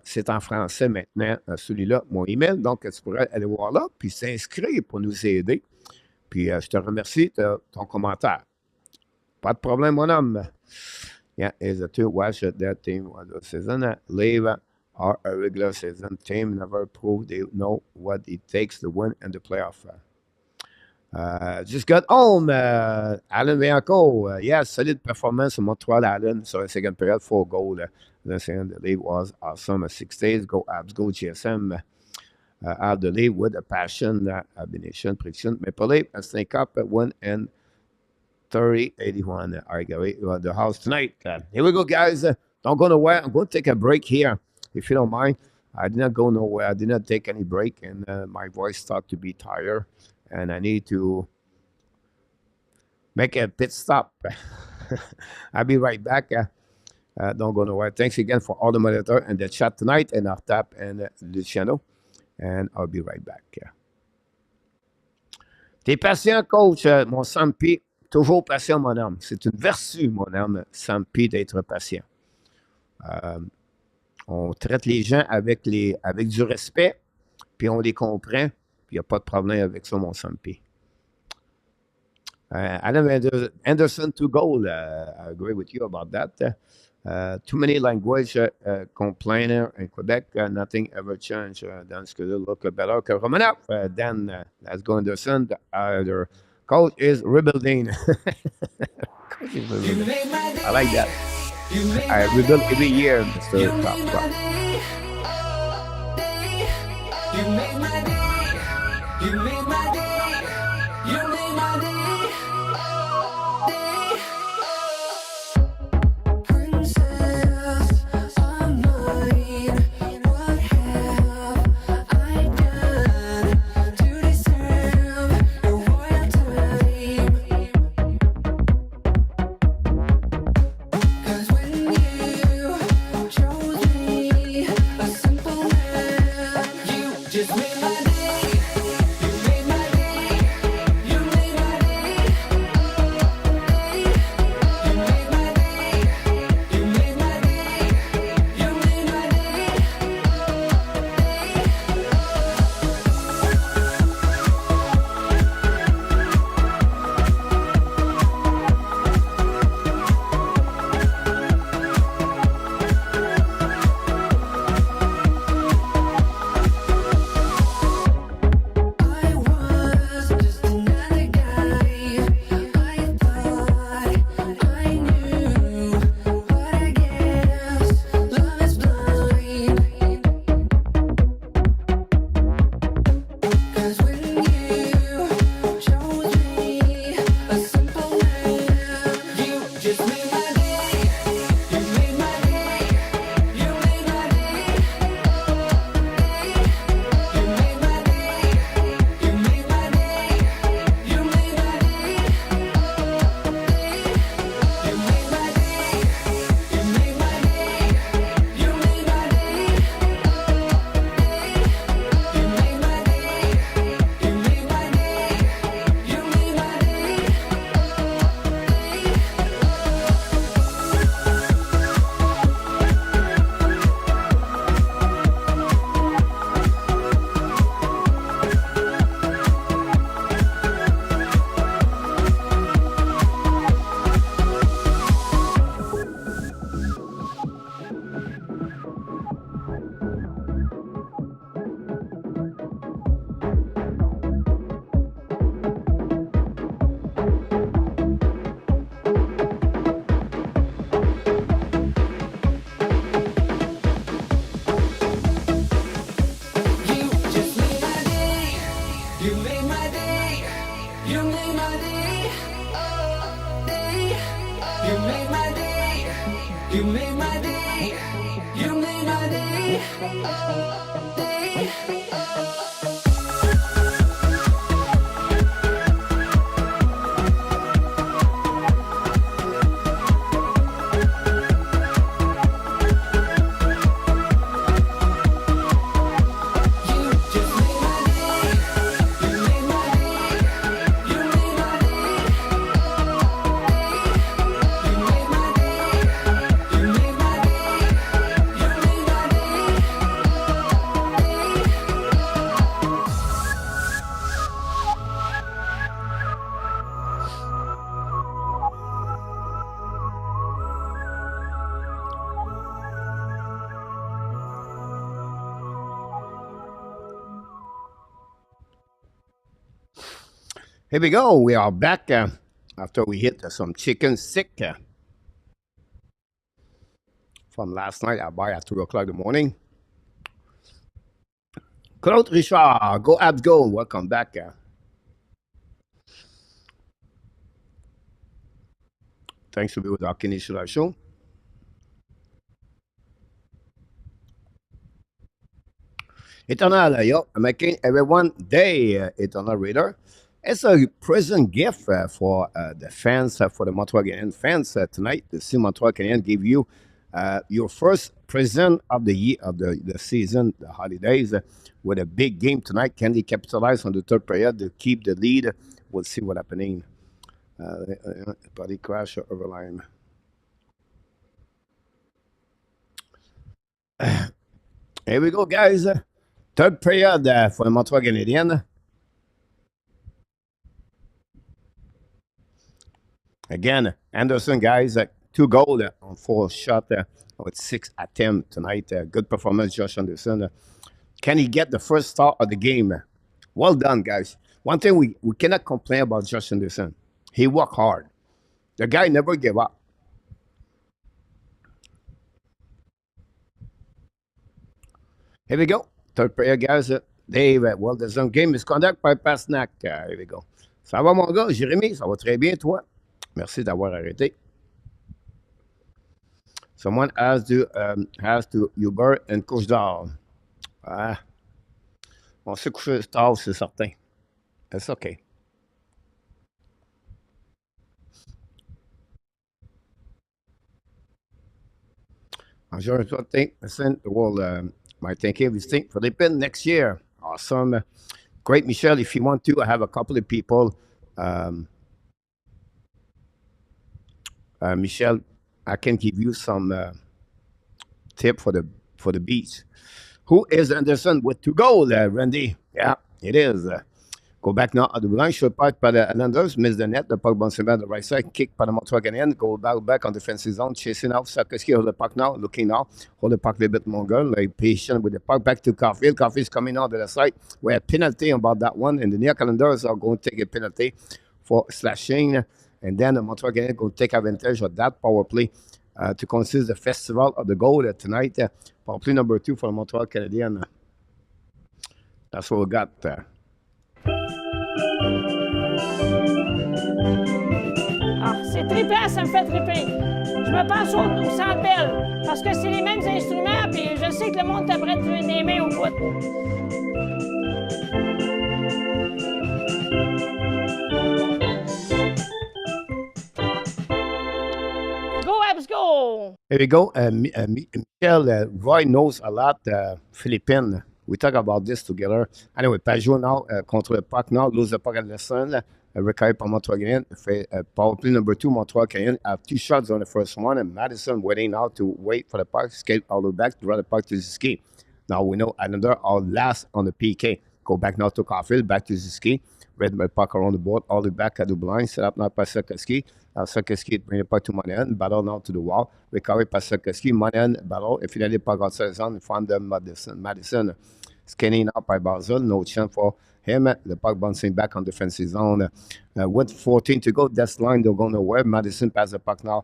C'est en français maintenant, celui-là, mon email. Donc, tu pourrais aller voir là, puis s'inscrire pour nous aider. Puis, je te remercie de ton commentaire. Pas de problème, mon homme. Yeah, is to watch that team was a season leave or a regular season team never proved they know what it takes to win in the playoff. Just got home. Allen Bianco, yeah, solid performance in Montreal Allen. So, second period, 4 goals. The second, the league was awesome. 6 days, go Habs, go GSM. Out the lead with a passion, abnegation, prediction. Maple Leaf, Stanley Cup, win in 30-81. All right, we're at the house tonight. Here we go, guys. Don't go nowhere. I'm going to take a break here, if you don't mind. I did not go nowhere. I did not take any break, and my voice started to be tired, and I need to make a pit stop. I'll be right back. Don't go nowhere. Thanks again for all the monitors and the chat tonight, and our tap and Luciano. And I'll be right back. T'es patient, coach, mon Sampi. Toujours patient, mon homme. C'est une vertu, mon homme, Sampi, d'être patient. On traite les gens avec du respect, puis on les comprend, puis il n'y a pas de problème avec ça, mon Sampi. Adam Anderson, 2 goals. I agree with you about that. Too many language complainer in Quebec. Nothing ever changed. Dans ce cas-là, look better que Romanov. Then, let's go Anderson. The coach is rebuilding. Coach is rebuilding. I like that. I rebuild every year, Mr. Top. You made my day. You made my day. You made my day. You made my day. You made my day. Here we go. We are back after we hit some chicken sick from last night. I buy at 2 o'clock in the morning. Claude Richard, go Habs, go. Welcome back. Thanks to be with our Canadian Live show. Eternal, yo, I'm making everyone day Eternal Reader. It's a present gift for the fans, for the Montreal Canadiens fans tonight. The see Montreal Canadiens give you your first present of the year, of the season, the holidays, with a big game tonight. Can they capitalize on the third period to keep the lead? We'll see what happening. Body crash or overline. Here we go, guys. Third period for the Montreal Canadiens. Again, Anderson, guys, 2 goals on 4 shots with 6 attempts tonight. Good performance, Josh Anderson. Can he get the first start of the game? Well done, guys. One thing we cannot complain about Josh Anderson. He worked hard. The guy never gave up. Here we go. Third player, guys. Dave, well, the zone game misconduct by Pasnak. Here we go. Ça va, mon gars? Jérémy, ça va très bien, toi? Merci d'avoir arrêté. Someone has to Uber and couche d'or. Ah. On s'est couché tard, c'est certain. It's okay. I'm sure it's what think. Listen, well, my thinking is think Philippine next year. Awesome. Great, Michelle. If you want to, I have a couple of people. Michelle, I can give you some tip for the beach. Who is Anderson with 2 goals, Randy? Yeah, it is. Go back now at the line. Short pass by the Islanders. Miss the net. The puck bouncing back the right side. Kick by the Montreal Canadiens. Go back on defensive zone. Chasing out. Sarkozy hold the puck now. Looking now. Hold the puck a little bit longer. Like patient with the puck. Back to Caulfield. Caulfield's coming out to the side. We have penalty about that one. And the near calendars are going to take a penalty for slashing. And then the Montreal Canadiens going to take advantage of that power play to consider the festival of the goal tonight. Power play number 2 for the Montreal Canadiens. That's what we got. Ah, c'est trippant, ça me fait tripper. Je me pense au Centre Bell, parce que c'est les mêmes instruments, puis je sais que le monde t'apprête des mains au bout. Go, Habs, go! Here we go. Michel, Roy knows a lot Philippine. We talk about this together. Anyway, Pajot now contre le puck now, lose the puck at the sun. Recovered par Montreal Canadiens. Power play number 2, Montreal Canadiens have 2 shots on the first one, and Madison waiting now to wait for the puck, skate all the way back, draw the puck to Ziski. Now we know Islander are last on the PK. Go back now to Caulfield, back to Ziski. Red my puck around the board, all the way back at the blind, set up now by Sarkozy. Sarkozy bring the puck to Monahan, battle now to the wall. Recovered by Sarkozy, Monahan, battle. If finally puck outside the zone, find the Madison. Scanning up by Basel, no chance for him. The puck bouncing back on defensive zone. With 14 to go, that's line they're going nowhere. Madison pass the puck now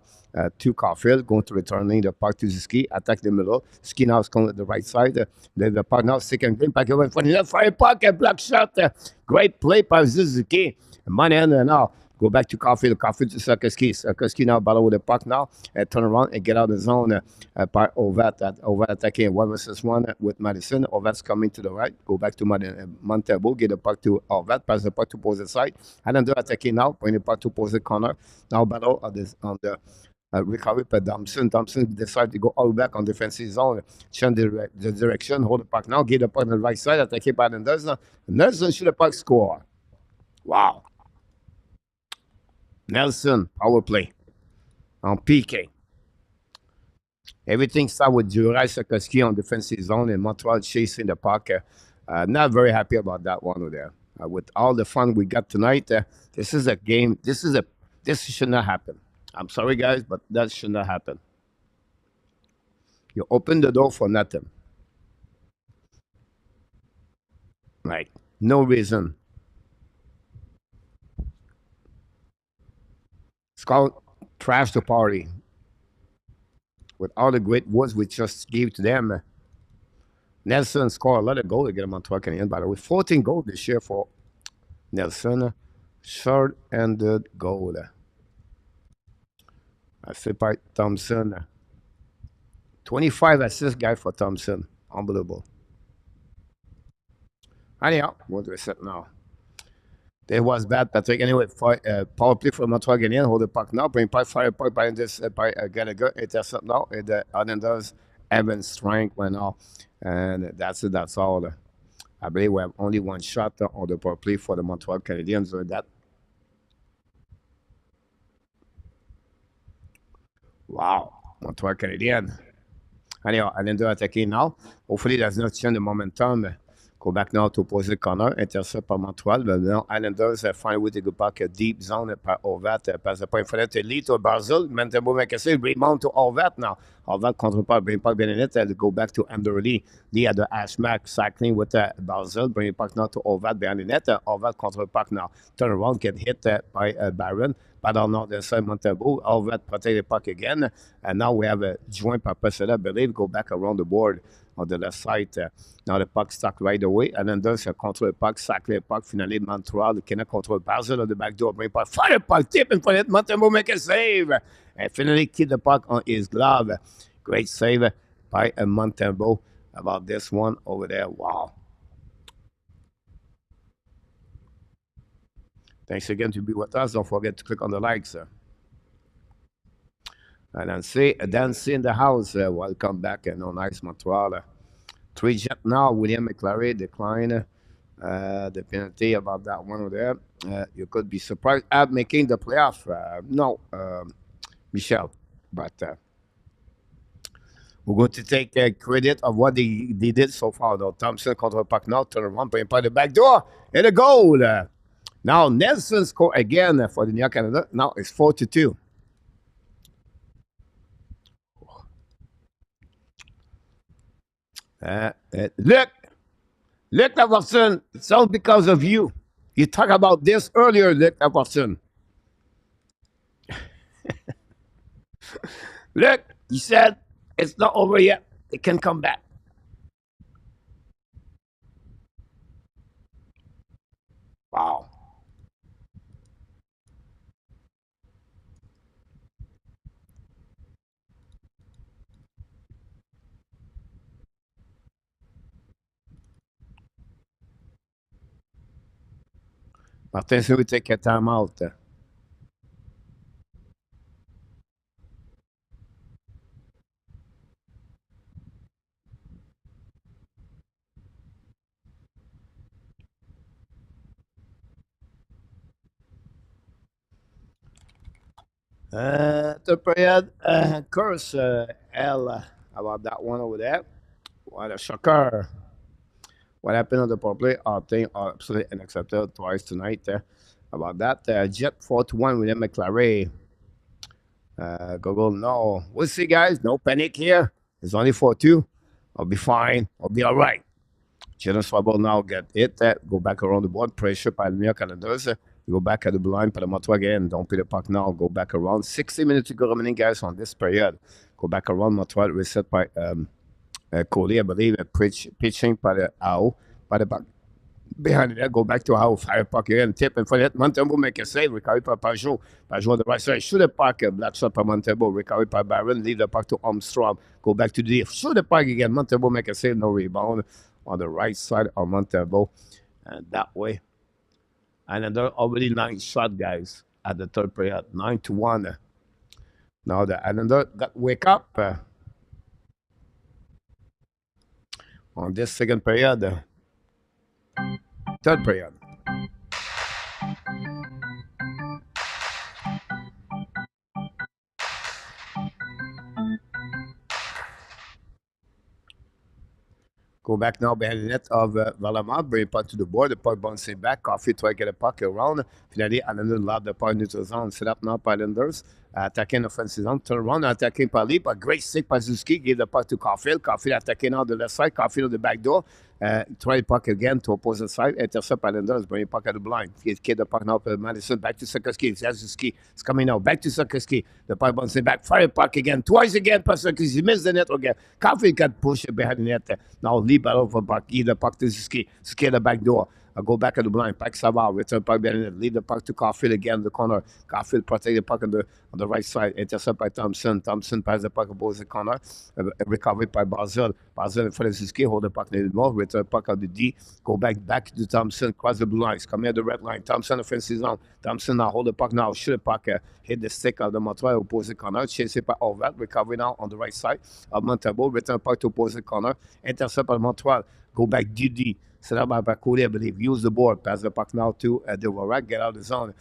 to Caulfield, going to returning the puck to Ziski, attack the middle. Ski now is coming to the right side. The puck now, second game, back away from the left, fire puck, a block shot. Great play by Ziski. Monahan now. Go back to Caulfield. Caulfield to Sarkozy. Sarkozy now battle with the puck now. Turn around and get out of the zone byOvat.Ovat attacking 1 versus 1 with Madison. Ovat's coming to the right. Go back to Montembeault. Get the puck to Ovat. Pass the puck to opposite side. Islander attacking now. Bring the puck to opposite corner. Now battle on the recovery by Thompson. Thompson decides to go all back on defensive zone. Change the direction. Hold the puck now. Get the puck on the right side. Attacking by Anderson. Nelson shoot the puck score. Wow. Nelson, power play on PK. Everything started with Juraj Sarkozy on defensive zone and Montreal chasing the puck. Not very happy about that one over there. With all the fun we got tonight, this is a game. This should not happen. I'm sorry, guys, but that should not happen. You open the door for nothing. Like, no reason. called Trash the Party. With all the great words we just gave to them, Nelson scored a lot of goals against Montreal Canadiens, by the way. 14 goals this year for Nelson. Short-handed goal. Assist by Thompson. 25 assist guy for Thompson. Unbelievable. Anyhow, what do we set now? It was bad, Patrick. Anyway, power play for Montreal Canadiens. Hold the puck now. Bring puck, fire puck by this by Gallagher. Intercept now. And the Islanders having strength right now. And that's it. That's all. I believe we have only one shot on the power play for the Montreal Canadiens. So that. Wow. Montreal Canadiens. Anyhow, Islander attacking now. Hopefully, that's not change the momentum. Go back now to opposite corner. Intercept par Montreal. Now, Islanders find a way to go back a deep zone par Horvat. Passe the point fenêtre. Lead to Barzil. Montembeault make a save. Rebound to Horvat now. Horvat contre pas. Bring puck bien in it. Go back to Anderley. Lee at the hash mark. Cycling with Barzil. Bring puck now to Horvat behind the net. Horvat contre puck now. Turn around. Get hit by Barron. Pas dans le nord de ça, Montembeault. Horvat protect the puck again. And now we have a joint par Pessoa, I believe. Go back around the board on the left side. Now the puck stuck right away. And then there's a control puck, sac le puck. Finally, Montreal cannot control Barzil on the back door. Bring puck, fire the puck, tip in front of it. Montembeault make a save. And finally, keep the puck on his glove. Great save by Montembeault about this one over there. Wow. Thanks again to be with us. Don't forget to click on the likes. And then see Dancy in the house. Welcome back. No nice Montreal. 3 jet now. William McClary decline the penalty about that one over there. You could be surprised at making the playoff. No, Michel. But we're going to take credit of what they did so far. Though Thompson contra puck now. Turn around, playing by the back door. And a goal. Now Nelson score again for the New York Canada. Now it's 4-2. Look, Everson, it's all because of you. You talked about this earlier, look, Everson. Look, you said it's not over yet. It can come back. Wow. Martin, so we take a time out. Third period, curse L about that one over there. What a shocker. What happened on the power play? I think absolutely unacceptable twice tonight about that. Jet 4-1 William McClary. Google, no. We'll see, guys. No panic here. It's only 4-2. I'll be fine. I'll be all right. Jalen Swabble now get it. Go back around the board. Pressure by the New York Canadiens. Go back at the blind. Put them out again. Don't play the puck now. Go back around. 60 minutes to go remaining, guys, on this period. Go back around. Montreal reset by Coley, I believe. Pitching by the Ao. By the back. Behind it, go back to Ao. Fire puck again. Tip in front of it. Montembeault make a save. Recovery by Pajot. Pajot on the right side. Shoot the puck. Black shot by Montembeault. Recovery by Barron. Leave the puck to Armstrong. Go back to the shoot the puck again. Montembeault make a save. No rebound. On the right side of Montembeault. And that way. And another already 9 shot, guys, at the third period. 9-1. Now the Islander got wake up on this second period. Third period. Go back now behind the net of Valamar. Bring puck to the board. The puck bouncing back. Coffee try to get a puck around. Finally, Islanders lob the puck into the zone. Set up now by Islanders. attaqué en offensive zone. Turnaround attaqué par lui, par great stick par Zuski, give the puck to Caulfield. Caulfield attaqué now the left side. Caulfield on the back door. Try the puck again to opposite side. Intercept by Lenders, bring the puck at the blind. Get the puck now for Madison. Back to Sakoski. Zuski. It's coming now. Back to Sakoski. The puck bouncing back. Fire the puck again. Twice again for Sakoski. He missed the net again. Caulfield got pushed behind the net. Now lead battle for puck. Give the puck to Zuski. Zuski at the back door. Go back at the blind. Pack Savard. Return puck behind the net. Lead the puck to Caulfield again in the corner. Caulfield protect the puck on the right side. Intercept by Thompson. Thompson passes the puck opposite the corner. Recovered by Barzell. Barzell in front of Zuski. Hold the puck needed more. Return puck on the D. Go back to Thompson. Cross the blue lines. Come here the red line. Thompson offensive zone. Thompson now hold the puck now. Shoot the puck. Hit the stick of the Montreal opposite corner. Chased by Orvat. Recovery now on the right side of Montembeault. Return puck to opposite corner. Intercept by Montreal. Go back DD. Set up by Cody, I believe. Use the board. Pass the puck now to Devorak. Get out of the zone.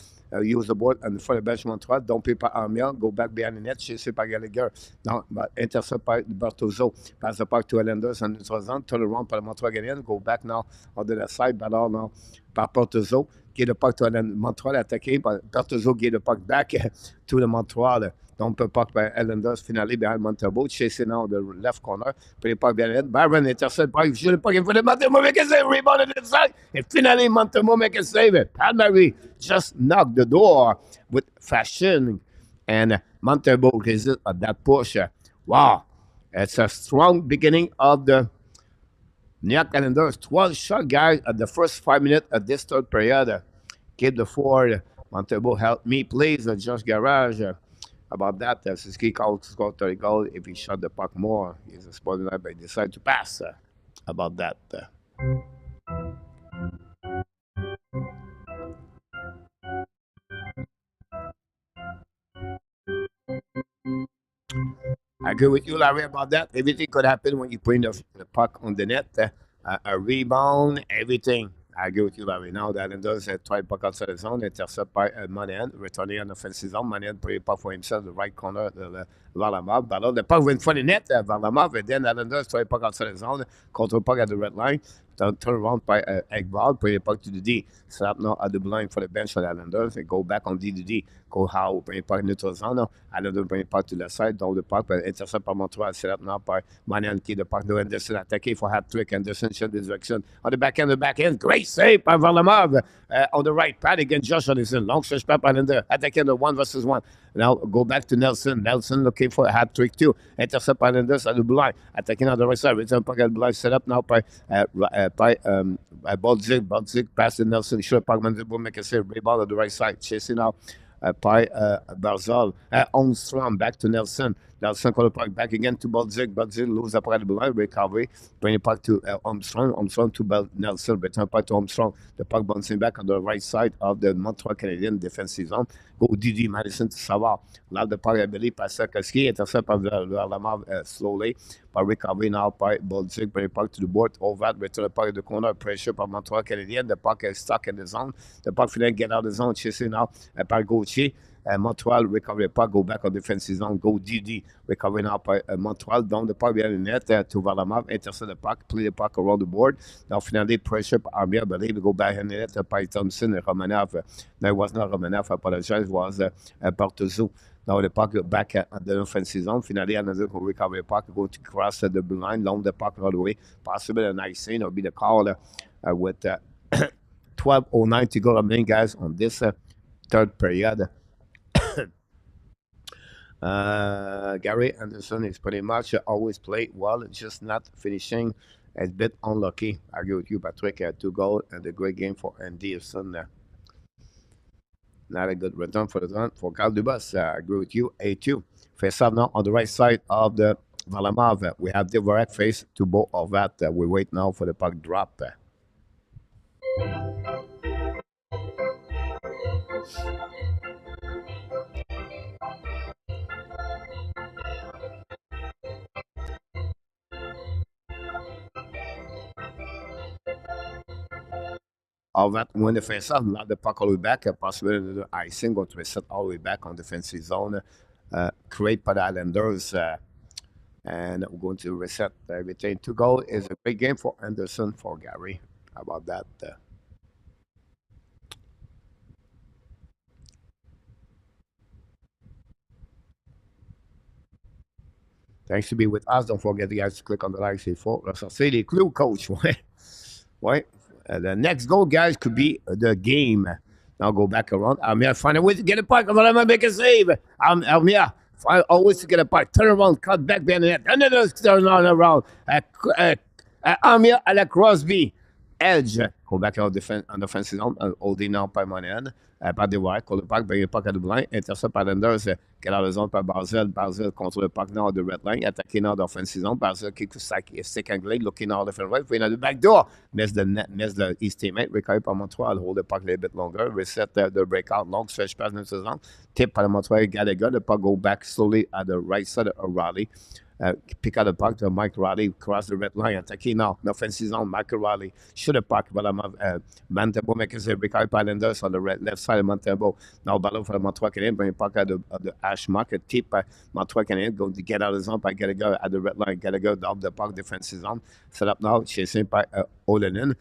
Use the board and for the bench Montreal. Don't pay by Armiel. Go back behind the net. Chased by Gallagher. Now, intercept by Bertozzo. Pass the puck to Islanders and the zone. Turn around by the Montreal Canadiens. Go back now on the left side. Ballard now par Bertozzo. Get the puck to Montreal attaqué. Bertozzo get the puck back to the Montreal. Don't put puck by Islanders. Finally behind Montembeault. Chasing now the left corner. Put the puck behind it. Byron intercept. Shoot the puck in front of Montembeault. Make a save. Rebound on the side. And finally Montembeault make a save. Palmieri just knocked the door with fashion. And Montembeault resist at that push. Wow. It's a strong beginning of the New York Islanders. 12 shot, guys, at the first 5 minutes of this third period. Keep the forward. Montembeault help me, please. Josh Garage. About that, Suzuki called to score 30 goals if he shot the puck more. He's a spoiler but he decided to pass. About that. I agree with you, Larry, about that. Everything could happen when you put the puck on the net. A rebound, everything. I agree with you, Larry. Now the Islanders try puck outside the zone, intercept by Monahan, returning on the offensive zone. Monahan put a puck for himself, the right corner, Varlamov. But the puck went for the net, Varlamov, and then the Islanders try puck outside the zone, control puck at the red line. Turn around by Ekblad, put a puck to the D. Set up now at the blind for the bench for the Islanders. And go back on D to D. Go how, bring a puck neutral zone. Islanders bring a puck to the side, down the puck, but intercept by Montreal. Set up now by Monahan, keep the puck to Anderson, attaqué for hat trick. Anderson shot this direction. On the back end, great save by Varlamov. On the right pad against Josh Anderson. Long stretch by Islander, attacking the 1-versus-1. Now go back to Nelson. Nelson looking for a hat trick too. Intercept by Islanders at the blue line. Attacking on the right side. Return puck at the blue line. Set up now by Bossy. Bossy pass to Nelson. Short puck, Montembeault make a save. Rebound on the right side. Chasing out by Barzal. Armstrong back to Nelson. Nelson call the puck back again to Bossy. Bossy lose the puck at the blue line. Recovery. Bring the puck to Armstrong. Armstrong to Nelson. Return puck to Armstrong. The puck bouncing back on the right side of the Montreal Canadiens defensive zone. Go DD Madison to Savard. Là, the puck, I believe, by Sakoski. Intercept by Varlamov slowly. By recovery now by Bolduc. Bring the puck to the board. Over return the puck in the corner. Pressure by Montreal Canadiens. The puck is stuck in the zone. The puck finally get out of the zone. Chasing now by Gauthier. Montreal recover the puck, go back on defensive zone, go DD, recover now by Montreal, down the puck behind the net to Varlamov, intercept the puck, play the puck around the board. Now finally pressure by Armia, I believe, go back in the net by Thompson and Romanov. No, it was not Romanov, I apologize, it was Bartoszuk. Now the puck back at the offensive zone. Finally, another will recover the puck, go to cross the blue line, down the puck all the way. Possibly a nice scene, will be the call with 12:09 to go remaining, guys, on this third period. Gary Anderson is pretty much always played well, just not finishing. A bit unlucky. I agree with you, Patrick. 2 goals and a great game for Anderson. Not a good return for the run for Carl Dubas. I agree with you. A2. Face off now on the right side of the Varlamov. We have Devorak face to both of that. We wait now for the puck drop. All that when the face off, not the puck all the way back, possibly the icing going to reset all the way back on defensive zone. Create by the Islanders. And we're going to reset everything. 2 goals is a great game for Anderson, for Gary. How about that? Thanks to be with us. Don't forget, guys, to click on the like, c'est fort. Ressortez les clous, coach. Ouais. Ouais. The next goal, guys, could be the game. Now go back around. Armia, find a way to get a puck. Vraiment, make a save. Armia, find always to get a puck. Turn around, cut back behind the net. Another turn on around. Armia à la Crosby. Edge. Go back on offensive zone. Holding now by Monahan. Par des White, contre le puck, ben, il puck à Dublin. Intercept par Lenders. Quelle a la zone par Barzell. Barzell contre le puck nord de Red Line. Attaqué nord d'offensive zone. Barzell kick to second glade. Looking nord of the right. Puis il a le backdoor. Miss the East teammate. Recovered par Montreal. Hold the puck a little bit longer. Reset the breakout. Long stretch pass next zone. Tip par Montreal. Gallagher. The puck go back slowly at the right side of Raleigh. Pick out the puck to Mike Riley, cross the red line, attaqué now, offensive zone, Mike Riley, shoot the puck, Montembeault make a recovery by Lenders on the left side of Montembeault. Now, ballon for the Montreal Canadiens, bring the puck out of the hash mark, a tip by Montreal Canadiens, going to get out of the zone by Gallagher at the red line, Gallagher down the puck, defensive zone, set up now, chasing by Olenin,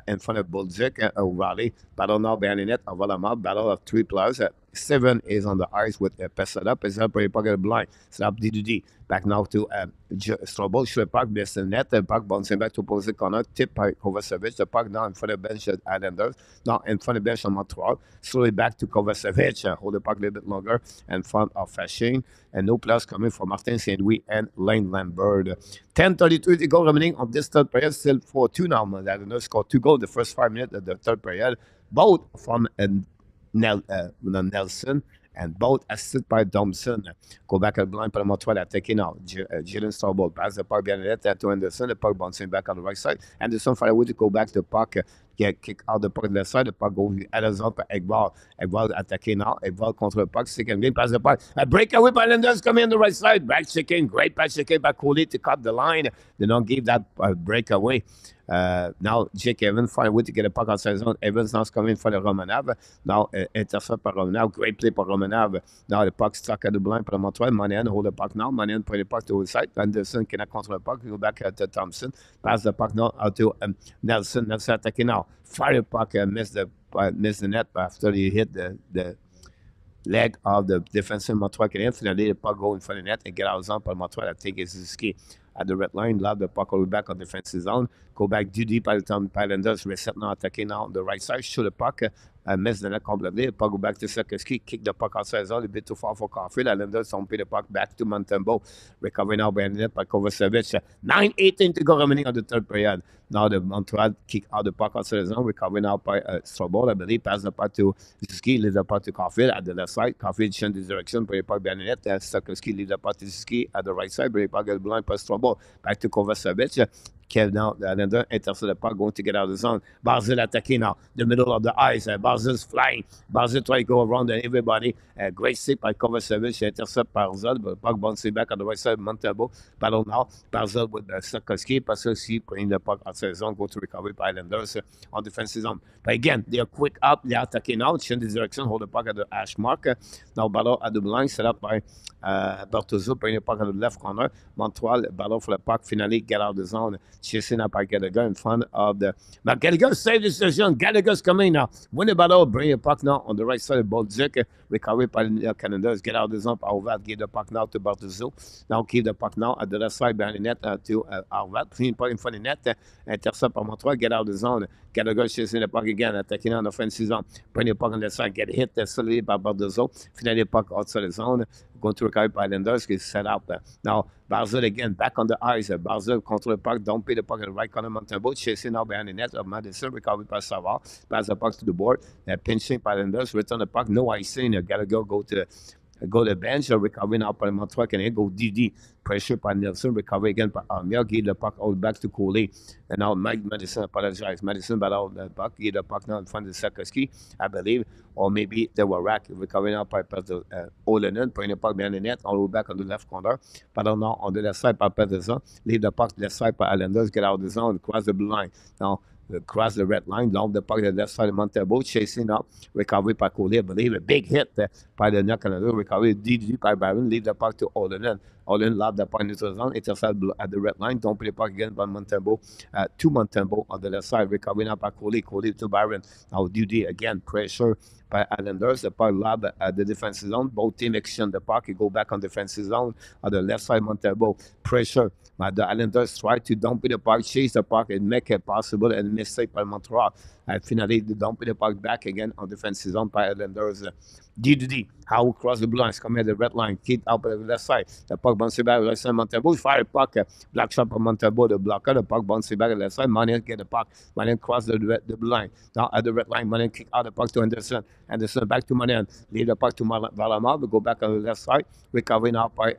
in front of Bolduc, Riley, battle now behind the net, Avalamar, battle of three players, 7 is on the ice with a pass set up. Is up by the puck at the blind. Set up D2D. Back now to Strobel. Shoot the puck. Miss the net. The puck bouncing back to opposite corner. Tip by Kovacevic. The puck now in front of the bench at Islanders. Now in front of the bench on Montreal. Slowly back to Kovacevic. Hold the puck a little bit longer in front of Fashing. And no plus coming from Martin St. Louis and Lane Lambert. 10:32 to go remaining on this third period. Still 4-2 now. The Islanders scored 2 goals the first 5 minutes of the third period. Both from Nelson and both assisted by Thompson. Go back at blind, put him on 12, taking out. Jalen Starbolt pass the puck behind the net to Anderson. The puck bouncing back on the right side. Anderson find a way to go back to the puck, get kick out the puck on the left side. The puck goes at the zone by Ekval. Ekval attacking now. Ekval contre le puck. Second game, pass the puck. A breakaway by Lenders coming on the right side. Back checking. Great pass checking by Coley to cut the line. They don't give that breakaway. Now, Jake Evans find a way to get a puck outside zone. Evans now coming for the Romanov. Now, intercept by Romanov. Great play by Romanov. Now, the puck stuck at the blind for Montreal. Monahan hold the puck now. Monahan put the puck to his side. Anderson cannot control the puck. Go back to Thompson. Pass the puck now out to Nelson. Nelson attacking now. Fire the puck and miss the net after he hit the leg of the defensive Montreal Canadiens. Finally, the puck go in front of the net and get out of zone by Montreal. I think it's his ski at the red line. Lob the puck all the way back on defensive zone. Go back deep by the time Islanders. Reset now attacking now on the right side. Shoot the puck. Miss the net completely. The puck go back to Sekowski. Kick the puck outside zone. A bit too far for Caulfield. Islanders don't pay the puck back to Montembeault. Recovery now by the net by Kovacevic. 9:18 to go remaining on the third period. Now the Montreal kick out the puck outside the zone. Recovery now by Strobel. I believe pass the puck to Ski. Leave the puck to Caulfield at the left side. Caulfield change the direction. Put the puck behind the net. Sekowski leave the puck to Ski at the right side. Put the puck at the blind by Strobel. Back to Kovacevic. Kev now, the Islander intercept the puck, going to get out of the zone. Barzell attacking now, the middle of the ice. Barzell's flying. Barzell trying to go around everybody. Great save by Kovacevic. Intercept Barzell, but the puck bouncing back on the right side of Montembeault. Battle now. Barzell with Sekowski. Sekowski putting the puck outside the zone, go to recovery by Islanders on defensive zone. But again, they're quick up. They're attacking out, change the direction, hold the puck at the hash mark. Now, battle at the line, set up by Bertuzzo, bring the puck on the left corner. Montreal, battle for the puck, finally get out of the zone. Chasing up by Gallagher in front of the. But Gallagher saved the situation. Gallagher's coming now. Win the battle, bring the puck now on the right side of Bolduc. Recovery by the Canadiens. Get out of the zone. Arvat give the puck now to Bertuzzo. Now keep the puck now at the left side behind the net to Arvat. Clean puck in front of the net. Intercept by Montreal. Get out of the zone. Gallagher chasing the puck again. Attacking on the offensive zone. Bring the puck on the side. Get hit solidly by Bertuzzo. Finally, the puck outside the zone. Going to recover by Islanders. Get set up. Now, Barzell again back on the ice. Barzell control the puck. Don't pay the puck at the right corner. Montembeault chasing now behind the net of Madison. Recovered by Savard. Pass the puck to the board. Pinching by Islanders. Return the puck. No icing. Gallagher go to the bench. Recovery now by Montreal Canadiens. Go DD. Pressure by Nelson. Recovery again by Armia. Give the puck all back to Coley. And now Mike Madison apologized. Madison battled the puck. Give the puck now in front of Sekowski, I believe. Or maybe they were rack. Recovery now by Olenin. Putting the puck behind the net. All the way back on the left corner. Battle now on the left side by Peterson. Leave the puck left side by Islanders. Get out of the zone. Cross the blue line. Now cross the red line, down the puck to the left side of Montembeault, chasing up, recovery by Coley, I believe, a big hit by the net, recovery DD by Byron, leave the puck to Olenin. all in lob the point into the zone. Intercept at the red line. Don't play the puck again by Montembeault. To Montembeault on the left side. Recovery now by Coley. Coley to Byron. Now duty again. Pressure by Islanders. The puck lob at the defensive zone. Both teams exchange the puck. It go back on defensive zone. On the left side, Montembeault. Pressure. The Islanders try to dump the puck, chase the puck, and make it possible, and mistake by Montreal. And finally, they dump the puck back again on defensive zone by Islanders. D. How cross the blue lines, come at the red line, kick out on the left side. The puck bounces back, left side, Montembeault, fire puck, black shot by Montembeault, the blocker, the puck bounces back, left side, Manin get the puck, Manin cross the blue line. Now at the red line, Manin kick out the puck to Anderson. Anderson back to Manin, leave the puck to Valamar, we go back on the left side, recovering out by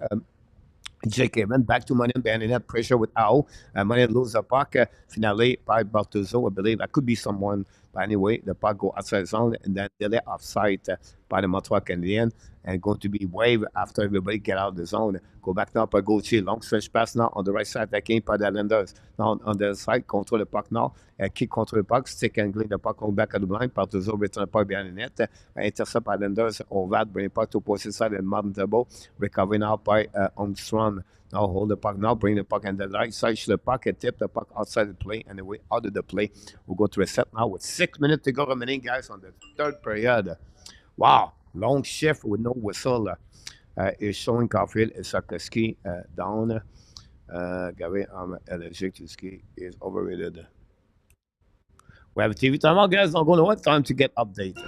Jake Evan back to Manin, banding that pressure with Ao. Manin lose the puck. Finally, by Bartuzo, I believe that could be someone. But anyway, the puck go outside zone and then delay offside by the Montreal Canadiens and going to be waved after everybody get out of the zone. Go back now by Gauthier. Long stretch pass now on the right side. That came by the Islanders. Now on the side, control the puck now. Kick control the puck. Stick and clean the puck on back at the blind. Bartuzo return the puck behind the net. Intercept by Islanders. Ovad bring the puck to opposite side and Montembeault. Recovery now by Armstrong. Now hold the puck. Now bring the puck on the right side. Shoot the puck and tip the puck outside the play. Anyway, out of the play. We'll go to a set now with 6 minutes to go remaining, guys, on the third period. Wow. Long shift with no whistle. Is showing Caulfield and Sarkoski down. Gary, I'm allergic to ski. Is overrated. We have a TV timeout, guys. I'm going to what time to get updated.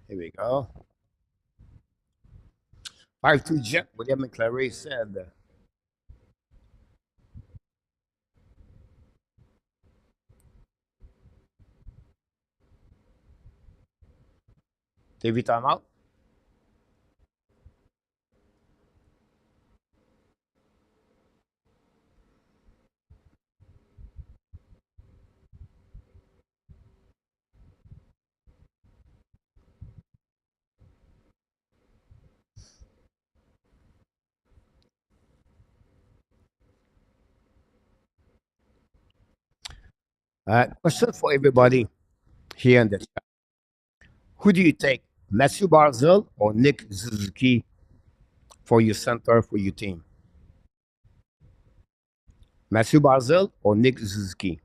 Here we go. 5-2 Jet, William McClary said. TV timeout. Question for everybody here in the chat. Who do you take, Matthew Barzil or Nick Suzuki for your center for your team? Matthew Barzil or Nick Suzuki?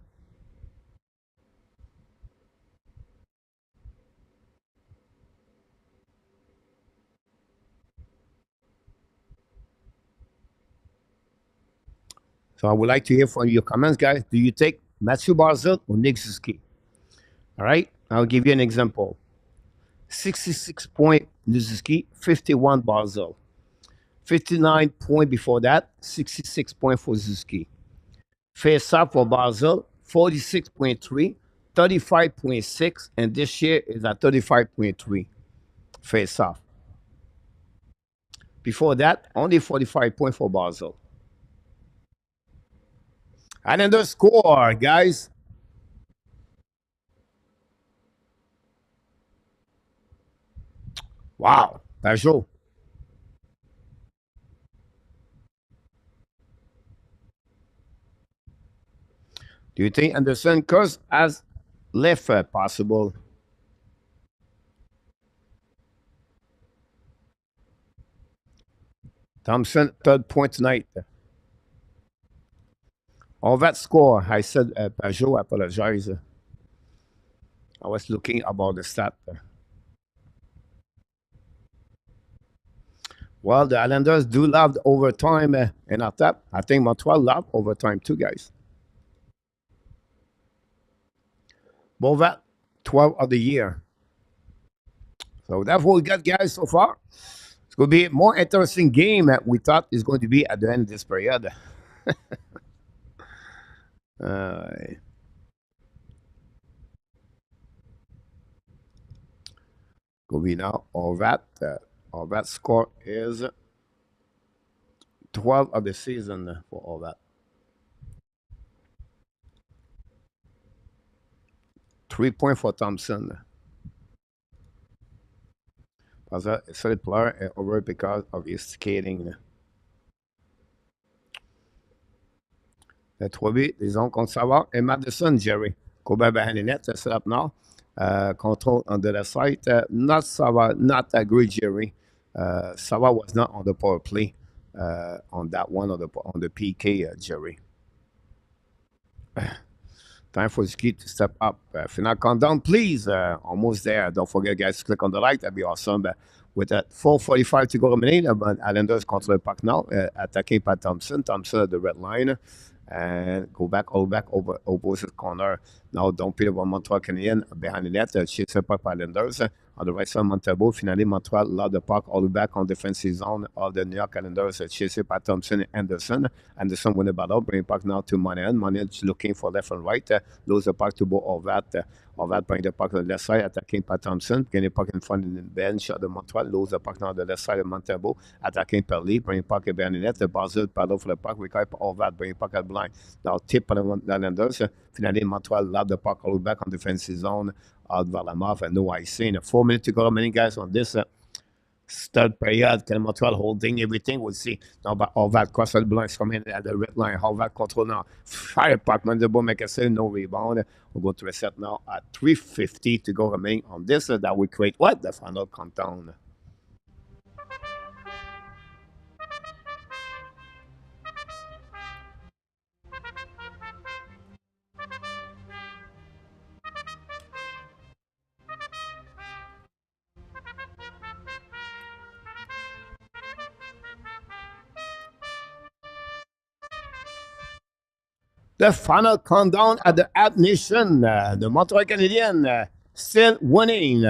So I would like to hear from your comments, guys. Do you take Matthew Barzil or Nick Suzuki? All right, I'll give you an example. 66 point Suzuki, 51 Barzil. 59 point before that, 66 point for Suzuki. Face off for Barzil, 46.3, 35.6, and this year is at 35.3 face off. Before that, only 45 points for Barzil. And then the score, guys. Wow, Pajot. Do you think Anderson Kurz has left possible? Thompson, third point tonight. On that score, I said Pajot, I apologize. I was looking about the stat. Well, the Islanders do love overtime in our tap. I think Montreal love overtime too, guys. Bovat, 12 of the year. So that's what we got, guys, so far. It's going to be a more interesting game that we thought is going to be at the end of this period. Gobi now. All that score is 12 of the season for all that. 3 points for Thompson. Parce que solid player est over because of his skating. Le 3B, disons, contre Savard et Madison, Jerry. Kobe behind the net, set up now. Control on the left side. Not Savard, not agree, Jerry. Savard was not on the power play on that one on the PK, Jerry. Time for Ski to step up. Final countdown, please. Almost there. Don't forget, guys, to click on the like. That'd be awesome. With that 4:45 to go remaining, Islanders contre le puck now. Attaqué par Thompson. Thompson at the red line. And go back, all back over opposite corner. Now, don't pay the Montreal Canadiens behind the net. Chase the puck Islanders. On the right side, Montembeault. Finally, Montreal lost the puck all the way back on defensive zone of the New York Islanders. Chased by Thompson and Anderson. Anderson win the battle. Bring puck now to Monahan. Monahan is looking for left and right. Lose the puck to Bo Horvat. Horvat bring the puck on the left side. Attacking by Thompson. Getting the puck in front of the bench of the Montreal. Lose the puck now on the left side of Montembeault. Attacking Perley. Bring puck behind the net. The Basel battle for the puck. We call Horvat. Bring puck at blind. Now tip on the Islanders. Finally, Montreal lost the puck all the way back on defensive zone. Out Varlamov and no icing. 4 minutes to go remaining, guys, on this third period. Can Montreal holding everything? We'll see. Now, but Horvat cross the blinds coming at the red line. Horvat control now. Fire puck. Montembeault make a save. No rebound. We'll go to reset now at 3:50 to go remaining on this. That will create what? The final countdown. The final countdown at the Intermission. The Montreal Canadiens still winning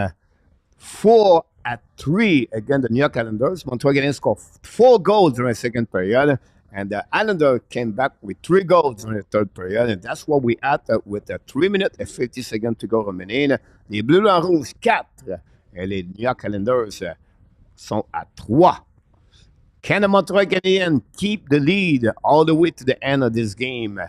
4-3 against the New York Islanders. Montreal Canadiens scored 4 goals during the second period, and the Islanders came back with 3 goals during the third period, and that's what we had with the 3 minutes and 50 seconds to go remaining. Les Bleus en rouge 4 et les New York Islanders sont à 3. Can the Montreal Canadiens keep the lead all the way to the end of this game?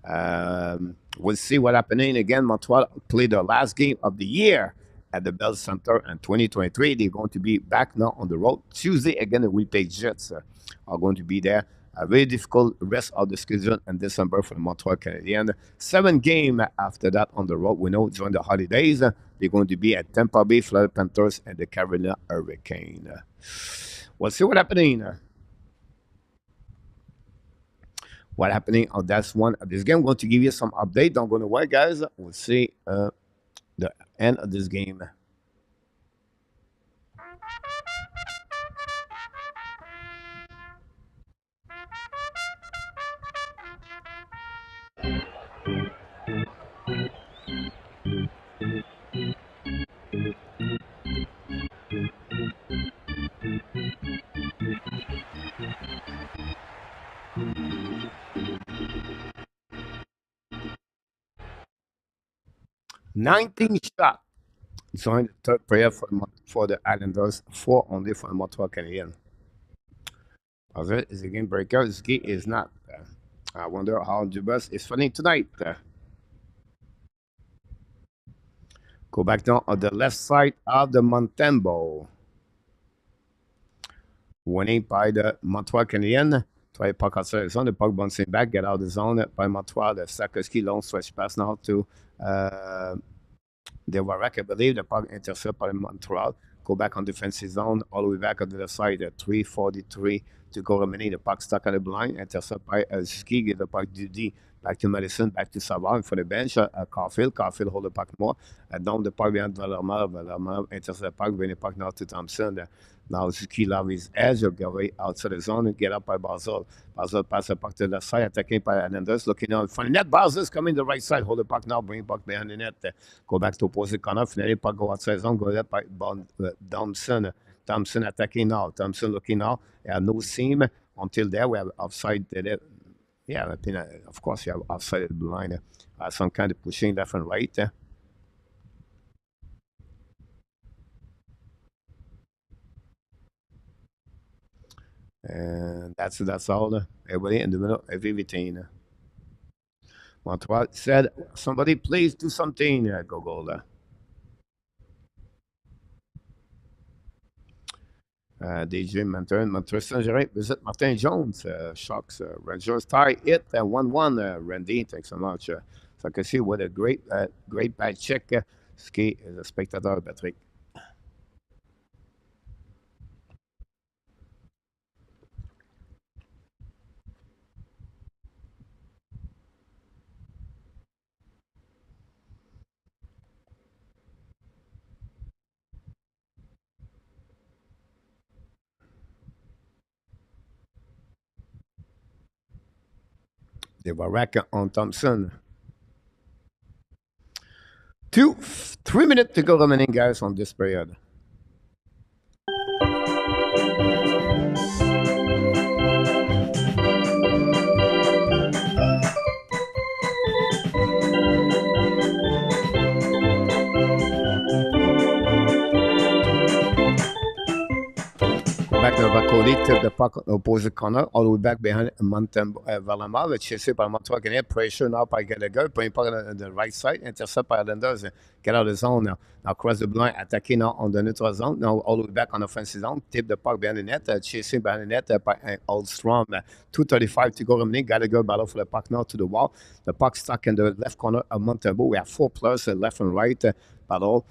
We'll see what happening. Again, Montreal played their last game of the year at the Bell Center in 2023. They're going to be back now on the road. Tuesday, again, the Winnipeg Jets are going to be there. A very difficult rest of the schedule in December for the Montreal Canadiens. 7 games after that on the road. We know during the holidays, they're going to be at Tampa Bay, Florida Panthers, and the Carolina Hurricane. We'll see what happening. What happening on that one of this game. I'm going to give you some update. Don't go nowhere, guys. We'll see the end of this game. Nineteen shots during the third period for the Islanders, 4 only for the Montreal Canadiens. Other is a game breaker. This game is not. I wonder how Dubas is feeling tonight. Go back now on the left side of the Montembeault. Winning by the Montreal Canadiens. Try puck outside the zone. The puck bouncing back. Get out of the zone by Montreal. The Sakoski long stretch pass now to the Warwick, I believe. The puck intercept by Montreal. Go back on defensive zone. All the way back on the left side. 3:43 to go remaining. The puck stuck on the blind. Intercept by Ski. Get the puck D. Back to Madison. Back to Savard for the bench. Caulfield. Caulfield hold the puck more. Down the puck behind Varlamov. Varlamov intercept the puck. Bring the puck now to Thompson. Now Ski love his edge. Go away outside the zone and get up by Basel. Basel pass the puck to the left side. Attacking by Islanders. Looking on front net. Basel's coming the right side. Hold the puck now. Bring the puck behind the net. Go back to opposite corner. Finally, puck go outside zone. Go up by Thompson. Thompson attacking now. Thompson looking now. No seam until there. We have offside. Yeah, of course, you have offside the line. Some kind of pushing left and right. And that's all. Everybody in the middle of everything. Montreal said, somebody please do something. Go goal. DJ Montreal Saint-Germain visit Martin Jones. Sharks Rangers tie it 1-1. Randy, thanks so much. So I can see what a great bad check. Ski is a spectator, Patrick. They were rack on Thompson. 3 minutes to go remaining, guys, on this period. Back to Vacoli, tip the puck on opposite corner, all the way back behind Montembeault, Valamar, chasé par Montreal Canadiens, pressure now by Gallagher, peu importe the right side, intercept by Islanders, get out of the zone now cross the blind, attaqué now on the neutral zone, now all the way back on offensive zone, tip the puck behind the net, chasé behind the net by Oldstrom, 2:35 to go remaining, Gallagher battle for the puck now to the wall, the puck stuck in the left corner of Montembeault, we have 4 plus left and right battle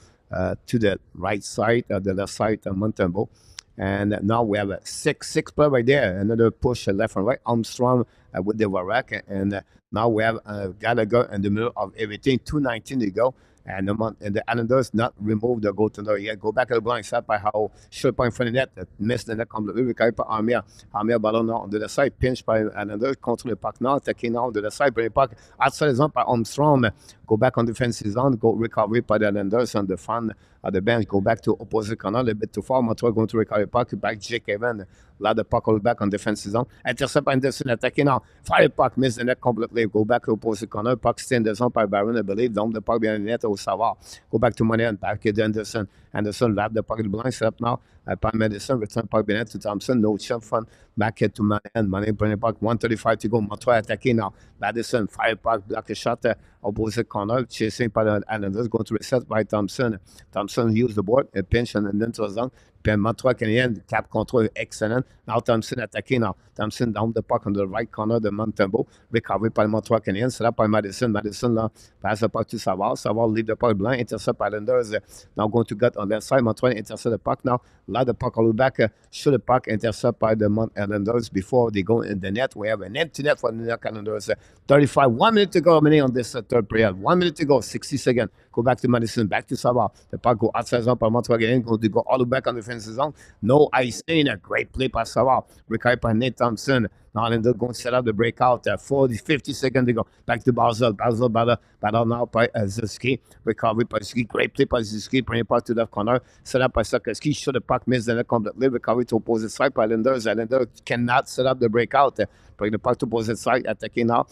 to the right side, the left side of Montembeault. And now we have a six player right there. Another push left and right. Armstrong with the Warak. And now we have Gallagher in the middle of everything. 2:19 to go. And the Islanders not remove the goaltender yet. Go back to the blind side by how short point from the net. Missed the net completely. Recovered by Armia. Armia ballon now on the side. Pinched by Islanders. Control the puck now. Attacking now on the side. Bring the puck outside the zone by Armstrong. Go back on defensive zone. Go recovery by the Islanders on the fan at the bench. Go back to opposite corner. A little bit too far. Montreal going to recover the puck. Back Jake Evan. Là, the puck all back on defensive zone. Intercept Anderson attacking now. Fire puck. Miss the net completely. Go back to opposite corner. Puck stay in the zone by Baron, I believe. Down the puck behind the net. Savard. Go back to Monet and back to Anderson. Anderson lap the puck blind set up now. By Madison, return puck behind to Thompson. No chance fun. Back to Monet and Monet bring the puck. 1:35 to go. Montreal attacking now. Madison fire puck. Block a shot. Opposite corner. Chasing by the Islanders. Going to reset by Thompson. Thompson used the board. A pinch and then to the zone. Puis Montreal Canadiens, cap control excellent. Now Thompson attacking now. Thompson down the puck on the right corner de Montembeault. Recovery par le Montreal Canadiens. C'est là par Madison. Madison là, passe le puck to Savard. Savard leave the puck blanc. Intercept by Islanders. Now going to gut on left side. Montreal intercept the puck now. Là, the puck all back. Shoot the puck. Intercept by the Islanders before they go in the net. We have an empty net for the New York Islanders. 35. 1 minute to go remaining on this third period. 1 minute to go. 60 seconds. Go back to Madison. Back to Savard. The puck go outside zone par Montreal Canadiens. Go to go all the way back on the defensive zone. No icing. A great play by Savard. Recovered by Nate Thompson. Now Islanders going to set up the breakout. 50 seconds to go. Back to Barzell. Barzell battle now by Ziski. Recovery by Ziski. Great play by Ziski. Bring it back to the left corner. Set up by Sakoski. Shoot the puck. Miss the net completely. Recovery to opposite side by Islanders. Islanders cannot set up the breakout. Bring the puck to opposite side. Attacking now.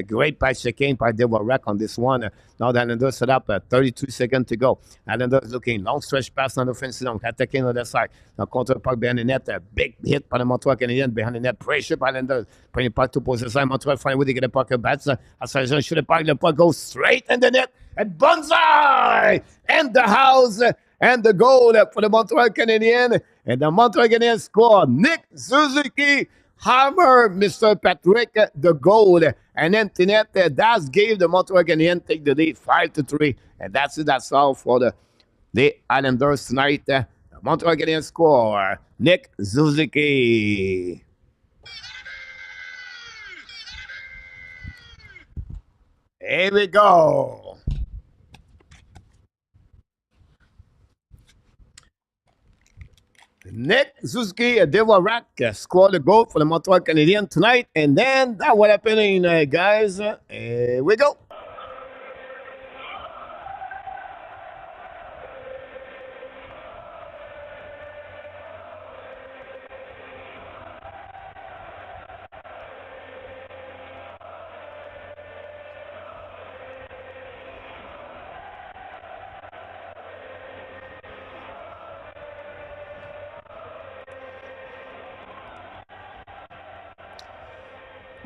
Great pass checking by Devorak on this one. Now the Islanders set up. 32 seconds to go. Islanders looking. Long stretch pass on the offensive zone. Attacking on the side. Now counter the puck behind the net. A big hit by the Montreal Canadiens behind the net. Pressure by Islanders. Bring the puck to opposite side. Montreal find a way to get the puck back. Outside zone. Shoot the puck. The puck goes straight in the net. And bonsai! And the house. And the goal for the Montreal Canadiens. And the Montreal Canadiens score. Nick Suzuki hammer Mr. Patrick the goal. And then Tinet, that gave the Montreal Canadiens take the lead 5-3. And that's all for the Islanders tonight. The Montreal Canadiens score. Nick Suzuki. Here we go. Nick Suzuki, Devorak scored a goal for the Montreal Canadiens tonight. And then that what happening, guys. Here we go.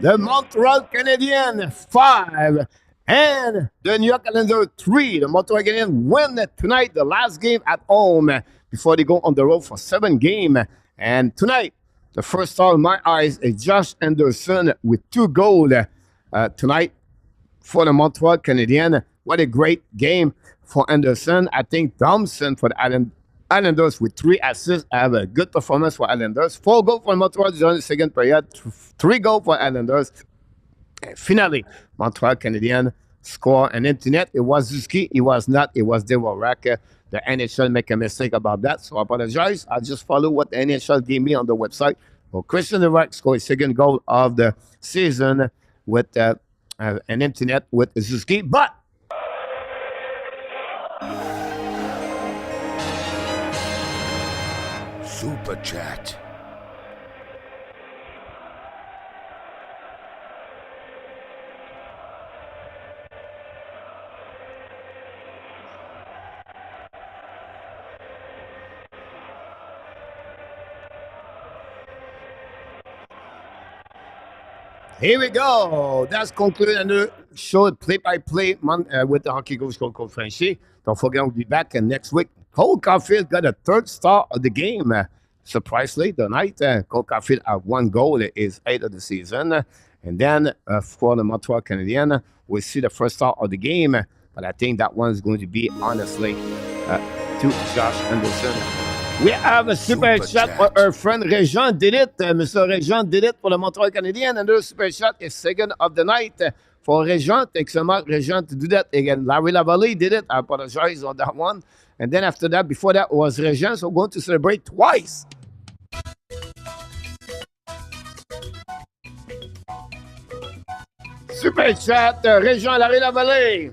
the Montreal Canadiens 5 and the New York Islanders 3. The Montreal Canadiens win tonight, the last game at home before they go on the road for 7 games. And tonight, the first star in my eyes is Josh Anderson with 2 goals tonight for the Montreal Canadiens. What a great game for Anderson. I think Thompson for the Islanders with 3 assists have a good performance for Islanders. 4 goals for Montreal during the second period, 3 goals for Islanders. And finally, Montreal Canadiens score an empty net. It was Zuski. It was not. It was Devorak. The NHL make a mistake about that, so I apologize. I'll just follow what the NHL gave me on the website. Well, Christian Devorak scored his second goal of the season with an empty net with Zuski, but Super Chat. here we go. That's concluded another show play-by-play with the Hockey Coach Coach Frenchy. Don't forget, we'll be back next week. Cole Caulfield got a 3rd star of the game. Surprisingly, tonight, Cole Caulfield had 1 goal. It is 8 of the season. And then for the Montreal Canadiens, we see the 1st star of the game. But I think that one is going to be, honestly, to Josh Anderson. We have a super chat for our friend Réjean did it. Mr. Réjean did it for the Montreal Canadiens. Another super chat is second of the night for Réjean. Thanks so much, Réjean, to do that. Again, Larry Lavallée did it. I apologize on that one. And then after that, before that was Réjean. So we're going to celebrate twice. Super chat, Réjean Larry Lavallée.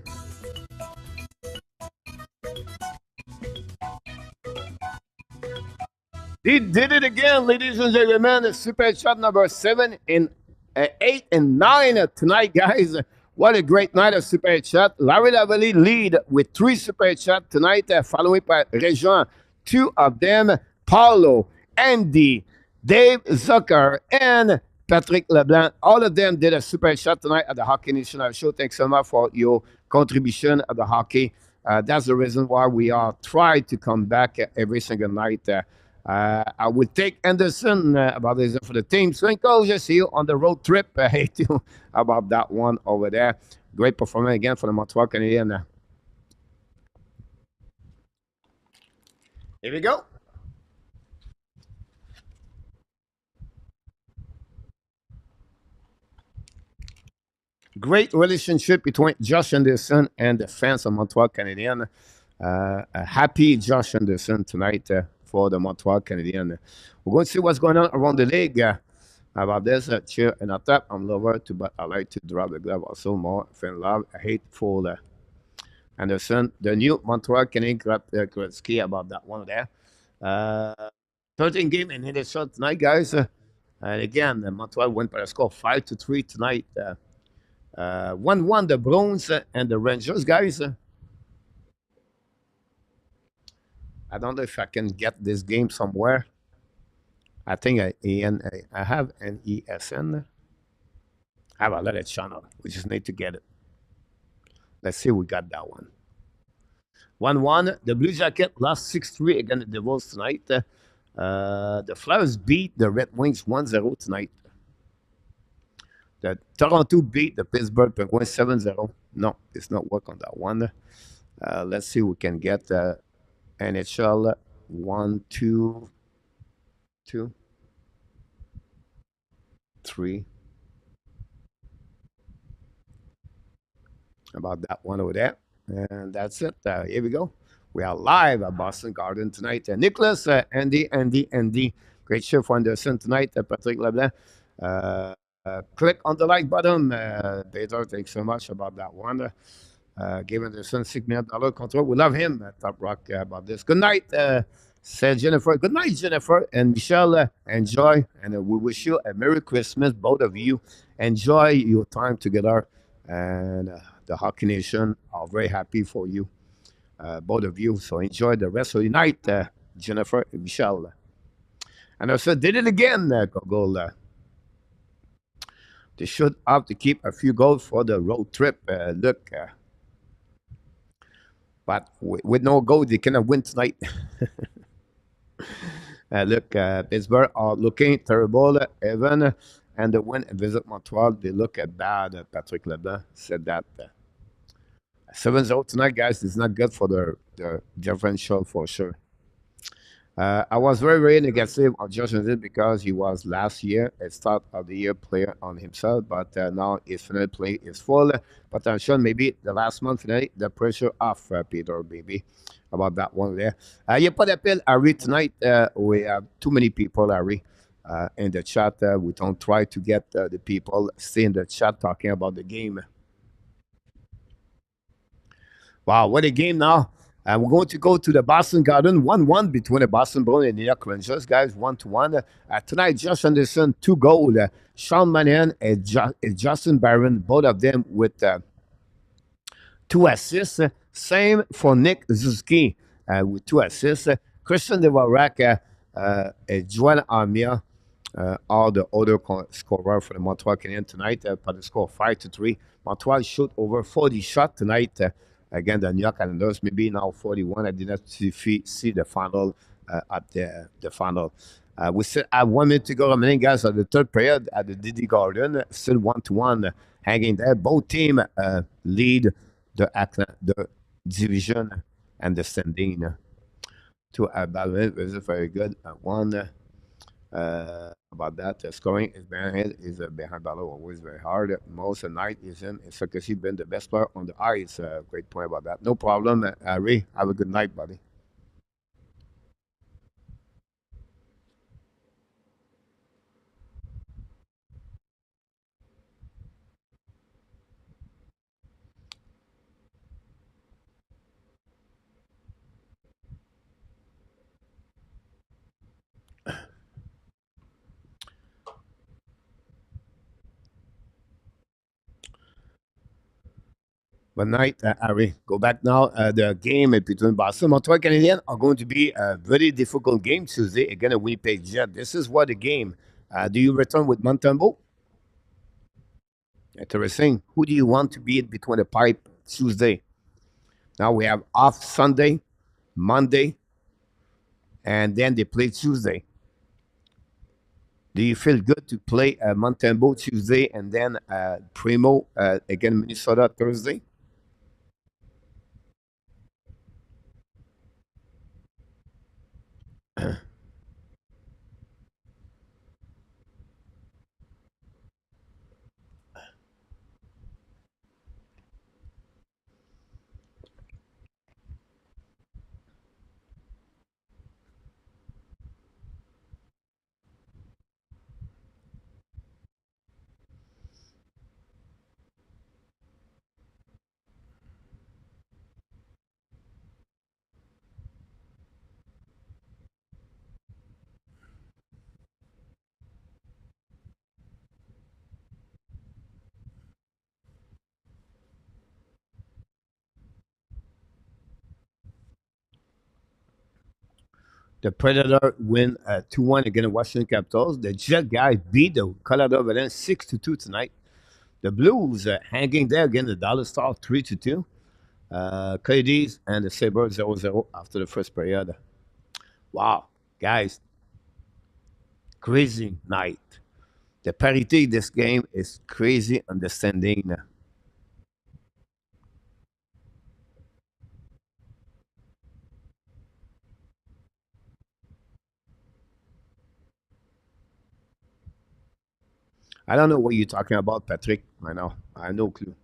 He did it again, ladies and gentlemen. Super chat number 7 and 8 and 9 tonight, guys. What a great night of super chat. Larry Lavallée lead with 3 super chat tonight, followed by Réjean. 2 of them, Paulo, Andy, Dave Zucker, and Patrick Leblanc. All of them did a super chat tonight at the Hockey National Show. Thanks so much for your contribution of the hockey. That's the reason why we are trying to come back every single night. I would take Anderson about this for the team. Swinkle, just see you on the road trip. I hate you about that one over there. Great performance again for the Montreal Canadiens. Here we go. Great relationship between Josh Anderson and the fans of Montreal Canadiens. A happy Josh Anderson tonight for the Montreal Canadiens. We're going to see what's going on around the league about this. Cheer and attack. I'm lover to, but I like to drop the glove also more. Fan love. I hate for Anderson. The new Montreal Canadiens Gretzky about that one there. 13 game in Intermission tonight, guys. And again, Montreal went by a score 5-3 tonight. 1-1 the Bruins and the Rangers, guys. I don't know if I can get this game somewhere. I think I have an ESN. I have a lot of channel. We just need to get it. Let's see, we got that one. 1-1. The Blue Jacket lost 6-3 against the Devils tonight. The Flyers beat the Red Wings 1-0 tonight. The Toronto beat the Pittsburgh Penguins 7-0. No, it's not work on that one. Let's see, we can get NHL 1, 2, 3. About that one over there. And that's it. Here we go. We are live at Boston Garden tonight. Nicholas, Andy. Great show for Anderson tonight. Patrick Leblanc. Click on the like button. Peter, thanks so much about that one. Give Anderson $6 million control. We love him, Top Rock, about this. Good night, said Jennifer. Good night, Jennifer and Michelle. Enjoy, and we wish you a Merry Christmas, both of you. Enjoy your time together, and the Hockey Nation are very happy for you, both of you. So enjoy the rest of the night, Jennifer and Michelle. And also did it again, Google. They should have to keep a few goals for the road trip. Look, but with no goal, they cannot win tonight. Look, Pittsburgh are looking terrible, Evan, and the win visit Montreal, they look bad. Patrick Leblanc said that. 7-0 tonight, guys, is not good for the differential for sure. I was very, very negative on Josh Anderson because he was last year a start of the year player on himself, but now his final play is full potential. Maybe the last month, finally, the pressure off, Peter, maybe about that one there. You put a pill, Harry, tonight. We have too many people, Harry, in the chat. We don't try to get the people stay in the chat talking about the game. Wow, what a game now. We're going to go to the Boston Garden, 1-1 between the Boston Bruins and New York Rangers, guys, 1-1. Tonight, Josh Anderson, 2 goals. Sean Monahan and, Justin Barron, both of them with 2 assists. Same for Nick Zuski with 2 assists. Christian Devorak, Joel Armia, are the other scorer for the Montreal Canadiens tonight. For the score 5-3. Montreal shoot over 40 shots tonight. Again, the New York Islanders maybe now 41. I did not see the final at the final. We still have 1 minute to go remaining, guys, at the third period at the Didi Garden. Still 1-1 hanging there. Both teams lead the division and the standing to a balance. This is very good. One about that. Scoring is behind Ballot always very hard. Most of the night is him. It's because he's been the best player on the ice. Great point about that. No problem, Ray. Have a good night, buddy. Good night, Harry. Go back now. The game between Boston Montreal Canadiens are going to be a very difficult game Tuesday against a Winnipeg Jet. This is what the game. Do you return with Montembeault? Interesting. Who do you want to beat between the pipe Tuesday? Now we have off Sunday, Monday, and then they play Tuesday. Do you feel good to play Montembeault Tuesday and then Primo again Minnesota Thursday? The Predator win 2-1 against the Washington Capitals. The Jet guys beat the Colorado Avalanche 6-2 tonight. The Blues hanging there against the Dallas Stars 3-2. Coyotes and the Sabres 0-0 after the first period. Wow, guys, crazy night. The parity this game is crazy understanding. I don't know what you're talking about, Patrick. I know. I have no clue.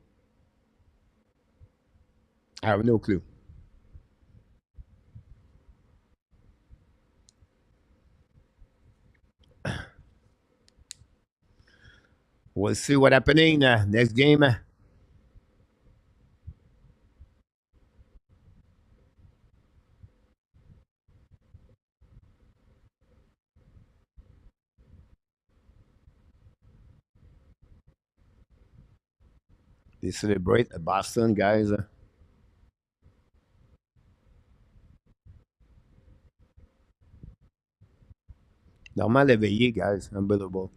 I have no clue. We'll see what happening next game. They celebrate Boston, guys. Normal éveillé, guys. Unbelievable.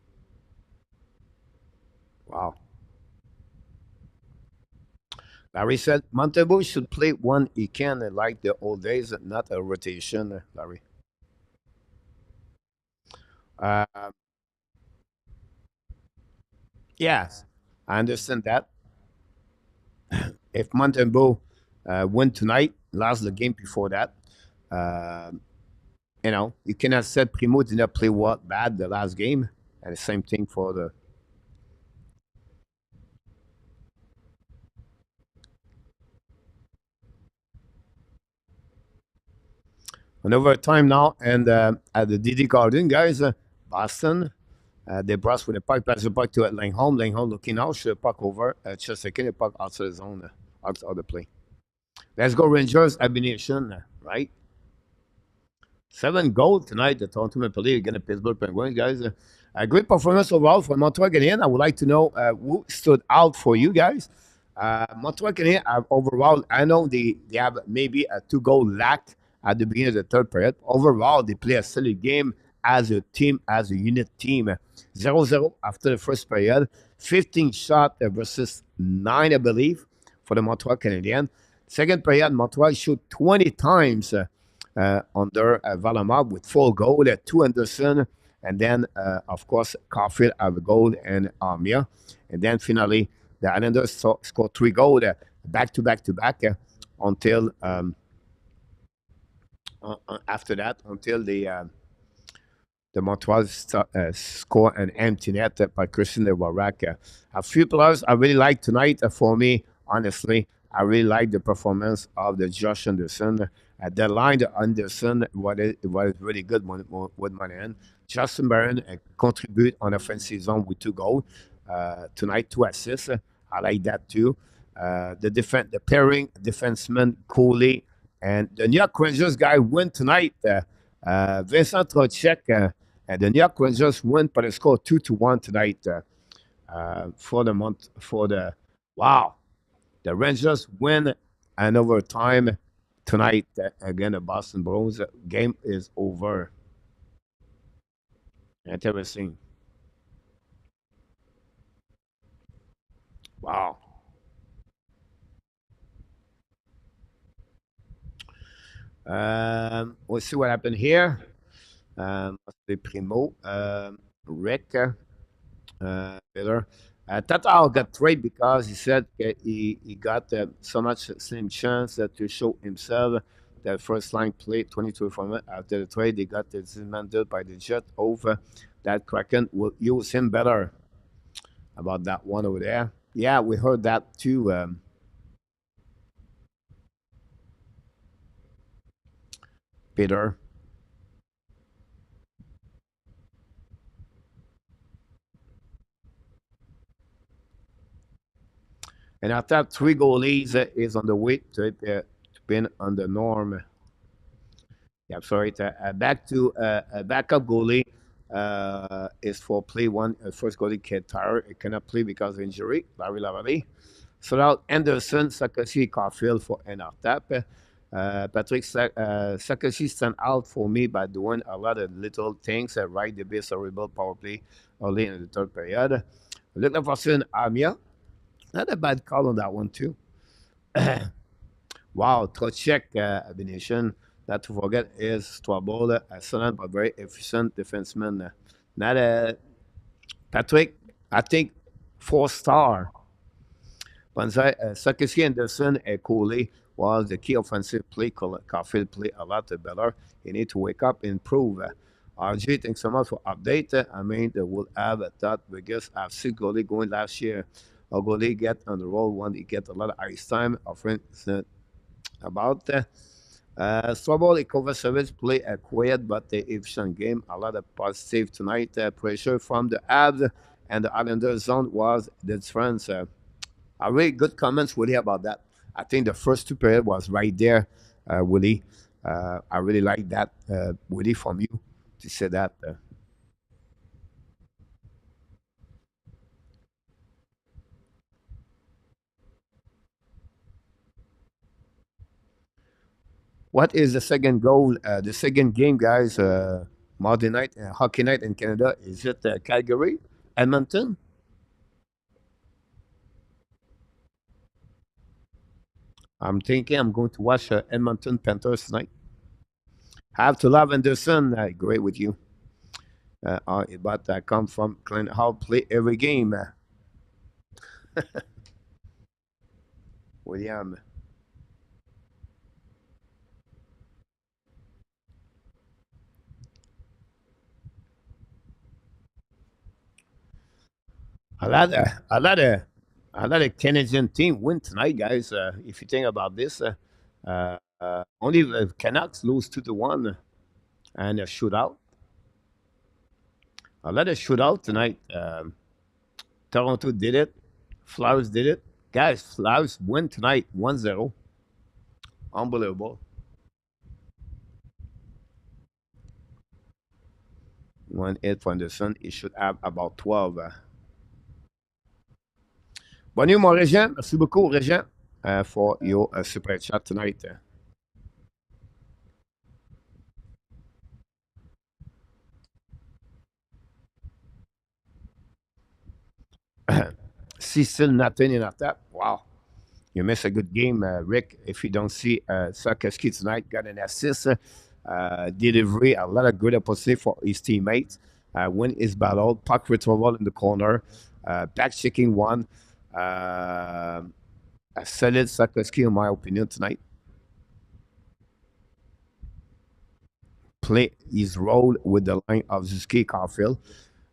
Wow. Larry said Montembeault should play when he can, like the old days, not a rotation, Larry. Uh, yes, I understand that. If Montembeault win tonight, lost the game before that, uh, you cannot say Primo did not play what bad the last game. And the same thing for the on overtime now. And at the DD Garden, guys, Boston, they brush with the puck, pass the puck to Langholm. Langholm looking out, shoot the puck over. Just a second, the puck outside the zone, out of the play. Let's go Rangers, Abination, right? 7 goals tonight. The Toronto Maple Leafs against the Pittsburgh Penguins, guys. A great performance overall for Montreal Canadiens. I would like to know who stood out for you guys. Montreal Canadiens overall, I know they have maybe a 2 goal lack at the beginning of the third period. Overall, they play a silly game as a team, as a unit team. 0-0 after the first period. 15 shot versus 9, I believe, for the Montreal Canadiens. Second period, Montreal shoot 20 times under Valamov with 4 goals, 2 Anderson, and then, of course, Caulfield have a goal and Armia. And then finally, the Islanders scored 3 goals back to back to back until after that, until the Montreal score an empty net by Christian Warak. A few players I really like tonight. For me, honestly, I really like the performance of the Josh Anderson. At the line, the Anderson was really good with Monahan. Justin Barron contribute on offensive zone with 2 goals. Tonight, 2 assists. I like that too. The pairing, defenseman Coley and the New York Rangers guy win tonight. Vincent Trocek and the New York Rangers win by the score 2-1 tonight for the month for the wow. The Rangers win and overtime tonight again. The Boston Bruins game is over. Interesting. Wow. We'll see what happened here. The Primo, Rick, Miller. Tatar got traded because he said he got so much same chance to show himself. The first line played 22 from after the trade. They got dismantled by the Jet over that Kraken will use him better. About that one over there. Yeah, we heard that too, Peter. And after 3 goalies is on the way to be on the norm. Yeah, sorry. Back to a backup goalie is for play one. First goalie get tired. It cannot play because of injury. Larry Lavalley. So now Anderson, Sakasi, Caulfield for an tap. Patrick Sakasi stand out for me by doing a lot of little things. Right the base horrible power play early in the third period. Luke Lafleur, Amia. Not a bad call on that one too. Wow, Trocek Abination. Not to forget is Twabol, excellent but very efficient defenseman. Not a Patrick, I think 4 star. Banzai, Sakisi Anderson and Cooley was the key offensive play. Caulfield play a lot better. He need to wake up, improve. RG, thanks so much for update. I mean, they will have a thought because I've seen goalie going last year. A goalie get on the roll when he get a lot of ice time. Our friend about Strobel cover service play a quiet but efficient game. A lot of positive tonight. Pressure from the Habs and the Islanders zone was the difference. A really good comments, Willie, about that. I think the first 2 periods was right there, Willie. I really like that, Willie, from you to say that. What is the second goal? The second game, guys. Monday night, hockey night in Canada. Is it Calgary, Edmonton? I'm thinking I'm going to watch Edmonton Panthers tonight. Have to love Anderson. I agree with you. But I come from Clint Hall, play every game. William. A lot of, a lot of, a lot of Canadian team win tonight, guys. If you think about this, only the Canucks lose 2-1 and a shootout. A lot of shootout tonight. Toronto did it. Flowers did it. Guys, Flowers win tonight 1-0. Unbelievable. 1-8 for Anderson. He should have about 12. Bonne nuit, mon Régent. Merci beaucoup, Régent, for your super chat tonight. See, still nothing in attack. Wow. You miss a good game, Rick. If you don't see Sarkowski tonight, got an assist, delivery, a lot of good opportunity for his teammates. Win his battle, puck retrieval in the corner, back checking one. A solid Sarkowski, in my opinion, tonight. Play his role with the line of Zuski Caulfield.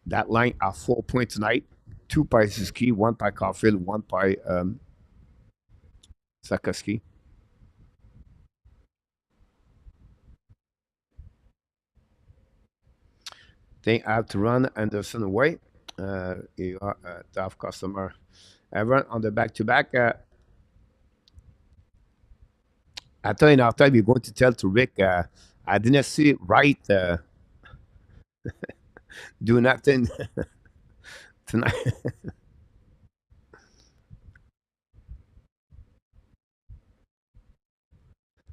That line are 4 points tonight. 2 by Zuski, 1 by Caulfield, 1 by Sarkowski. They have to run Anderson away. You are a tough customer. Everyone on the back-to-back. After in our time, we're going to tell to Rick, I didn't see right do nothing tonight.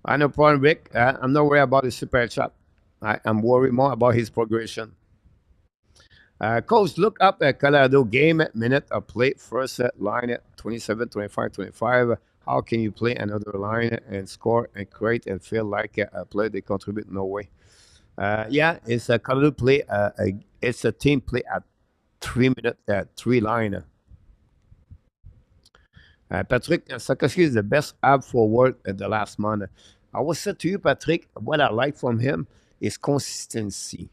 I no problem, Rick. I'm not worried about his super chat. I'm worried more about his progression. Coach, look up a Colorado game minute of play. First line at 27, 25, 25. How can you play another line and score and create and feel like a play they contribute? No way. Yeah, it's a Colorado play. It's a team play at 3 minutes, 3 line. Patrick Sarkozy is the best ab forward in the last month. I will say to you, Patrick, what I like from him is consistency.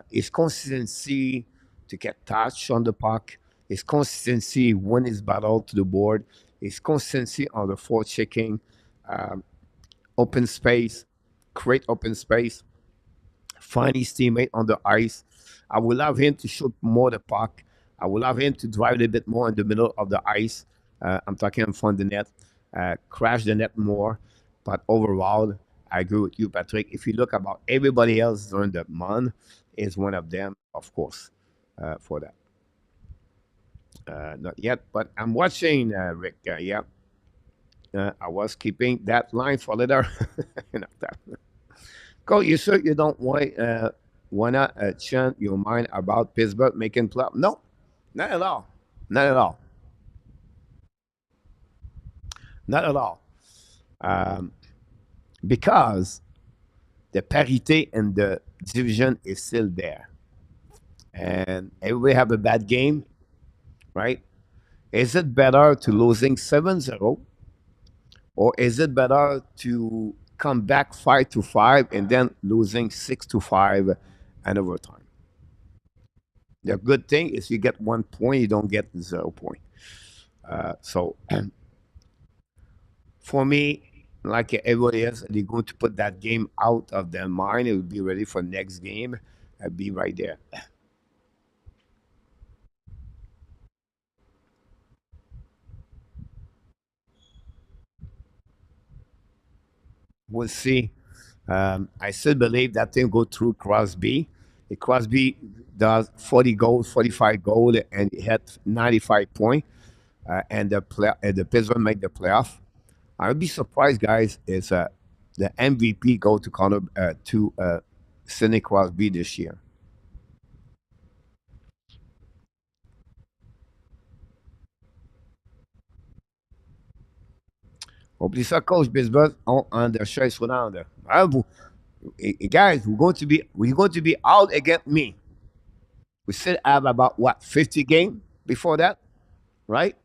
His consistency to get touch on the puck, his consistency when he's battled to the board, his consistency on the forward checking, um, open space, create open space, find his teammate on the ice. I would love him to shoot more the puck. I would love him to drive a little bit more in the middle of the ice. I'm talking in front of the net, crash the net more. But overall, I agree with you, Patrick. If you look about everybody else during the month, is one of them, of course, for that. Not yet, but I'm watching, Rick. Yeah, I was keeping that line for later. You know, Go, you sure you don't wanna change your mind about Pittsburgh making playoff? No, not at all. Not at all. Not at all. Um, because the parity in the division is still there, and everybody have a bad game, right? Is it better to losing 7-0, or is it better to come back 5-5 and then losing 6-5 and overtime? The good thing is you get 1 point, you don't get 0 point. So for me, like everybody else, they're going to put that game out of their mind. It will be ready for next game. I'll be right there. We'll see. I still believe that thing go through Crosby. If Crosby does 40 goals, 45 goals, and he had 95 points, and the Pittsburgh make the playoff. I would be surprised, guys, if the MVP go to Sidney Crosby this year. Oublie ça, coach Bisbeth, on the chaise roulante. Ah, guys, we're going to be out against me. We still have about what 50 games before that, right?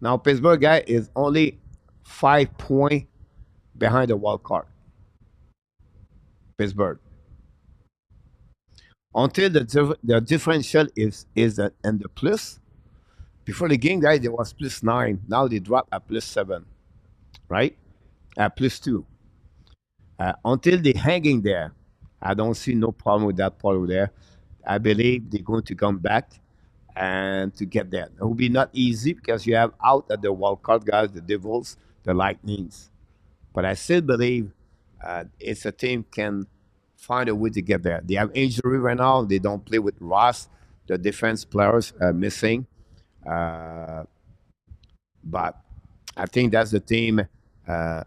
Now Pittsburgh guy is only 5 points behind the wild card. Pittsburgh. Until the differential is in the plus. Before the game, guys, it was +9. Now they drop at +7, right? At +2. Until they hanging there, I don't see no problem with that part over there. I believe they're going to come back and to get that. It will be not easy because you have out at the wild card guys, the Devils, the Lightnings. But I still believe it's a team can find a way to get there. They have injury right now. They don't play with Ross. The defense players are missing. Uh, but I think that's the team. Uh,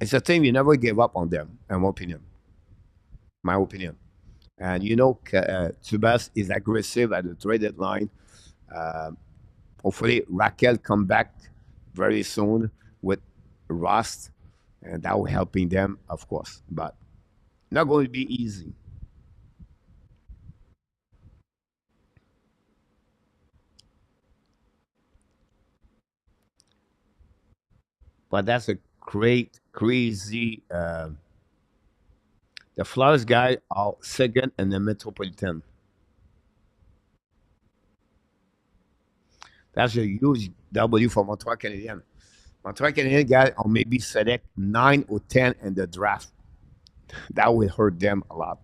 it's a team you never give up on them, in my opinion. My opinion. And you know, Tubas is aggressive at the trade deadline. Uh, Hopefully, Raquel come back very soon with Rust, and that will helping them, of course. But not going to be easy. But that's a great, crazy. The Flowers guy are second in the Metropolitan. That's a huge W for Montreal Canadiens. Montreal Canadiens guys are maybe select 9 or 10 in the draft. That will hurt them a lot.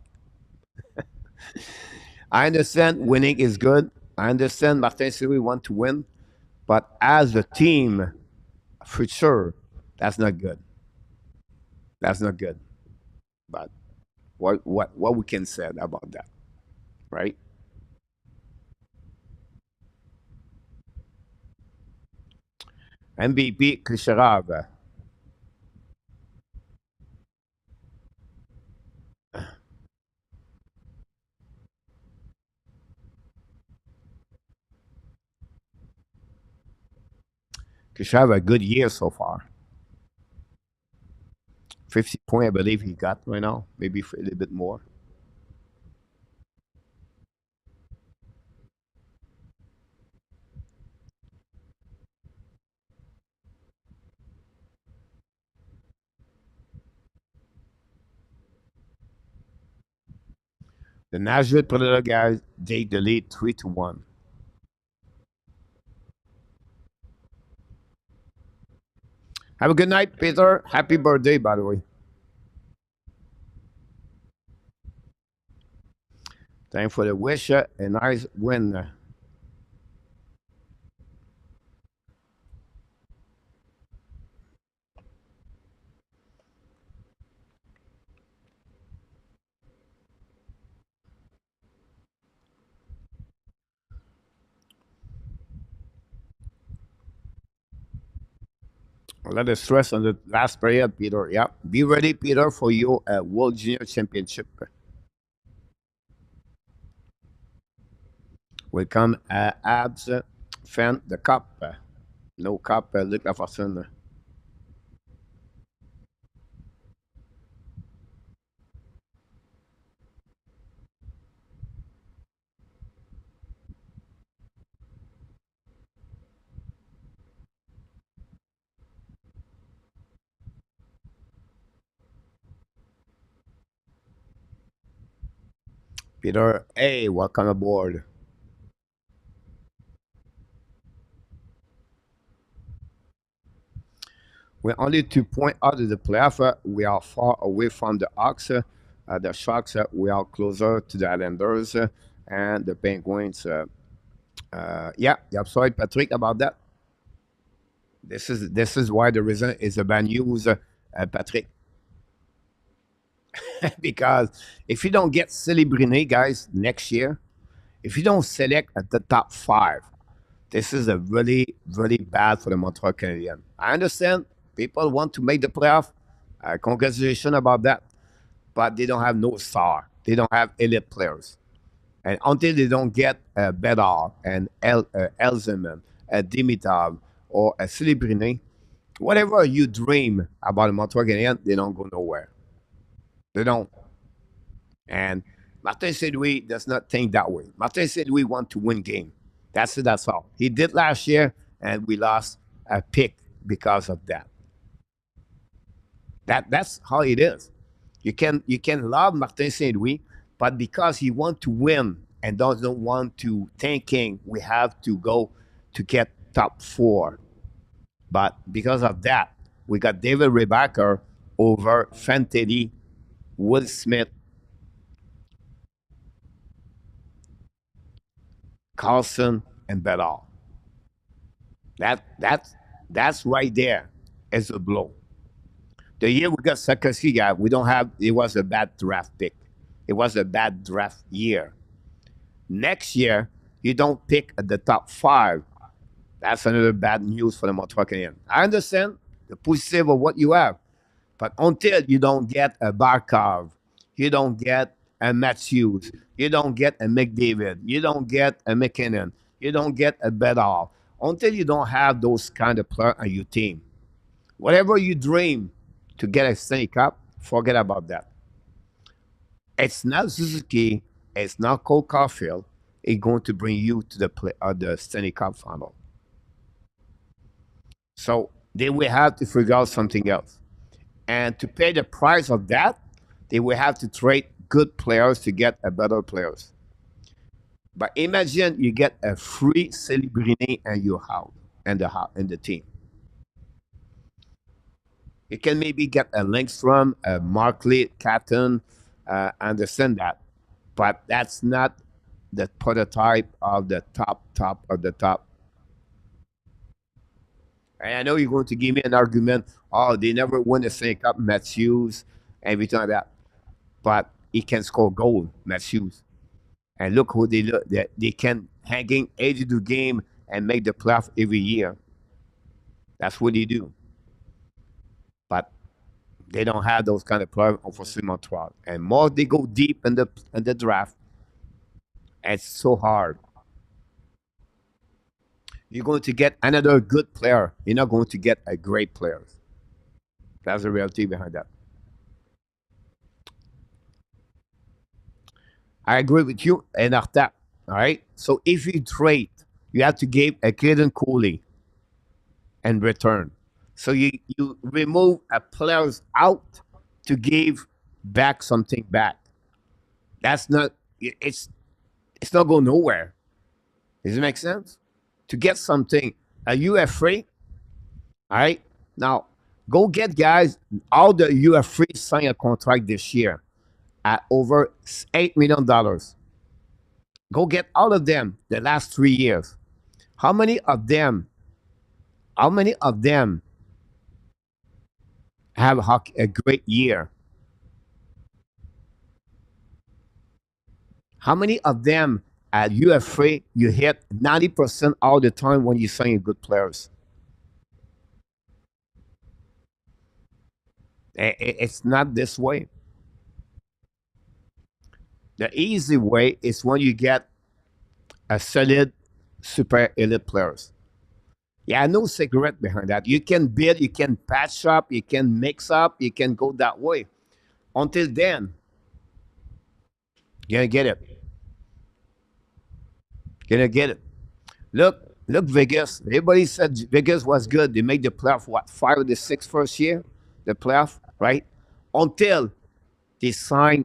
I understand winning is good. I understand Martin Siri want to win, but as a team, for sure, that's not good. That's not good. But what we can say about that, right? MVP Kucherov. Kucherov a good year so far. 50 point, I believe he got right now. Maybe a little bit more. The Nashville Predator guys take the lead 3-1. Have a good night, Peter. Happy birthday, by the way. Time for the wish. A nice win. A lot of stress on the last period, Peter. Yeah. Be ready, Peter, for your World Junior Championship. Welcome, Habs fan, the cup. No cup, Luc Lafortune. Peter, hey, welcome aboard. We're only 2 points out of the playoff. We are far away from the Hawks. The Sharks, we are closer to the Islanders and the Penguins. Yeah, you're sorry, Patrick, about that. This is why the reason is a bad news, Patrick. Because if you don't get Celebrine, guys, next year, if you don't select at the top 5, this is a really, really bad for the Montreal Canadiens. I understand People want to make the playoff. Congratulations about that. But they don't have no star. They don't have elite players. And until they don't get Bedard and Elzeman, Dimitrov, or a Celebrini, whatever you dream about the Montreal Canadiens, they don't go nowhere. They don't. And Martin Saint-Louis does not think that way. Martin Saint-Louis want to win game. That's it. That's all. He did last year, and we lost a pick because of that. That's how it is. You can love Martin Saint Louis, but because he want to win and doesn't want to thinking we have to go to get top four. But because of that, we got David Rebacker over Fantilli, Will Smith, Carlson, and Bedall. That's right there as a blow. The year we got Sakasi guy, we don't have. It was a bad draft pick. It was a bad draft year. Next year, you don't pick at the top five. That's another bad news for the Montreal Canadiens. I understand the positive of what you have, but until you don't get a Barkov, you don't get a Matthews, you don't get a McDavid, you don't get a McKinnon, you don't get a Bedard, until you don't have those kind of players on your team. Whatever you dream to get a Stanley Cup, forget about that. It's not Suzuki, it's not Cole Caulfield. It's going to bring you to the Stanley Cup final. So they will have to figure out something else. And to pay the price of that, they will have to trade good players to get a better players. But imagine you get a free Celebrini and your house and the team. You can maybe get a Lindstrom, a Markley, Catton, understand that. But that's not the prototype of the top of the top. And I know you're going to give me an argument. Oh, they never won the Stanley Cup, Matthews, everything like that. But he can score goal, Matthews. And look who they look. They can hanging 82 game and make the playoff every year. That's what they do. But they don't have those kind of players for Montreal. And more they go deep in the draft, it's so hard. You're going to get another good player. You're not going to get a great player. That's the reality behind that. I agree with you and Arta. All right. So if you trade, you have to give a Caden Cooley in return. So you remove a players out to give back something back. That's not it's not going nowhere. Does it make sense? To get something, a UFA, all right? Now, go get guys, all the UFA sign a contract this year at over $8 million. Go get all of them the last 3 years. How many of them, how many of them have a great year? How many of them at UFA you hit 90% all the time when you sign good players? It's not this way. The easy way is when you get a solid super elite players. Yeah, no secret behind that. You can build, you can patch up, you can mix up, you can go that way. Until then, you're gonna get it. You're gonna get it. Look, Vegas. Everybody said Vegas was good. They made the playoff, what, 5 of the 6 first year? The playoff, right? Until they signed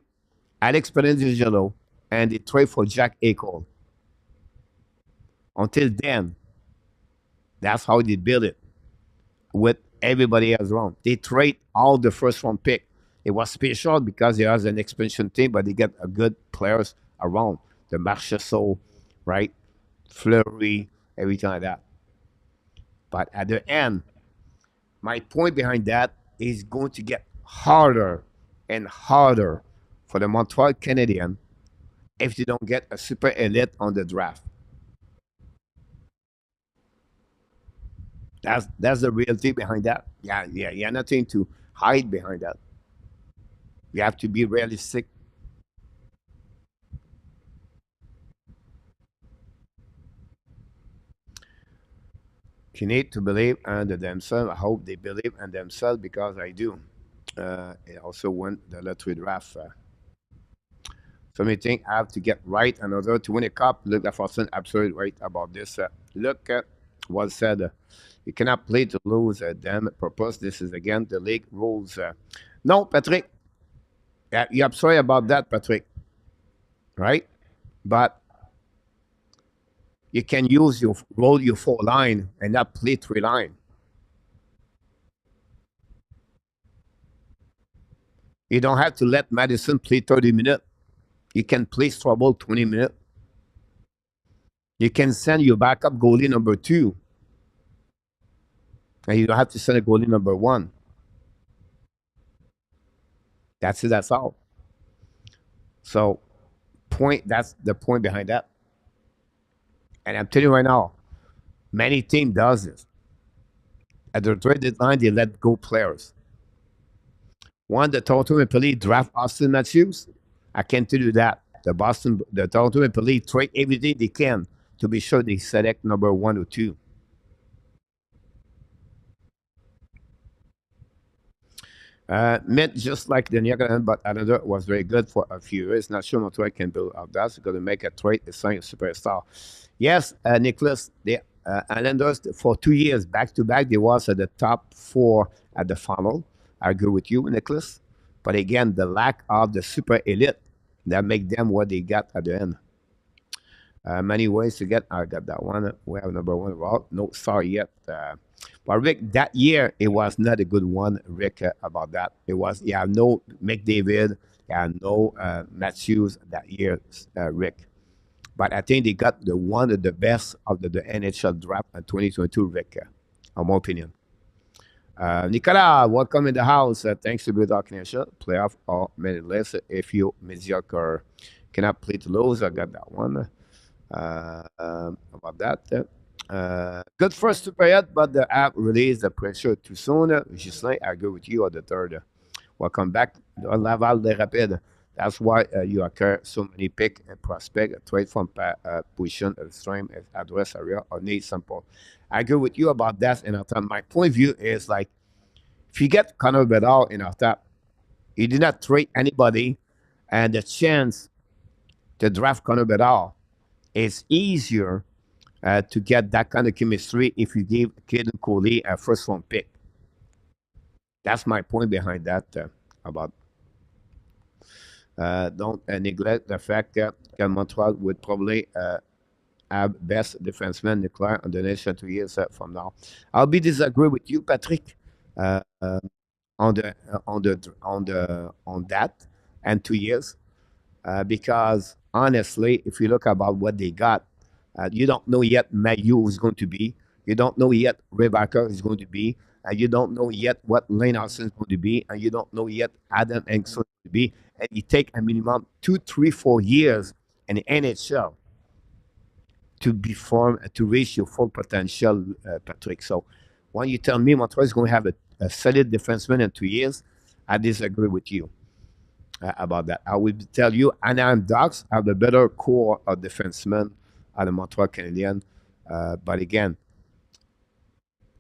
Alex Peninsula and they trade for Jack Eichel. Until then, that's how they build it with everybody else around. They trade all the first round pick. It was special because there was an expansion team, but they get a good players around. The Marchessault, right? Fleury, everything like that. But at the end, my point behind that is going to get harder and harder for the Montreal Canadiens if they don't get a super elite on the draft. That's the reality behind that. Yeah, yeah, yeah. Nothing to hide behind that. You have to be realistic. You need to believe in themselves. I hope they believe in themselves because I do. I also won the lottery draft. So many things I have to get right in order to win a cup. Look, Lafleur absolutely right about this. Look at what said. You cannot play to lose. Damn purpose. This is again the league rules. No, Patrick. Yeah, you're sorry about that, Patrick. Right? But you can use your roll your four line and not play three line. You don't have to let Madison play 30 minutes. You can play Trouble 20 minutes. You can send your backup goalie number two, and you don't have to send a goalie number one. That's it. That's all. So, that's the point behind that. And I'm telling you right now, many team does this. At the trade deadline, they let go players. One, the Toronto Maple Leafs draft Austin Matthews. I can tell you that the Toronto Maple Leafs trade everything they can to be sure they select number one or two. Meant just like the Niagara, but another was very good for a few years. Not sure Montreal can build up that. So going to make a trade to sign a superstar. Yes, Nicholas, the Islanders for 2 years back to back, they was at the top four at the final. I agree with you, Nicholas. But again, the lack of the super elite that make them what they got at the end. Many ways to get. I got that one. We have number one. Well, no star yet. But Rick, that year it was not a good one. Rick, about that, it was no McDavid, no Matthews that year, Rick. But I think they got the one of the best of the NHL draft in 2022, Rick. In my opinion. Nicolas, welcome in the house. Thanks to be talking show. Playoff or many less. If you mediocre cannot play to lose, I got that one. About that. Good first period, but the app released the pressure too soon. Gislain, I agree with you on the third. Welcome back on Laval de Rapide. That's why you acquire so many pick and prospect, trade from position, stream, address area, or need sample. I agree with you about that. And my point of view is like, if you get Connor Bedard in our top, you did not trade anybody, and the chance to draft Connor Bedard is easier to get that kind of chemistry if you give Caden Coley a first round pick. That's my point behind that. About don't neglect the fact that Montreal would probably have best defenseman declare on the nation 2 years from now. I'll be disagree with you, Patrick, on that and 2 years, because honestly, if you look about what they got, you don't know yet Mayu is going to be. You don't know yet Rebecca is going to be. And you don't know yet what Lane Austin is going to be. And you don't know yet Adam Engstrom is going to be. And you take a minimum 2, 3, 4 years in the NHL to be formed, to reach your full potential, Patrick. So when you tell me Montreal is going to have a solid defenseman in 2 years, I disagree with you about that. I would tell you Anaheim Ducks have the better core of defensemen at the Montreal Canadiens. But again,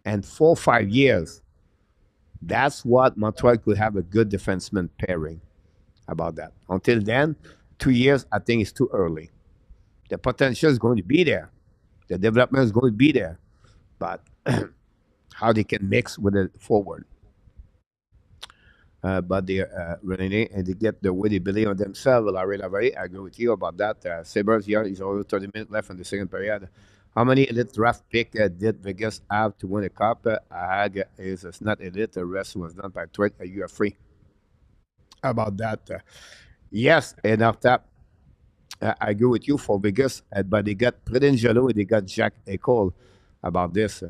and 4 or 5 years, that's what Montreal could have a good defenseman pairing about that. Until then, 2 years, I think it's too early. The potential is going to be there. The development is going to be there. But how they can mix with it forward. But they really and they get the way they believe in themselves. I agree with you about that. Sabres, yeah, is over 30 minutes left in the second period. How many elite draft pick did Vegas have to win a cup? It's not elite. The rest was done by trade. You are free about that. Yes, and after I agree with you for Vegas, but they got Predangelo and they got Jack Eichel about this.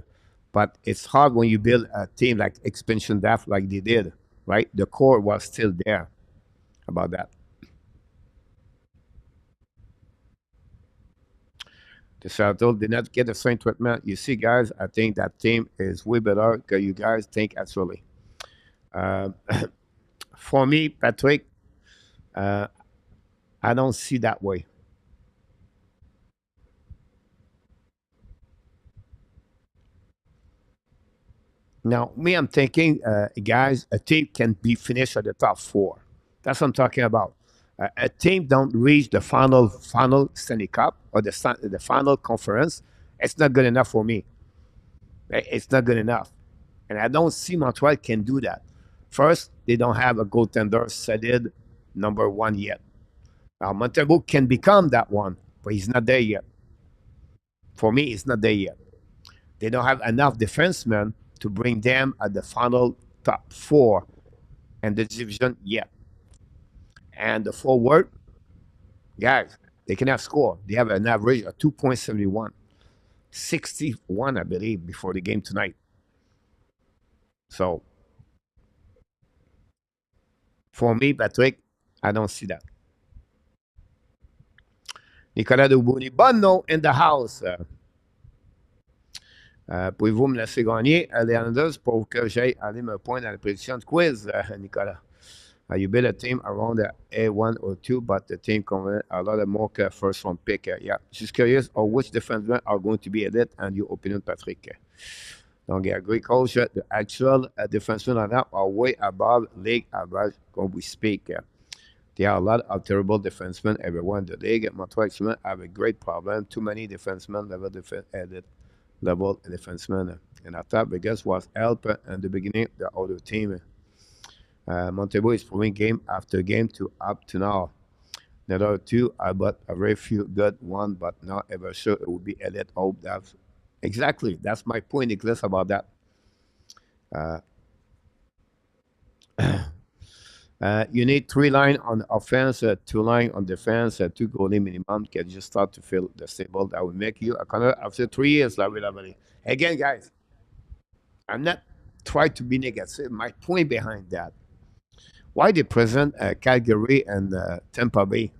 But it's hard when you build a team like expansion draft like they did, right? The core was still there about that. Seattle did not get the same treatment. You see, guys, I think that team is way better than you guys think actually. Uh, for me, Patrick, uh, I don't see that way. Now, me, I'm thinking, guys, a team can be finished at the top four. That's what I'm talking about. A team don't reach the final Stanley Cup or the final conference. It's not good enough for me. It's not good enough, and I don't see Montreal can do that. First, they don't have a goaltender solid number one yet. Now, Montembeault can become that one, but he's not there yet. For me, he's not there yet. They don't have enough defensemen to bring them at the final top four and the division yet. And the forward, guys, they cannot score. They have an average of 2.71, 61, I believe, before the game tonight. So for me, Patrick, I don't see that. Nicolas Duboni, Bonno in the house. Pouvez-vous me laisser gagner les Islanders pour que j'aille aller me poindre dans la prédiction de quiz, Nicolas? You build a team around the A1 or 2, but the team convert a lot of more first round pick. Yeah, just curious of which defensemen are going to be elite and your opinion, Patrick. Donc, agree, coach. The actual defensemen right now are way above league average when we speak. There are a lot of terrible defensemen everywhere in the league. Montreal have a great problem. Too many defensemen level defensemen. And I thought because was help in the beginning the other team. Montembeault is proving game after game to up to now. Another two, I bought a very few good one, but not ever sure it would be elite. Hope that's exactly that's my point, Nicholas, about that. Uh, you need three line on offense, two line on defense, two goalie minimum. Can just start to feel the stable that will make you a corner after 3 years. Lovely. Again, guys, I'm not trying to be negative. My point behind that. Why they present Calgary and Tampa Bay?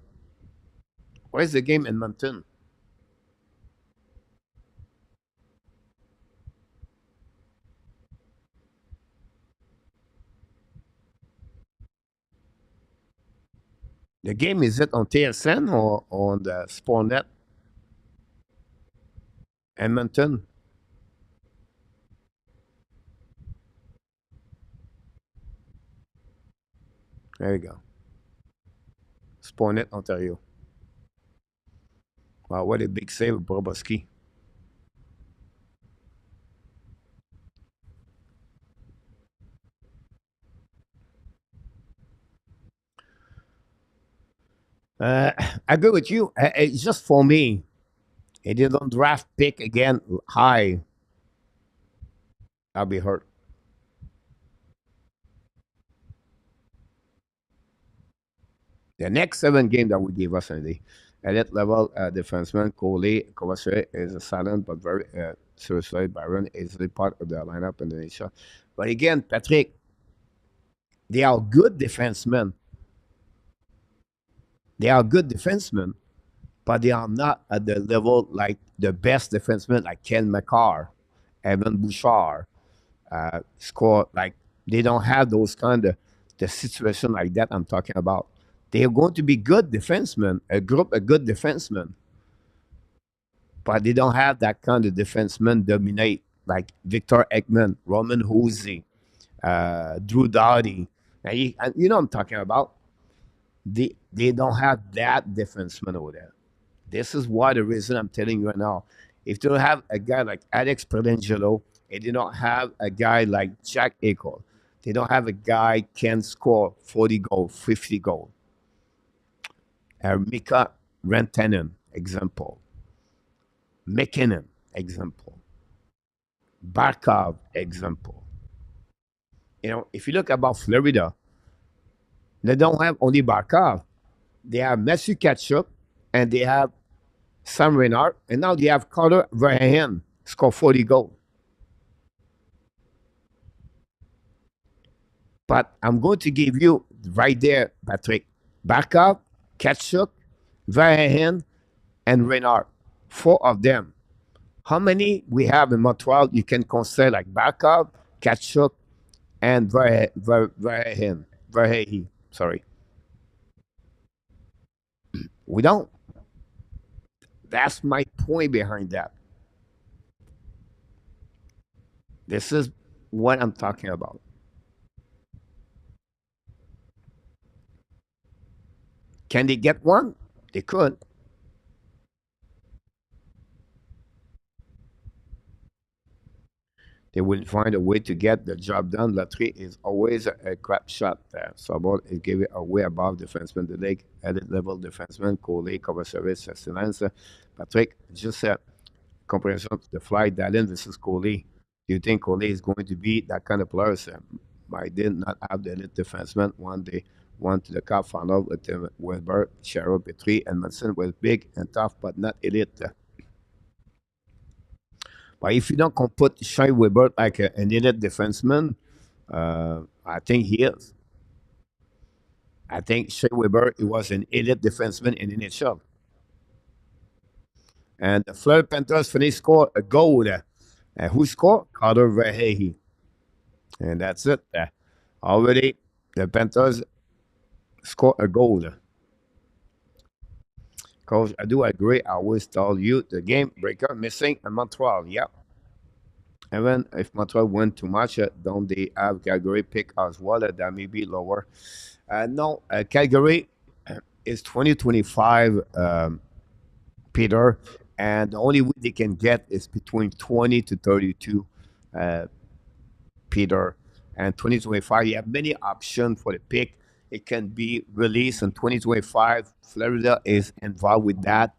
Where's the game in Moncton? The game is it on TSN or on the Sportnet? Edmonton. There you go. Sportnet, Ontario. Wow, what a big save, Bossy. I agree with you. It's just for me. He didn't draft pick again high. I'll be hurt. The next 7 games that we give us Sunday. Elite level defenseman Coley Kovacevic is a silent but very seriously Byron is a part of the lineup in the nation. But again, Patrick, they are good defensemen. They are good defensemen, but they are not at the level like the best defensemen like Ken McCarr, Evan Bouchard, score like they don't have those kind of the situation like that I'm talking about. They are going to be good defensemen, a group of good defensemen, but they don't have that kind of defenseman dominate like Victor Ekman, Roman Hosey, Drew Doughty. And you know what I'm talking about. They don't have that defenseman over there. This is why the reason I'm telling you right now. If they don't have a guy like Alex Pedangelo, and they don't have a guy like Jack Eichel, they don't have a guy can score 40 goals, 50 goals. Mika Rantanen, example. McKinnon, example. Barkov, example. You know, if you look about Florida, they don't have only Barkov. They have Matthew Ketchup and they have Sam Reinhart, and now they have Carter Verheyen, score 40 goals. But I'm going to give you right there, Patrick, Barkov, Ketchup, Verheyen, and Reinhart. Four of them. How many we have in Montreal you can consider like backup, Kachuk, and Verheyen? Sorry. We don't. That's my point behind that. This is what I'm talking about. Can they get one? They could. They will find a way to get the job done. Latry is always a crap shot there. Sabot is giving away above defenseman the league, elite level defenseman, Coley, cover service, excellence. Patrick, just a comprehension of the flight, Dallin versus Coley. Do you think Coley is going to be that kind of player? I did not have the elite defenseman. One day, won to the cup final with Weber, Cheryl, Petrie, and Manson was big and tough, but not elite. But if you don't put Shai Weber like an elite defenseman, I think he is. I think Shea Weber he was an elite defenseman in the NHL. And the Fleur Panthers finished score a goal. Who scored? Carter Verhey. And that's it. Already, the Panthers scored a goal. Coach, I do agree. I always tell you the game breaker missing in Montreal. Yeah. Even if Montreal win too much, don't they have Calgary pick as well? That may be lower. No, Calgary is 2025, Peter, and the only way they can get is between 20 to 32, uh, Peter. And 2025, you have many options for the pick. It can be released in 2025. Florida is involved with that.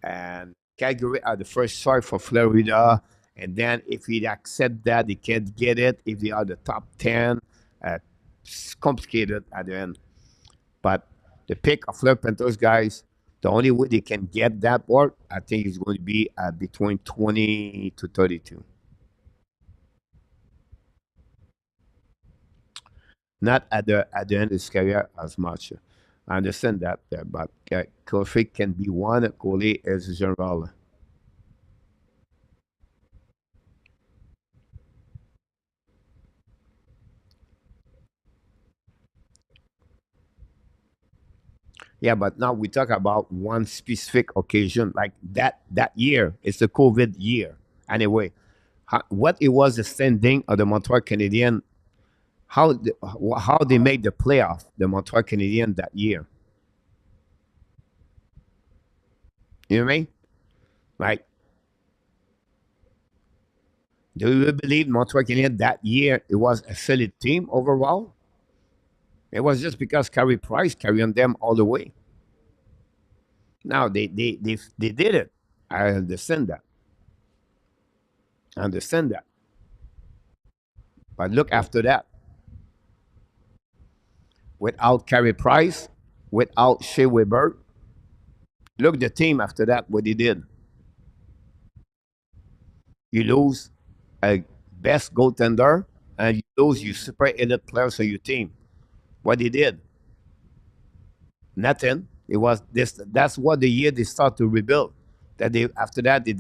And Calgary are the first choice for Florida. And then if he accept that, they can get it. If they are the top 10, it's complicated at the end. But the pick of Fleur Panthers, guys, the only way they can get that board, I think, is going to be between 20 to 32. Not at the end of his career as much. I understand that, but Kofi can be one. Kohli is a general. Yeah, but now we talk about one specific occasion, like that year. It's the COVID year. Anyway, what it was the standing of the Montreal Canadiens, how they made the playoff, the Montreal Canadiens that year. You know what I mean? Like, do you believe Montreal Canadiens that year it was a solid team overall? It was just because Carey Price carried on them all the way. Now they did it. I understand that. I understand that. But look after that, without Carey Price, without Shea Weber, look the team after that what they did. You lose a best goaltender and you lose your super elite players on your team. What they did, nothing. It was this. That's what the year they start to rebuild. That they after that they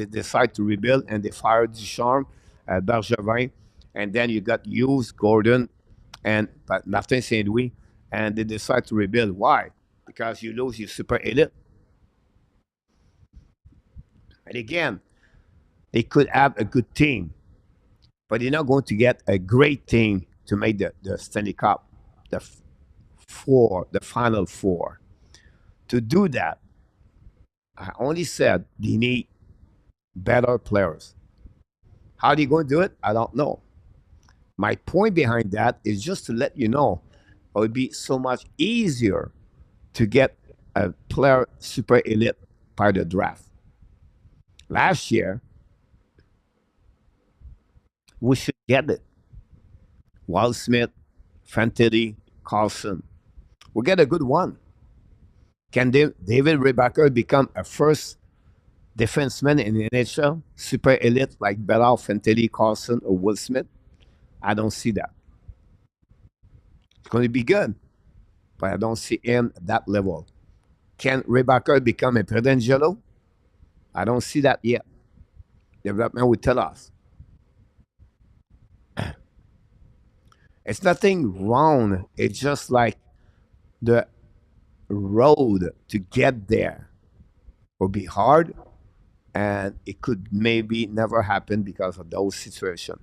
decide to rebuild and they fired Ducharme, Bergevin, and then you got Hughes, Gordon, and Martin Saint Louis, and they decide to rebuild. Why? Because you lose your super elite. And again, they could have a good team, but they're not going to get a great team to make the Stanley Cup, the final four. To do that, I only said they need better players. How are they going to do it? I don't know. My point behind that is just to let you know it would be so much easier to get a player super elite by the draft. Last year, we should get it. Wall Smith, Fantilli, Carlson. We get a good one. Can David Rebacker become a first defenseman in the NHL, super elite like Bellal, Fantilli, Carlson, or Will Smith? I don't see that. It's going to be good, but I don't see him at that level. Can Rebacker become a Pedangelo? I don't see that yet. Development will tell us. It's nothing wrong. It's just like the road to get there will be hard, and it could maybe never happen because of those situations.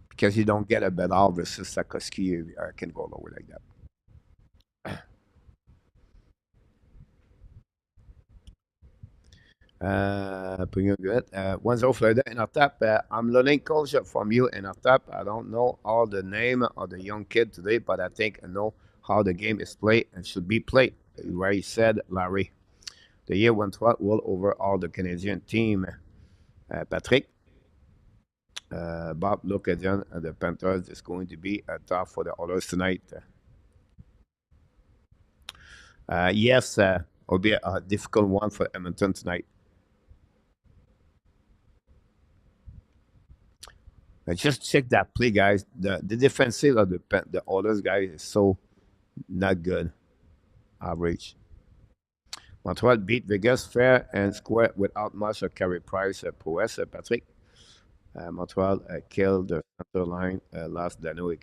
Because you don't get a Bedard versus Sakoski can go lower like that. Pretty good. 1-0 Florida in our tap. I'm learning culture from you in our tap. I don't know all the name of the young kid today, but I think I know how the game is played and should be played. Where he said, Larry. The year went well over all the Canadian team. Patrick. Bob, look at the Panthers is going to be tough for the Oilers tonight. Yes, will be a difficult one for Edmonton tonight. Just check that play, guys. The defensive of the Oilers guys is so not good. Average. Montreal beat Vegas fair and square without much of carry price prowess. Patrick. Montreal killed the center line last Dano. If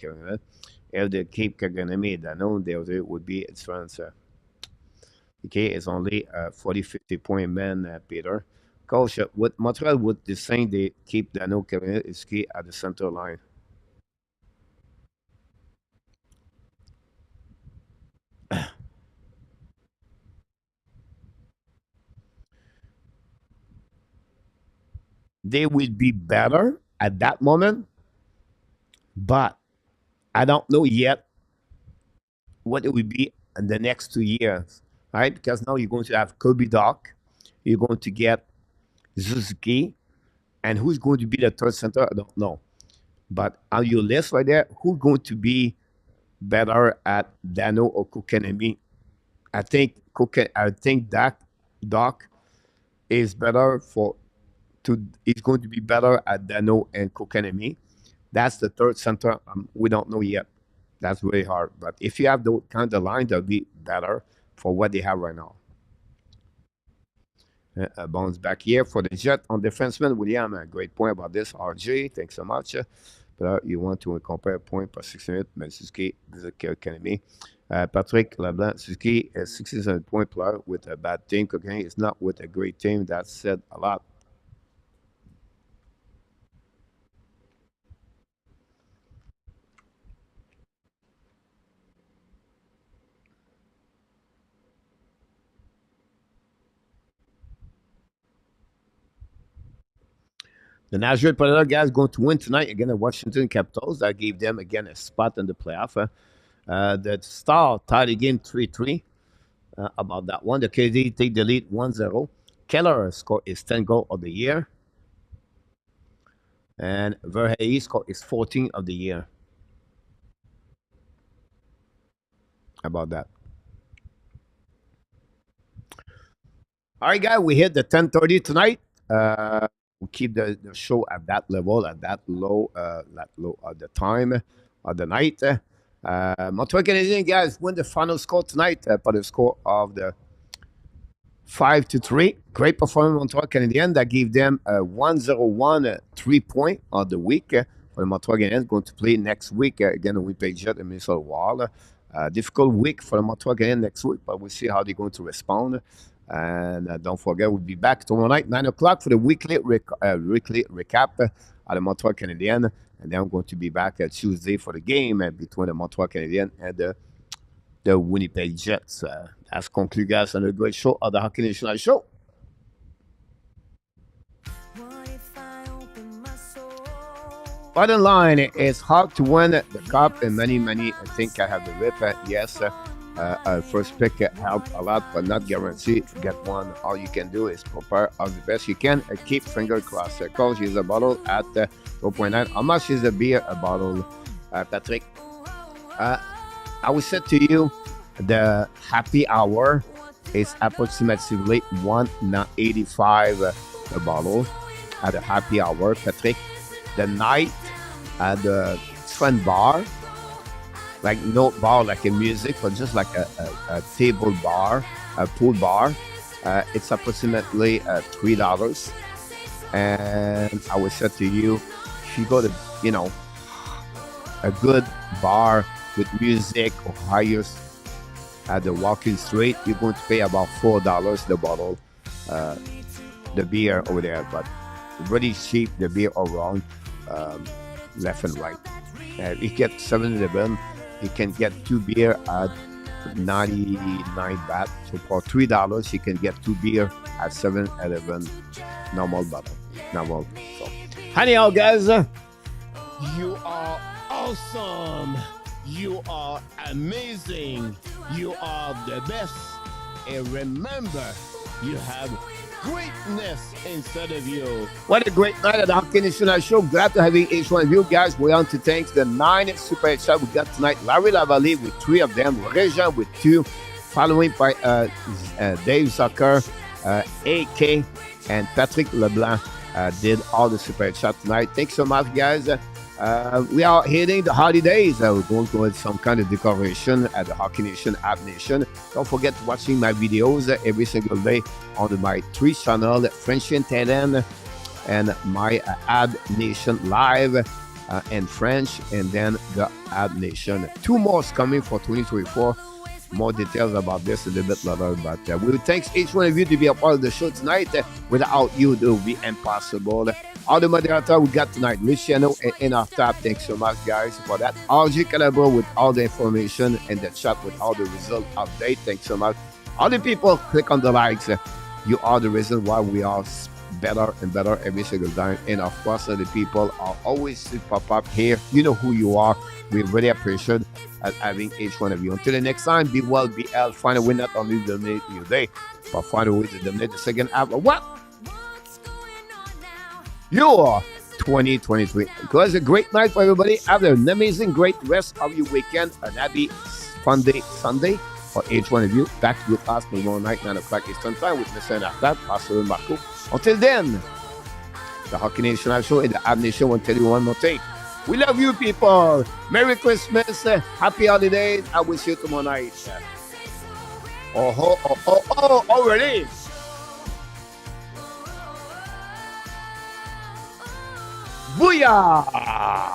they keep Kaganemi Dano, there would be a difference. Okay, it's only 40-50 point man, Peter. Coach, what Montreal would the same they keep Dano Kaganemi at the center line. They would be better at that moment, but I don't know yet what it will be in the next 2 years, right? Because now you're going to have Kirby Doc, you're going to get Suzuki, and who's going to be the third center? I don't know. But on your list right there, who's going to be better at Dano or Kokanemi? I think Doc is better for to is going to be better at Dano and Kokanemi. That's the third center. We don't know yet. That's really hard. But if you have those kind of lines, that'll be better for what they have right now. A bounce back here for the Jet on defenseman. William, a great point about this. RJ, thanks so much. But you want to compare point per 6 minutes, mais Suzuki, Academy. Patrick Leblanc, Suzuki is 67 point player with a bad team. Cooking is not with a great team. That said a lot. The Nashville Predator guys going to win tonight against the Washington Capitals. That gave them again a spot in the playoff. The Star tied again 3-3. About that one, the KD take the lead 1-0. Keller scored his 10th goal of the year. And Verhey scored his 14th of the year. About that. All right, guys, we hit the 10:30 tonight. We keep the show at that level, at that low at the time of the night. Montreal Canadiens guys win the final score tonight by the score of the 5-3. Great performance Montreal Canadiens that gave them a 1-0-1 3-point of the week. For the Montreal Canadiens going to play next week again the Winnipeg Jet and Minnesota Wild. Difficult week for the Montreal Canadiens next week, but we'll see how they're going to respond. And don't forget, we'll be back tomorrow night, 9 o'clock, for the weekly recap of the Montreal Canadiens. And then I'm going to be back Tuesday for the game between the Montreal Canadiens and the Winnipeg Jets. That's conclude, guys, on a great show of the Hockey National Show. Bottom line is hard to win the cup, and many, I think I have the rip. Yes, first pick helped a lot, but not guaranteed to get one. All you can do is prepare as the best you can and keep finger crossed. Coach is a bottle at 0.9. How much is a beer a bottle, Patrick? I will say to you, the happy hour is approximately $1.85 a bottle at the happy hour, Patrick. The night at the fun bar, like no bar like a music, but just like a table bar, a pool bar, It's approximately $3. And I would say to you, if you go to, a good bar with music or highest at the walking street, you're going to pay about $4 the bottle, the beer over there. But really cheap, the beer around, left and right. You get 7-Eleven, you can get 2 beer at 99 baht. So for $3, you can get 2 beer at 7-Eleven, normal bottle, normal. So, anyhow, guys, you are awesome. You are amazing. You are the best. And remember, you have greatness inside of you. What a great night at the Hockey National Show. Glad to having each one of you guys. We want to thank the 9 super chat we got tonight. Larry Lavalley with 3 of them. Regent with 2. Following by Dave Zucker, AK, and Patrick Leblanc did all the super chat tonight. Thanks so much, guys. We are hitting the holidays. We're going to have some kind of decoration at the Hockey Nation App Nation. Don't forget watching my videos every single day on my 3 channel, French and Talent, and my Ad Nation Live in French, and then the Ad Nation. 2 more coming for 2024. More details about this a little bit later, but we thank each one of you to be a part of the show tonight. Without you, it would be impossible. All the moderators we got tonight, Luciano and Enough Tap, thanks so much, guys, for that. RG Calabro with all the information and the chat with all the result update. Thanks so much. All the people, click on the likes. You are the reason why we are better and better every single time. And of course, the people are always to pop up here. You know who you are. We really appreciate having each one of you. Until the next time, be well, be healthy. Find a way not only to dominate your day, but find a way to dominate the second half of what? Your 2023. It was a great night for everybody. Have an amazing, great rest of your weekend. An happy fun day Sunday for each one of you. Back with us tomorrow night, 9 o'clock Eastern Time with Mr. Nartat, Pastor and Marco. Until then, the Hockey National Show and the Ab Nation will tell you one more thing. We love you, people. Merry Christmas. Happy holidays. I will see you tomorrow night. Already. Booyah!